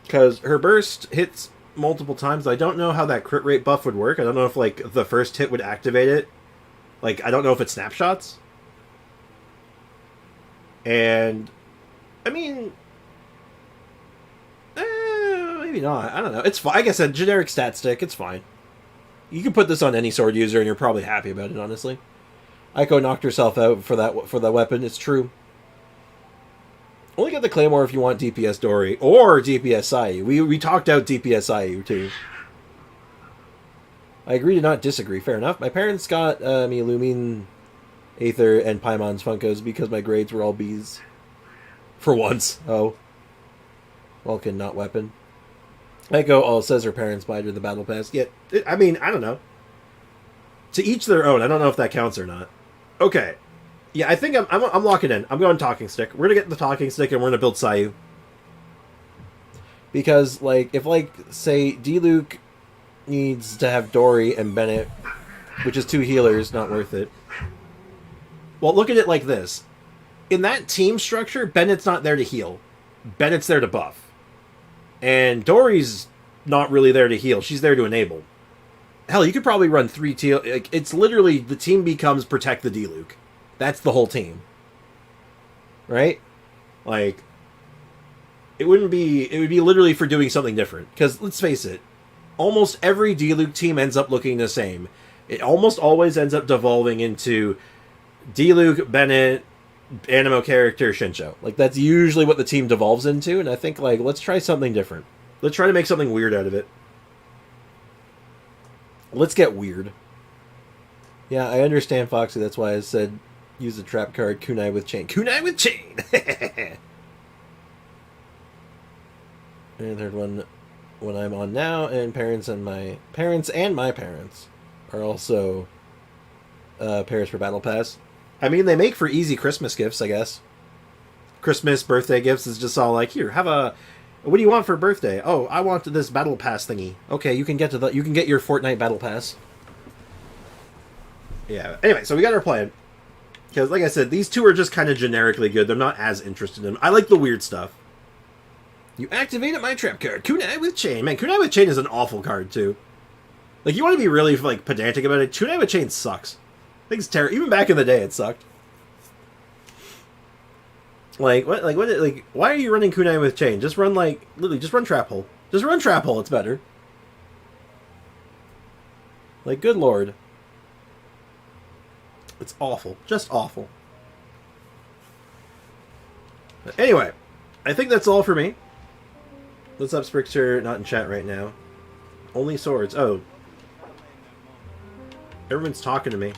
Because her burst hits multiple times. I don't know how that crit rate buff would work. I don't know if, like, the first hit would activate it. Like, I don't know if it snapshots. And... I mean, maybe not. I don't know. It's fine. Like I said, generic stat stick. It's fine. You can put this on any sword user, and you're probably happy about it. Honestly, Aiko knocked herself out for that weapon. It's true. Only get the Claymore if you want DPS Dory or DPS Sayu. We talked out DPS Sayu too. I agree to not disagree. Fair enough. My parents got me Lumine, Aether, and Paimon's Funkos because my grades were all B's. For once. Oh. Welkin, not weapon. Echo, says her parents buy her the battle pass. Yeah, I mean, I don't know. To each their own. I don't know if that counts or not. Okay. Yeah, I think I'm locking in. I'm going talking stick. We're gonna get the talking stick and we're gonna build Sayu. Because, like, if, like, say, D-Luke needs to have Dory and Bennett, which is 2 healers, not worth it. Well, look at it like this. In that team structure, Bennett's not there to heal. Bennett's there to buff. And Dory's not really there to heal. She's there to enable. Hell, you could probably run 3 teal. Like, it's literally, the team becomes protect the D-Luke. That's the whole team. Right? Like, it would be literally for doing something different. Because, let's face it, almost every D-Luke team ends up looking the same. It almost always ends up devolving into D-Luke, Bennett, Animo character, Shinsho. Like, that's usually what the team devolves into, and I think, like, let's try something different. Let's try to make something weird out of it. Let's get weird. Yeah, I understand, Foxy. That's why I said use the trap card, Kunai with Chain. Kunai with Chain! And third one I'm on now, and parents and my parents are also pairs for Battle Pass. I mean, they make for easy Christmas gifts, I guess. Christmas, birthday gifts is just all like, here, have a... What do you want for birthday? Oh, I want this Battle Pass thingy. Okay, you can get your Fortnite Battle Pass. Yeah, anyway, so we got our plan. Because, like I said, these 2 are just kind of generically good. They're not as interested in... I like the weird stuff. You activated my trap card. Kunai with Chain. Man, Kunai with Chain is an awful card, too. Like, you want to be really, like, pedantic about it. Kunai with Chain sucks. I think it's terrible. Even back in the day, it sucked. Like, what? Like, why are you running Kunai with Chain? Just run, like, literally, just run Trap Hole. Just run Trap Hole, it's better. Like, good lord. It's awful. Just awful. But anyway, I think that's all for me. What's up, Sprickster? Not in chat right now. Only swords. Oh. Everyone's talking to me.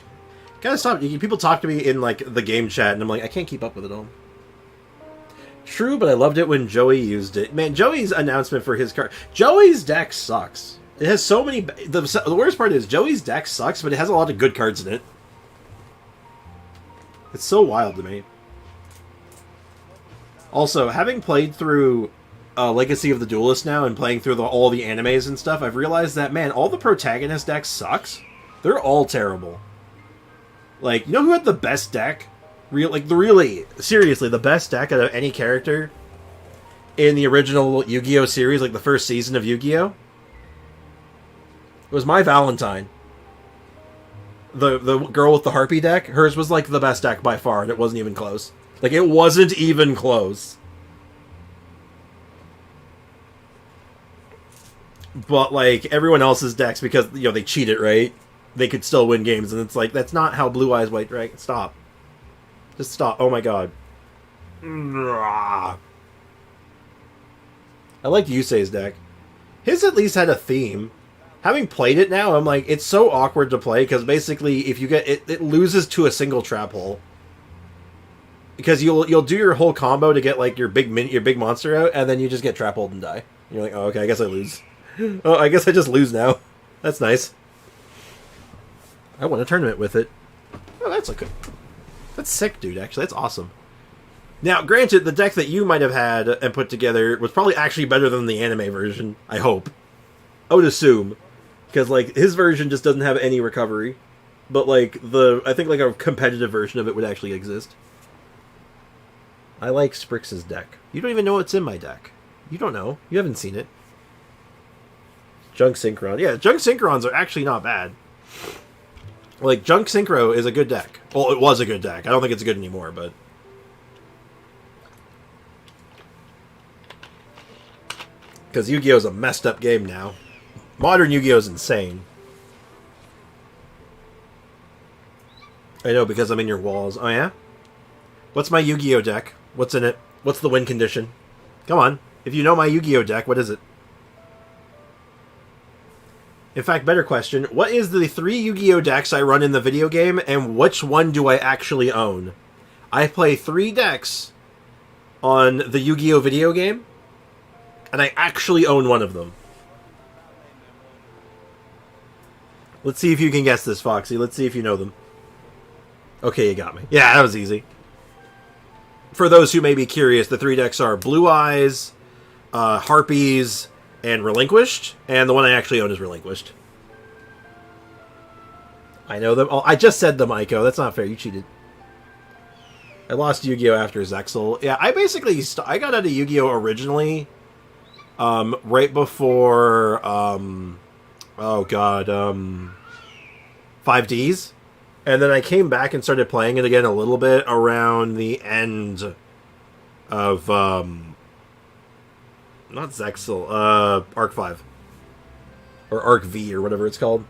Gotta stop. People talk to me in, like, the game chat, and I'm like, I can't keep up with it all. True, but I loved it when Joey used it. Man, Joey's announcement for his card... Joey's deck sucks. It has so many... The worst part is, Joey's deck sucks, but it has a lot of good cards in it. It's so wild to me. Also, having played through Legacy of the Duelist now and playing through all the animes and stuff, I've realized that, man, all the protagonist decks sucks. They're all terrible. Like, you know who had the best deck? Seriously, the best deck out of any character in the original Yu-Gi-Oh! Series, like the first season of Yu-Gi-Oh! It was my Valentine. The girl with the Harpy deck, hers was like the best deck by far, and it wasn't even close. Like, it wasn't even close. But, like, everyone else's decks, because, you know, they cheat it, right? They could still win games, and it's like, that's not how Blue Eyes White Dragon... Stop. Just stop. Oh my god. I liked Yusei's deck. His at least had a theme. Having played it now, I'm like, it's so awkward to play, because basically, if you get... It loses to a single trap hole. Because you'll do your whole combo to get, like, your big monster out, and then you just get trap holed and die. And you're like, oh, okay, I guess I lose. Oh, I guess I just lose now. That's nice. I won a tournament with it. Oh, that's that's sick, dude, actually. That's awesome. Now, granted, the deck that you might have had and put together was probably actually better than the anime version, I hope. I would assume. Because, like, his version just doesn't have any recovery. But, like, I think, like, a competitive version of it would actually exist. I like Sprix's deck. You don't even know what's in my deck. You don't know. You haven't seen it. Junk Synchron. Yeah, Junk Synchrons are actually not bad. Like, Junk Synchro is a good deck. Well, it was a good deck. I don't think it's good anymore, but... Because Yu-Gi-Oh! Is a messed up game now. Modern Yu-Gi-Oh! Is insane. I know, because I'm in your walls. Oh, yeah? What's my Yu-Gi-Oh! Deck? What's in it? What's the win condition? Come on. If you know my Yu-Gi-Oh! Deck, what is it? In fact, better question, what is the 3 Yu-Gi-Oh! Decks I run in the video game, and which one do I actually own? I play 3 decks on the Yu-Gi-Oh! Video game, and I actually own one of them. Let's see if you can guess this, Foxy. Let's see if you know them. Okay, you got me. Yeah, that was easy. For those who may be curious, the 3 decks are Blue Eyes, Harpies, and Relinquished, and the one I actually own is Relinquished. I know them. Oh, I just said them, Aiko. That's not fair. You cheated. I lost Yu-Gi-Oh! After Zexal. Yeah, I basically... I got out of Yu-Gi-Oh! Originally right before... oh, God. 5Ds. And then I came back and started playing it again a little bit around the end of... not Zexal, Arc 5. Or Arc V, or whatever it's called.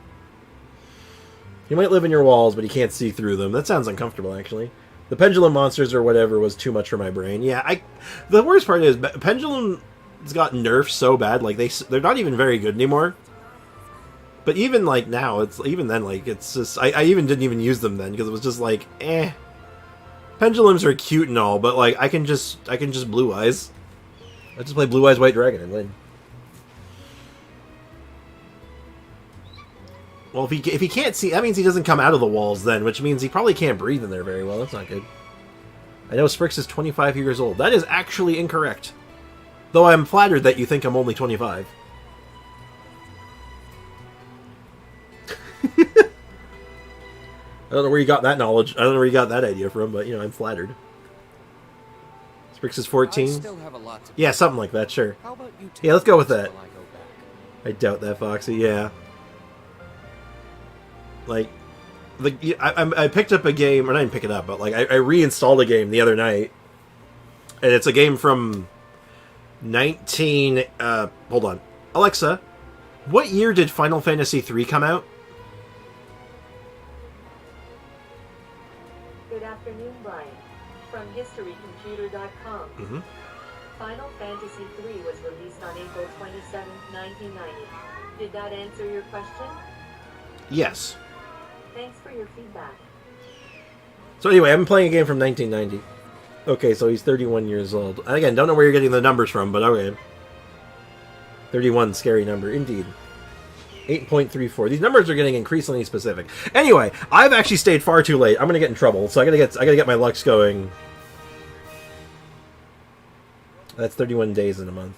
You might live in your walls, but you can't see through them. That sounds uncomfortable, actually. The Pendulum Monsters or whatever was too much for my brain. Yeah, the worst part is, Pendulum's got nerfed so bad, like, they're not even very good anymore. But even, like, now, even then, like, it's just... I even didn't even use them then, because it was just like, eh. Pendulums are cute and all, but, like, I can just Blue Eyes. I just play Blue Eyes White Dragon and win. Well, if he can't see, that means he doesn't come out of the walls then, which means he probably can't breathe in there very well. That's not good. I know Sprix is 25 years old. That is actually incorrect. Though I'm flattered that you think I'm only 25. I don't know where you got that knowledge. I don't know where you got that idea from, but, you know, I'm flattered. Sprix is 14. I still have a lot to Yeah, something like that, sure. How about you take Yeah, let's go with this that. while I go back? I doubt that, Foxy. Yeah. Like, I picked up a game, or I didn't pick it up, but, like, I reinstalled a game the other night. And it's a game from 19... hold on. Alexa, what year did Final Fantasy III come out? Good afternoon, Brian. From HistoryComputer.com. Mm-hmm. Final Fantasy III was released on April 27, 1990. Did that answer your question? Yes. Thanks for your feedback. So anyway, I've been playing a game from 1990. Okay, so he's 31 years old. Again, don't know where you're getting the numbers from, but okay. 31, scary number, indeed. 8.34. These numbers are getting increasingly specific. Anyway, I've actually stayed far too late. I'm gonna get in trouble, so I gotta get my Lux going. That's 31 days in a month.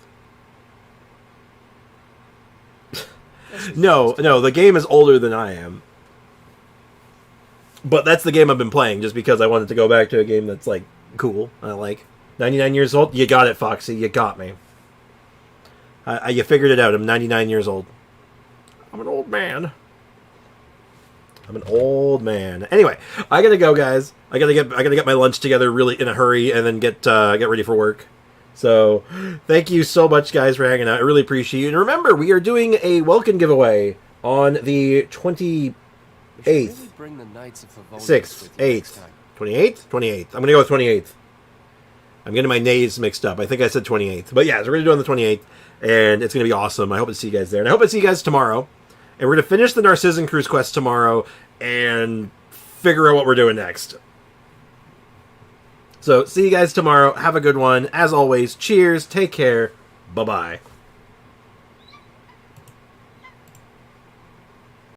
No, the game is older than I am. But that's the game I've been playing, just because I wanted to go back to a game that's, like, cool. I like. 99 years old? You got it, Foxy. You got me. You figured it out. I'm 99 years old. I'm an old man. I'm an old man. Anyway, I gotta go, guys. I gotta get my lunch together really in a hurry, and then get ready for work. So, thank you so much, guys, for hanging out. I really appreciate you. And remember, we are doing a welcome giveaway on the 28th. Bring the Knights of Favonius 6th, with you next 8th, time. 28th? 28th. I'm going to go with 28th. I'm getting my nays mixed up. I think I said 28th. But yeah, so we're going to do it on the 28th, and it's going to be awesome. I hope to see you guys there. And I hope I see you guys tomorrow. And we're going to finish the Narzissenkreuz quest tomorrow and figure out what we're doing next. So, see you guys tomorrow. Have a good one. As always, cheers. Take care. Bye-bye.